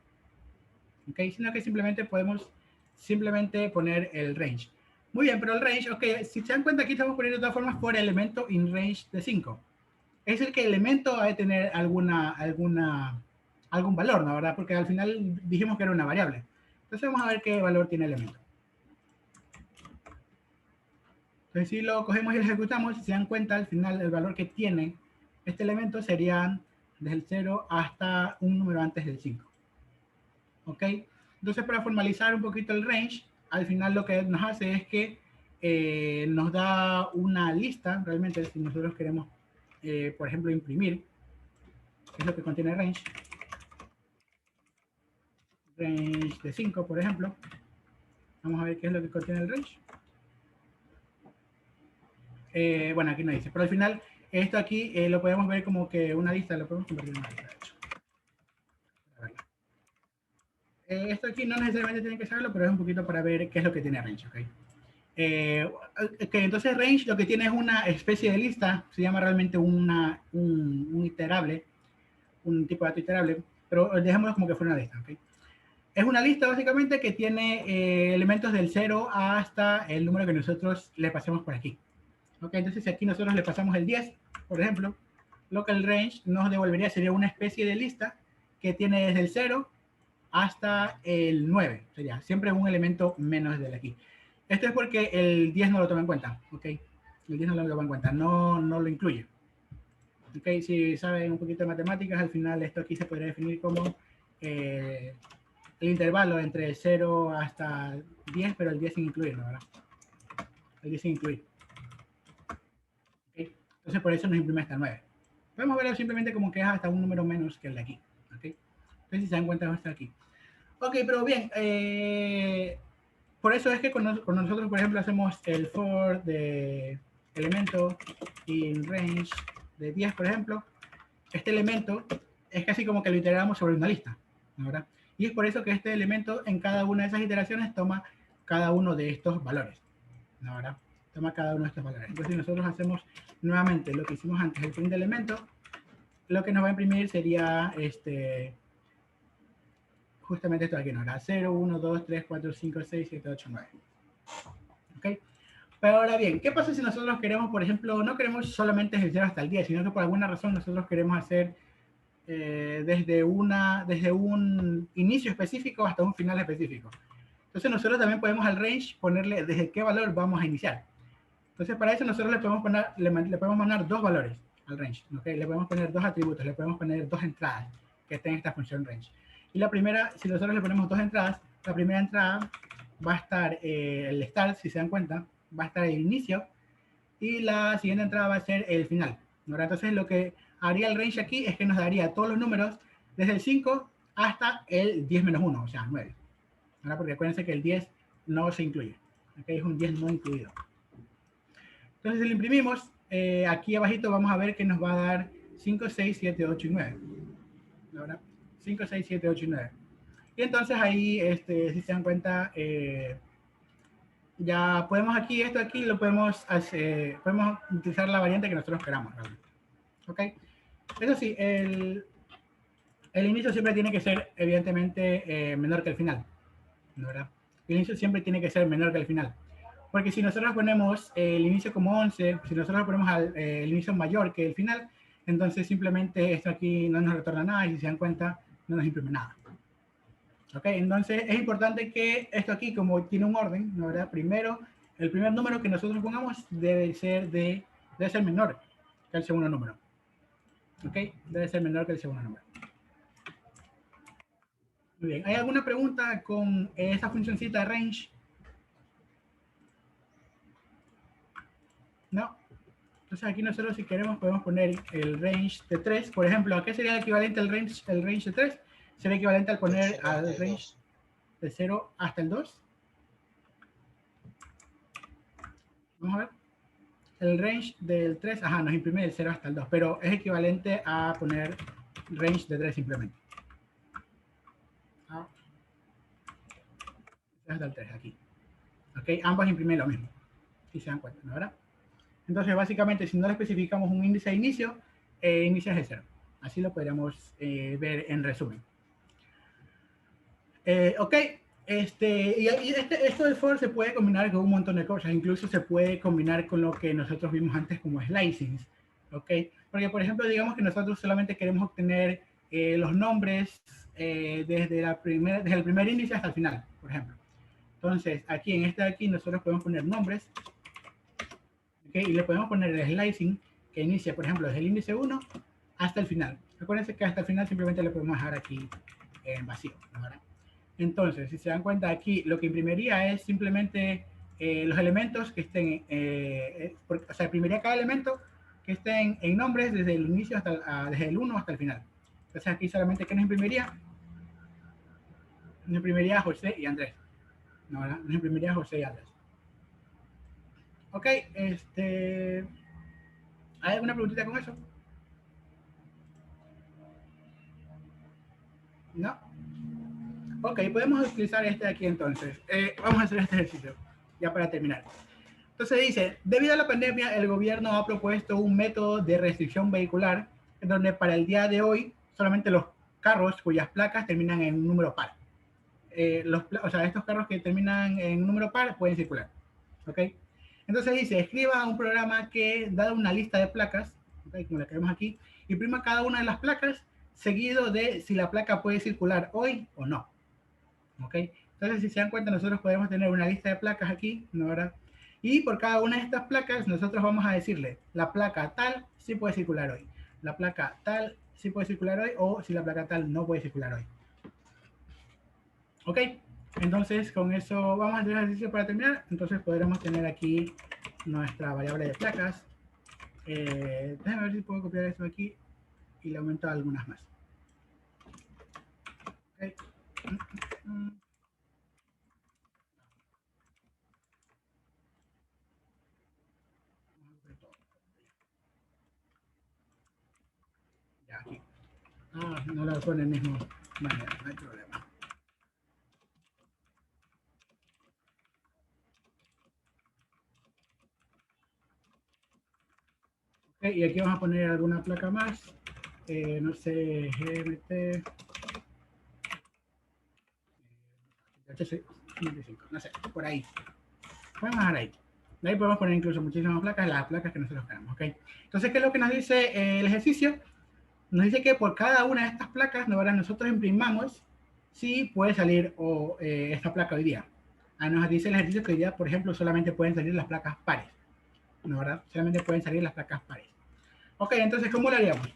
¿Ok? Sino que simplemente podemos poner el range. Muy bien, pero el range, ok, si se dan cuenta aquí estamos poniendo de todas formas por elemento in range de 5. Es el que el elemento ha de tener algún valor, ¿no? ¿Verdad? Porque al final dijimos que era una variable. Entonces vamos a ver qué valor tiene el elemento. Entonces si lo cogemos y lo ejecutamos, si se dan cuenta, al final el valor que tiene este elemento serían desde el 0 hasta un número antes del 5. ¿Ok? Entonces para formalizar un poquito el range, al final lo que nos hace es que nos da una lista, realmente si nosotros queremos, por ejemplo, imprimir, que es lo que contiene range de 5, por ejemplo. Vamos a ver qué es lo que contiene el range. Bueno, aquí no dice, pero al final esto aquí lo podemos ver como que una lista, lo podemos convertir en una lista, de hecho. Esto aquí no necesariamente tienen que saberlo, pero es un poquito para ver qué es lo que tiene range, ¿ok? Entonces range lo que tiene es una especie de lista, se llama realmente un iterable, un tipo de dato iterable, pero dejémoslo como que fuera una lista, ¿ok? Es una lista básicamente que tiene elementos del 0 hasta el número que nosotros le pasemos por aquí. ¿Ok? Entonces si aquí nosotros le pasamos el 10, por ejemplo, lo que el range nos devolvería sería una especie de lista que tiene desde el 0 hasta el 9. Sería siempre un elemento menos del aquí. Esto es porque el 10 no lo toma en cuenta. ¿Ok? El 10 no lo toma en cuenta, no lo incluye. ¿Ok? Si saben un poquito de matemáticas, al final esto aquí se podría definir como el intervalo entre 0 hasta 10, pero el 10 sin incluir, ¿no? ¿Verdad? El 10 sin incluir. ¿Okay? Entonces por eso nos imprime hasta el 9. Podemos verlo simplemente como que es hasta un número menos que el de aquí. ¿Okay? Entonces, si se dan cuenta, va a estar aquí. Ok, pero bien, por eso es que con nosotros, por ejemplo, hacemos el for de elemento in range de 10, por ejemplo. Este elemento es casi como que lo iteramos sobre una lista, ¿verdad? Y es por eso que este elemento en cada una de esas iteraciones toma cada uno de estos valores, ¿verdad? Toma cada uno de estos valores. Entonces, si nosotros hacemos nuevamente lo que hicimos antes, el print de elemento, lo que nos va a imprimir sería justamente esto de aquí, ¿no? Era 0, 1, 2, 3, 4, 5, 6, 7, 8, 9. ¿Ok? Pero ahora bien, ¿qué pasa si nosotros queremos, por ejemplo, no queremos solamente desde 0 hasta el 10, sino que por alguna razón nosotros queremos hacer desde un inicio específico hasta un final específico? Entonces nosotros también podemos al range ponerle desde qué valor vamos a iniciar. Entonces para eso nosotros le podemos mandar dos valores al range, ¿okay? Le podemos poner dos atributos, le podemos poner dos entradas que estén en esta función range. Y la primera, si nosotros le ponemos dos entradas, la primera entrada va a estar el start, si se dan cuenta, va a estar el inicio, y la siguiente entrada va a ser el final, ¿no? Entonces lo que haría el range aquí es que nos daría todos los números desde el 5 hasta el 10 menos 1, o sea, 9. ¿No? Porque acuérdense que el 10 no se incluye. Aquí es un 10 no incluido. Entonces, si lo imprimimos, aquí abajito vamos a ver que nos va a dar 5, 6, 7, 8 y 9. ¿Verdad? 5, 6, 7, 8 y 9. Y entonces ahí, si se dan cuenta, ya podemos aquí, esto aquí lo podemos hacer, podemos utilizar la variante que nosotros queramos, realmente. ¿Ok? Eso sí, el inicio siempre tiene que ser, evidentemente, menor que el final, ¿verdad? El inicio siempre tiene que ser menor que el final. Porque si nosotros ponemos el inicio como 11, si nosotros ponemos el inicio mayor que el final, entonces simplemente esto aquí no nos retorna nada y si se dan cuenta, no nos imprime nada. ¿Ok? Entonces es importante que esto aquí, como tiene un orden, ¿no? ¿Verdad? Primero, el primer número que nosotros pongamos debe ser menor que el segundo número. ¿Ok? Debe ser menor que el segundo número. Muy bien. ¿Hay alguna pregunta con esa funcioncita de range? No. Entonces aquí nosotros si queremos podemos poner el range de 3. Por ejemplo, ¿a qué sería el equivalente al range de 3? Sería equivalente al poner al range de 0 hasta el 2. Vamos a ver. El range del 3, ajá, nos imprime del 0 hasta el 2, pero es equivalente a poner range de 3 simplemente. Ah. Hasta el 3 aquí. Ok, ambas imprimen lo mismo. Si se dan cuenta, ¿no? ¿Verdad? Entonces, básicamente, si no le especificamos un índice de inicio, inicia de 0. Así lo podríamos ver en resumen. Ok, esto del for se puede combinar con un montón de cosas. Incluso se puede combinar con lo que nosotros vimos antes como slicings. Ok, porque por ejemplo, digamos que nosotros solamente queremos obtener los nombres desde el primer índice hasta el final, por ejemplo. Entonces, aquí en este de aquí nosotros podemos poner nombres. Okay, y le podemos poner el slicing que inicia, por ejemplo, desde el índice 1 hasta el final. Acuérdense que hasta el final simplemente le podemos dejar aquí en vacío, ¿verdad? Entonces, si se dan cuenta aquí, lo que imprimiría es simplemente los elementos que estén, o sea, imprimiría cada elemento que estén en nombres desde el inicio hasta desde el 1 hasta el final. Entonces aquí solamente, ¿qué nos imprimiría? Nos imprimiría José y Andrés. ¿No, verdad? Nos imprimiría José y Andrés. Ok, ¿hay alguna preguntita con eso? ¿No? Ok, podemos utilizar este de aquí entonces. Vamos a hacer este ejercicio, ya para terminar. Entonces dice, debido a la pandemia, el gobierno ha propuesto un método de restricción vehicular, en donde para el día de hoy, solamente los carros cuyas placas terminan en un número par. O sea, estos carros que terminan en un número par pueden circular. ¿Ok? Entonces dice, escriba un programa que da una lista de placas, ¿okay? Como la que vemos aquí, imprima cada una de las placas, seguido de si la placa puede circular hoy o no. ¿Ok? Entonces, si se dan cuenta, nosotros podemos tener una lista de placas aquí, ¿no? ¿Verdad? Y por cada una de estas placas, nosotros vamos a decirle, la placa tal sí puede circular hoy, la placa tal sí puede circular hoy, o si la placa tal no puede circular hoy. ¿Ok? Entonces, con eso vamos a hacer el ejercicio para terminar. Entonces, podremos tener aquí nuestra variable de placas. Déjame ver si puedo copiar esto aquí y le aumento algunas más. Okay. Ya, aquí. Ah, no la pone el mismo. Vale, no hay problema. Ok, y aquí vamos a poner alguna placa más. No sé, GMT. 85, no sé, por ahí. Vamos a dejar ahí. De ahí podemos poner incluso muchísimas placas, las placas que nosotros queramos, ¿ok? Entonces, ¿qué es lo que nos dice el ejercicio? Nos dice que por cada una de estas placas, ¿no? Ahora nosotros imprimamos si puede salir esta placa hoy día. Nos dice el ejercicio que hoy día, por ejemplo, solamente pueden salir las placas pares, ¿no? ¿Verdad? Solamente pueden salir las placas pares. Ok, entonces, ¿cómo lo haríamos?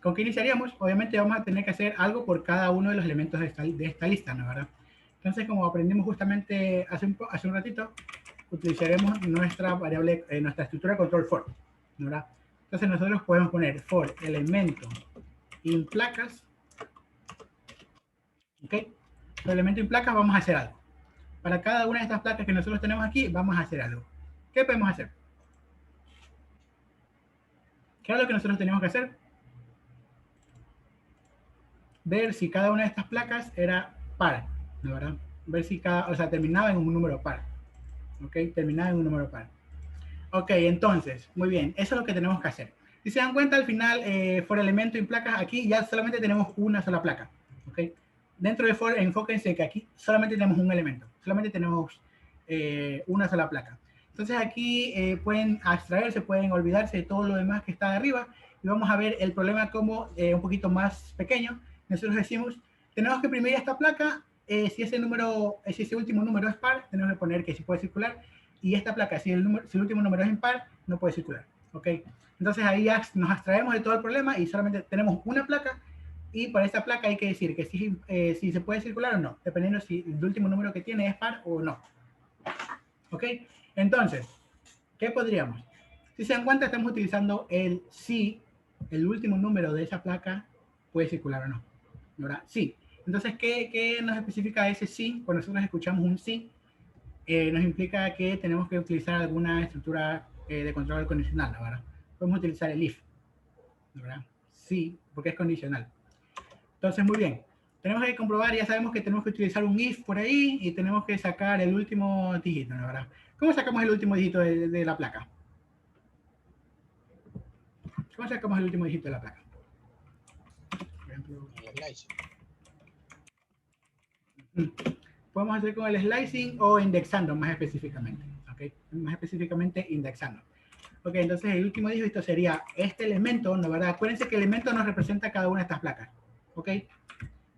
¿Con qué iniciaríamos? Obviamente vamos a tener que hacer algo por cada uno de los elementos de esta lista, ¿no? ¿Verdad? Entonces, como aprendimos justamente hace un ratito, utilizaremos nuestra variable, nuestra estructura de control for, ¿no? ¿Verdad? Entonces nosotros podemos poner for elemento in placas, ¿ok? Por elemento in placas vamos a hacer algo. Para cada una de estas placas que nosotros tenemos aquí, vamos a hacer algo. ¿Qué podemos hacer? ¿Qué es lo que nosotros tenemos que hacer? Ver si cada una de estas placas era par, ¿no? ¿Verdad? Ver si terminaba en un número par. ¿Ok? Terminaba en un número par. Ok, entonces, muy bien, eso es lo que tenemos que hacer. Si se dan cuenta, al final, for elemento en placas, aquí ya solamente tenemos una sola placa. ¿Ok? Dentro de for, enfóquense que aquí solamente tenemos un elemento, solamente tenemos una sola placa. Entonces aquí pueden abstraerse, pueden olvidarse de todo lo demás que está de arriba y vamos a ver el problema como un poquito más pequeño. Nosotros decimos, tenemos que imprimir esta placa, si ese último número es par, tenemos que poner que sí puede circular, y esta placa, si el último número es impar, no puede circular, ¿ok? Entonces ahí ya nos abstraemos de todo el problema y solamente tenemos una placa, y para esta placa hay que decir que si se puede circular o no, dependiendo si el último número que tiene es par o no, ¿ok? Entonces, ¿qué podríamos? Si se dan cuenta, estamos utilizando el si el último número de esa placa puede circular o no, ¿verdad? Sí. Entonces, ¿qué nos especifica ese sí? Cuando nosotros escuchamos un sí, nos implica que tenemos que utilizar alguna estructura de control condicional, ¿verdad? Podemos utilizar el if, ¿verdad? Sí, porque es condicional. Entonces, muy bien. Tenemos que comprobar, ya sabemos que tenemos que utilizar un if por ahí y tenemos que sacar el último dígito, ¿verdad? ¿Cómo sacamos el último dígito de la placa? ¿Cómo sacamos el último dígito de la placa? Por ejemplo, podemos hacer con el slicing o indexando más específicamente, ¿ok? Más específicamente indexando. Ok, entonces el último dígito sería este elemento, ¿no? ¿Verdad? Acuérdense que el elemento nos representa cada una de estas placas, ¿ok?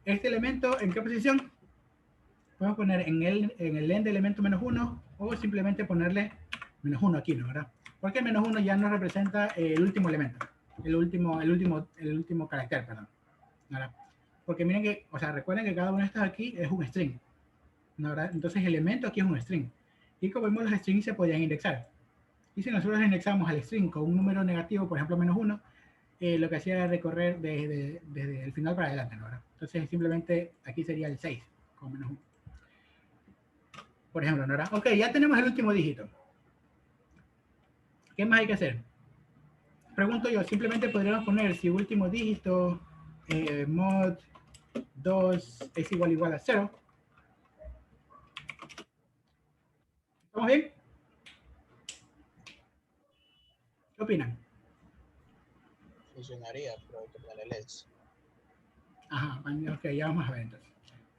Este elemento, ¿en qué posición? Podemos poner en el end de elemento -1 o simplemente ponerle -1 aquí, ¿no? ¿Verdad? Porque el -1 ya nos representa el último elemento, el último carácter, perdón, ¿verdad? Porque miren que, o sea, recuerden que cada una de estas aquí es un string, ¿no? ¿Verdad? Entonces el elemento aquí es un string. Y como vemos, los strings se podían indexar. Y si nosotros indexamos al string con un número negativo, por ejemplo -1, lo que hacía era recorrer desde el final para adelante, ¿no? ¿Verdad? Entonces simplemente aquí sería el 6 con -1. Por ejemplo, ¿no? ¿Verdad? Ok, ya tenemos el último dígito. ¿Qué más hay que hacer? Pregunto yo, simplemente podríamos poner si último dígito mod 2 es igual a 0. ¿Estamos bien? ¿Qué opinan? Funcionaría, pero hay que ponerle else. Ajá, ok, ya vamos a ver entonces.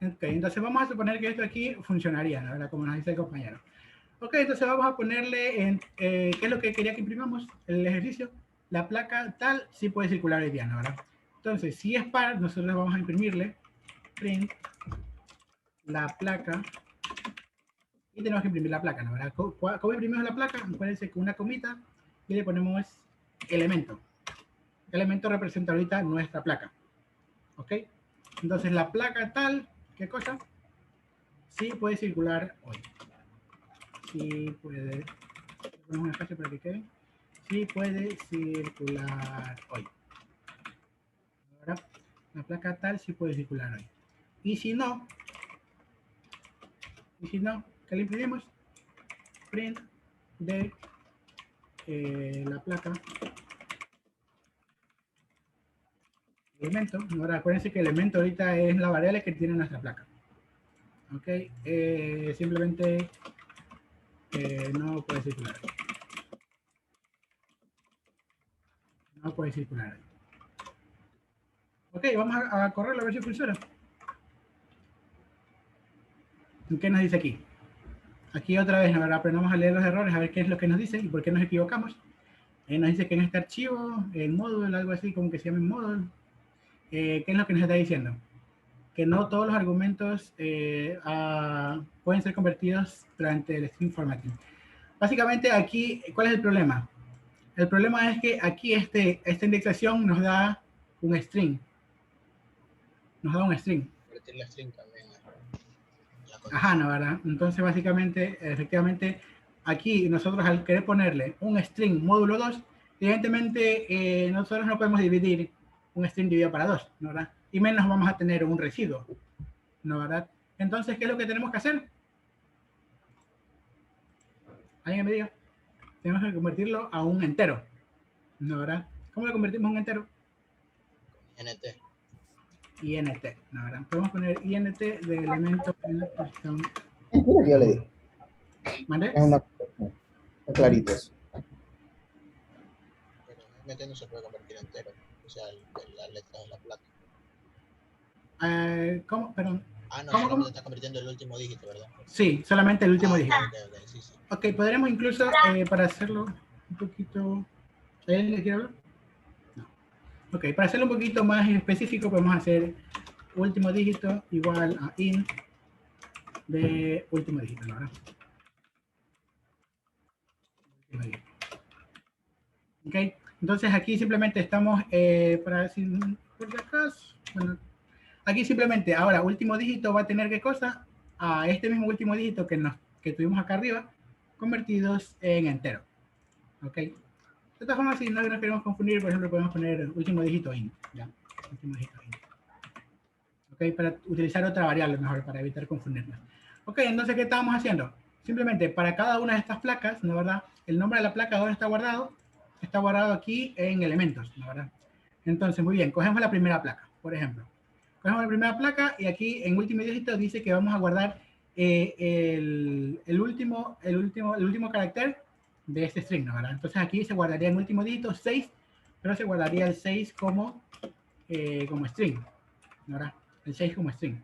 Ok, entonces vamos a suponer que esto aquí funcionaría, ¿no? ¿Verdad? Como nos dice el compañero. Ok, entonces vamos a ponerle ¿qué es lo que quería que imprimamos? El ejercicio. La placa tal sí puede circular hoy día, ¿no? ¿Verdad? Entonces, si es par, nosotros vamos a imprimirle print la placa y tenemos que imprimir la placa, ¿no? ¿Verdad? ¿Cómo imprimimos la placa? Acuérdense con una comita y le ponemos elemento. El elemento representa ahorita nuestra placa. ¿Ok? Entonces la placa tal, ¿qué cosa? Sí puede circular hoy. Sí puede. Ponemos un espacio para que quede. Sí puede circular hoy. ¿Verdad? La placa tal sí puede circular hoy. Y si no, ¿qué le imprimimos? Print de la placa elemento. Ahora acuérdense que elemento ahorita es la variable que tiene nuestra placa. Ok, simplemente no puede circular. No puede circular. Ok, vamos a correrlo a ver si funciona. ¿Qué nos dice aquí? Aquí otra vez, ahora aprendamos a leer los errores, a ver qué es lo que nos dice y por qué nos equivocamos. Nos dice que en este archivo, en módulo, algo así como que se llama módulo, ¿qué es lo que nos está diciendo? Que no todos los argumentos pueden ser convertidos durante el string formatting. Básicamente aquí, ¿cuál es el problema? El problema es que aquí esta indexación nos da un string. Nos da un string. Convertir la string también. Ajá, ¿no, verdad? Entonces, básicamente, efectivamente, aquí nosotros al querer ponerle un string módulo 2, evidentemente nosotros no podemos dividir un string dividido para 2, ¿no, verdad? Y menos vamos a tener un residuo, ¿no, verdad? Entonces, ¿qué es lo que tenemos que hacer? ¿Alguien me diga? Tenemos que convertirlo a un entero, ¿no, verdad? ¿Cómo lo convertimos a un entero? INT. INT, ¿no, verdad? Podemos poner INT de elemento en la posición. Mentira que yo le dije. ¿Vale? Es una está clarito eso. Pero INT no se puede convertir entero. O sea, las letras de la placa. ¿Cómo? Perdón. Ah, no, ¿Cómo? solamente está convirtiendo el último dígito, ¿verdad? Sí, solamente el último dígito. Ok, sí, sí. Ok, podremos incluso, para hacerlo un poquito... ¿Alguien le quiere hablar? No. Ok, para hacerlo un poquito más específico, podemos hacer último dígito igual a int de último dígito, ¿no? Último dígito. Ok, entonces aquí simplemente estamos, para decir, por si acaso, bueno, aquí simplemente, ahora, último dígito va a tener, ¿qué cosa? A este mismo último dígito que tuvimos acá arriba, convertidos en entero. Ok. De todas formas, si no nos queremos confundir, por ejemplo, podemos poner último dígito int. ¿Ya? Último dígito int. Ok, para utilizar otra variable mejor, para evitar confundirnos. Ok, entonces, ¿qué estamos haciendo? Simplemente, para cada una de estas placas, ¿no, verdad? El nombre de la placa ahora está guardado aquí en elementos, ¿no, verdad? Entonces, muy bien, cogemos la primera placa, por ejemplo. Cogemos la primera placa y aquí en último dígito dice que vamos a guardar el último carácter de este string, ¿no, verdad? Entonces aquí se guardaría en último dígito 6, pero se guardaría el 6 como string, ¿no, verdad? El 6 como string.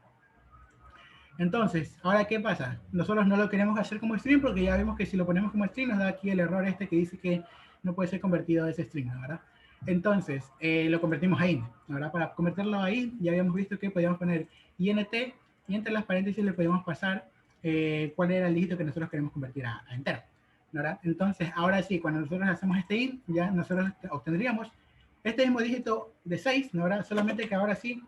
Entonces, ahora, ¿qué pasa? Nosotros no lo queremos hacer como string porque ya vimos que si lo ponemos como string nos da aquí el error este que dice que no puede ser convertido a ese string, ¿no, verdad? Entonces, lo convertimos a int, ¿no, verdad? Para convertirlo a int, ya habíamos visto que podíamos poner int y entre las paréntesis le podíamos pasar cuál era el dígito que nosotros queremos convertir a entero, ¿no, verdad? Entonces, ahora sí, cuando nosotros hacemos este int, ya nosotros obtendríamos este mismo dígito de 6, ¿no, verdad? Solamente que ahora sí,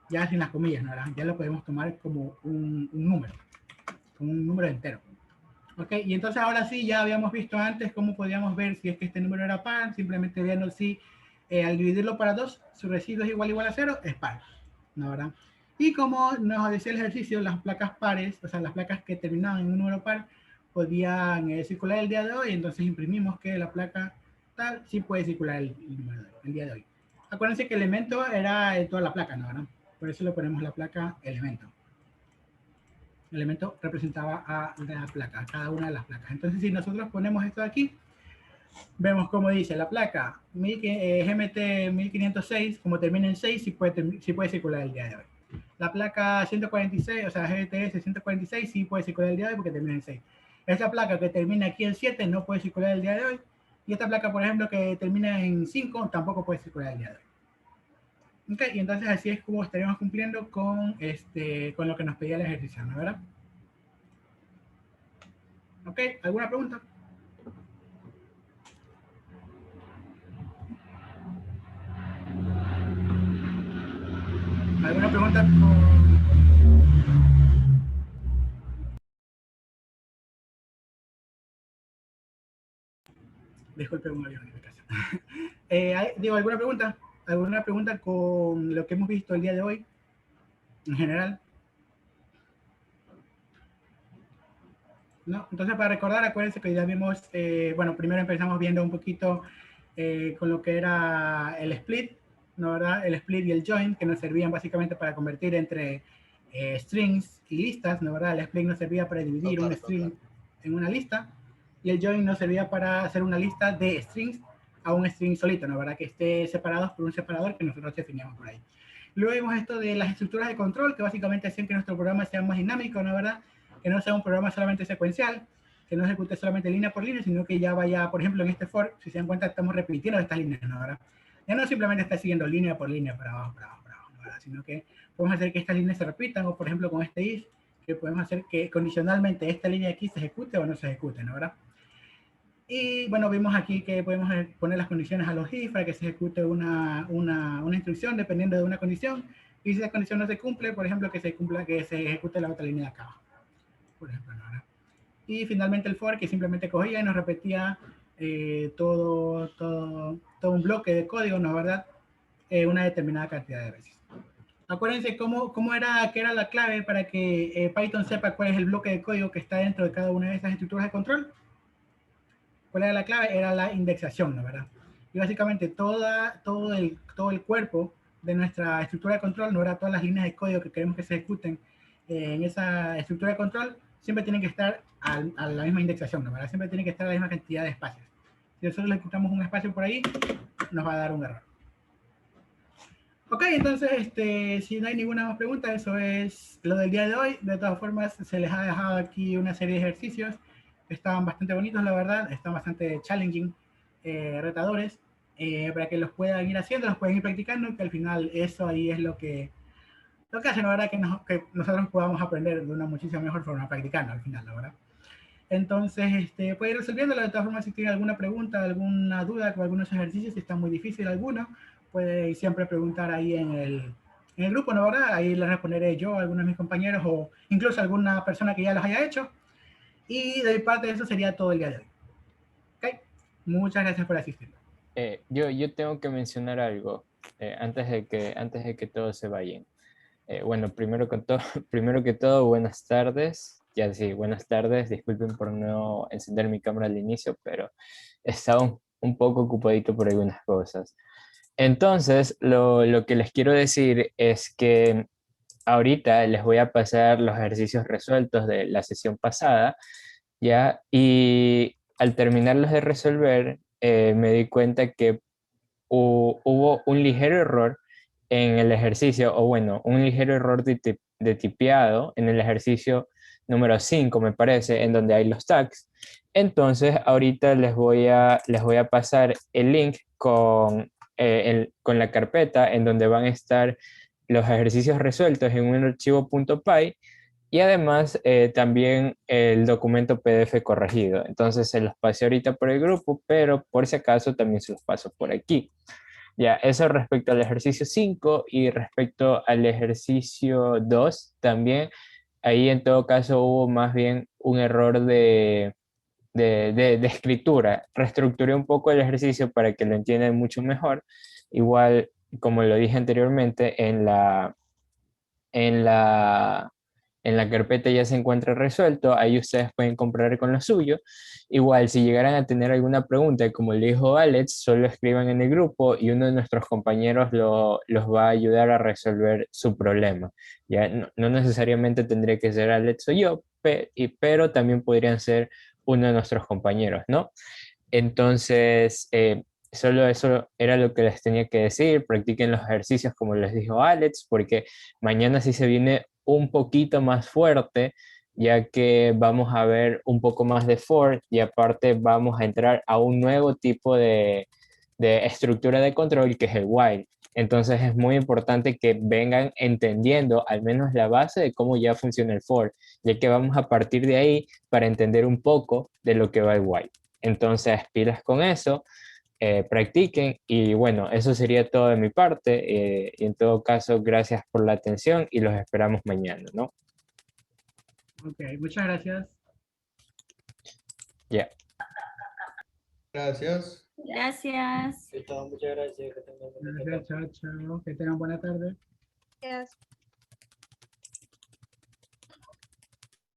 ya sin las comillas, ¿no, verdad? Ya lo podemos tomar como un número entero. ¿Ok? Y entonces ahora sí, ya habíamos visto antes cómo podíamos ver si es que este número era par, simplemente viendo si al dividirlo para 2, su residuo es igual a 0, es par, ¿no, verdad? Y como nos decía el ejercicio, las placas pares, o sea, las placas que terminaban en un número par, podían circular el día de hoy, entonces imprimimos que la placa tal sí puede circular el día de hoy. Acuérdense que el elemento era toda la placa, ¿no, verdad? Por eso le ponemos la placa elemento. El elemento representaba a la placa, a cada una de las placas. Entonces, si nosotros ponemos esto de aquí, vemos como dice la placa GMT 1506, como termina en 6, sí puede circular el día de hoy. La placa 146, o sea, GTS 146, sí puede circular el día de hoy porque termina en 6. Esta placa que termina aquí en 7 no puede circular el día de hoy. Y esta placa, por ejemplo, que termina en 5, tampoco puede circular el día de hoy. Ok, y entonces así es como estaríamos cumpliendo con lo que nos pedía el ejercicio, ¿no, verdad? Ok, ¿alguna pregunta? ¿Alguna pregunta? Disculpe un avión en mi casa. Digo, ¿alguna pregunta? ¿Alguna pregunta con lo que hemos visto el día de hoy en general? ¿No? Entonces, para recordar, acuérdense que ya vimos, bueno, primero empezamos viendo un poquito con lo que era el split, ¿no, verdad? El split y el join, que nos servían básicamente para convertir entre strings y listas, ¿no, verdad? El split nos servía para dividir un string en una lista, y el join nos servía para hacer una lista de strings a un string solito, ¿no, verdad? Que esté separados por un separador que nosotros definíamos por ahí. Luego vimos esto de las estructuras de control, que básicamente hacían que nuestro programa sea más dinámico, ¿no, verdad? Que no sea un programa solamente secuencial, que no ejecute solamente línea por línea, sino que ya vaya, por ejemplo, en este for, si se dan cuenta, estamos repitiendo estas líneas, ¿no, verdad? Ya no simplemente está siguiendo línea por línea, para abajo, para abajo, para abajo, ¿no, verdad? Sino que podemos hacer que estas líneas se repitan, o por ejemplo con este if, que podemos hacer que condicionalmente esta línea aquí se ejecute o no se ejecute, ¿no, verdad? Y bueno, vimos aquí que podemos poner las condiciones a los if para que se ejecute una instrucción dependiendo de una condición, y si esa condición no se cumple, por ejemplo, que se ejecute la otra línea de acá, por ejemplo, ¿no, verdad? Y finalmente el for, que simplemente cogía y nos repetía todo un bloque de código, ¿no, verdad? Una determinada cantidad de veces. Acuérdense qué era la clave para que Python sepa cuál es el bloque de código que está dentro de cada una de estas estructuras de control. ¿Cuál era la clave? Era la indexación, ¿no, verdad? Y básicamente todo el cuerpo de nuestra estructura de control, no era todas las líneas de código que queremos que se ejecuten en esa estructura de control, siempre tienen que estar a la misma indexación, ¿no, verdad? Siempre tienen que estar a la misma cantidad de espacios. Si nosotros le quitamos un espacio por ahí, nos va a dar un error. Ok, entonces, si no hay ninguna más pregunta, eso es lo del día de hoy. De todas formas, se les ha dejado aquí una serie de ejercicios que estaban bastante bonitos, la verdad. Están bastante challenging, retadores, para que los puedan ir haciendo, los puedan ir practicando, que al final eso ahí es lo que hace, la verdad, que nosotros podamos aprender de una muchísima mejor forma, practicando al final, la verdad. Entonces, puede ir resolviéndolo. De todas formas, si tiene alguna pregunta, alguna duda con algunos ejercicios, si está muy difícil alguno, puede siempre preguntar ahí en el grupo, ¿no, verdad? Ahí le responderé yo, algunos de mis compañeros, o incluso alguna persona que ya los haya hecho. Y de mi parte, eso sería todo el día de hoy. ¿Ok? Muchas gracias por asistir. Yo tengo que mencionar algo antes de que todos se vayan. Bueno, primero que todo, buenas tardes. Ya sí, buenas tardes. Disculpen por no encender mi cámara al inicio, pero estaba un poco ocupadito por algunas cosas. Entonces, lo que les quiero decir es que ahorita les voy a pasar los ejercicios resueltos de la sesión pasada, ¿ya? Y al terminarlos de resolver, me di cuenta que hubo un ligero error en el ejercicio, o bueno, un ligero error de tipeado en el ejercicio número 5, me parece, en donde hay los tags. Entonces, ahorita les voy a pasar el link con la carpeta en donde van a estar los ejercicios resueltos en un archivo .py y además también el documento PDF corregido. Entonces se los pasé ahorita por el grupo, pero por si acaso también se los paso por aquí. Ya, eso respecto al ejercicio 5 y respecto al ejercicio 2 también, ahí en todo caso hubo más bien un error de escritura. Reestructuré un poco el ejercicio para que lo entiendan mucho mejor. Igual, como lo dije anteriormente, en la carpeta ya se encuentra resuelto, ahí ustedes pueden comparar con lo suyo. Igual, si llegaran a tener alguna pregunta, como le dijo Alex, solo escriban en el grupo y uno de nuestros compañeros los va a ayudar a resolver su problema. Ya no necesariamente tendría que ser Alex o yo, pero también podrían ser uno de nuestros compañeros, ¿no? Entonces, solo eso era lo que les tenía que decir. Practiquen los ejercicios como les dijo Alex, porque mañana sí se viene un poquito más fuerte, ya que vamos a ver un poco más de for y aparte vamos a entrar a un nuevo tipo de estructura de control que es el while. Entonces es muy importante que vengan entendiendo al menos la base de cómo ya funciona el for, ya que vamos a partir de ahí para entender un poco de lo que va el while. Entonces, pilas con eso, practiquen y bueno, eso sería todo de mi parte. Y en todo caso, gracias por la atención y los esperamos mañana, ¿no? Ok, muchas gracias. Ya. Gracias. Ya. Gracias. Listo, muchas gracias. Que tengan buena tarde. Gracias, chao, chao. Que tengan buena tarde. Gracias.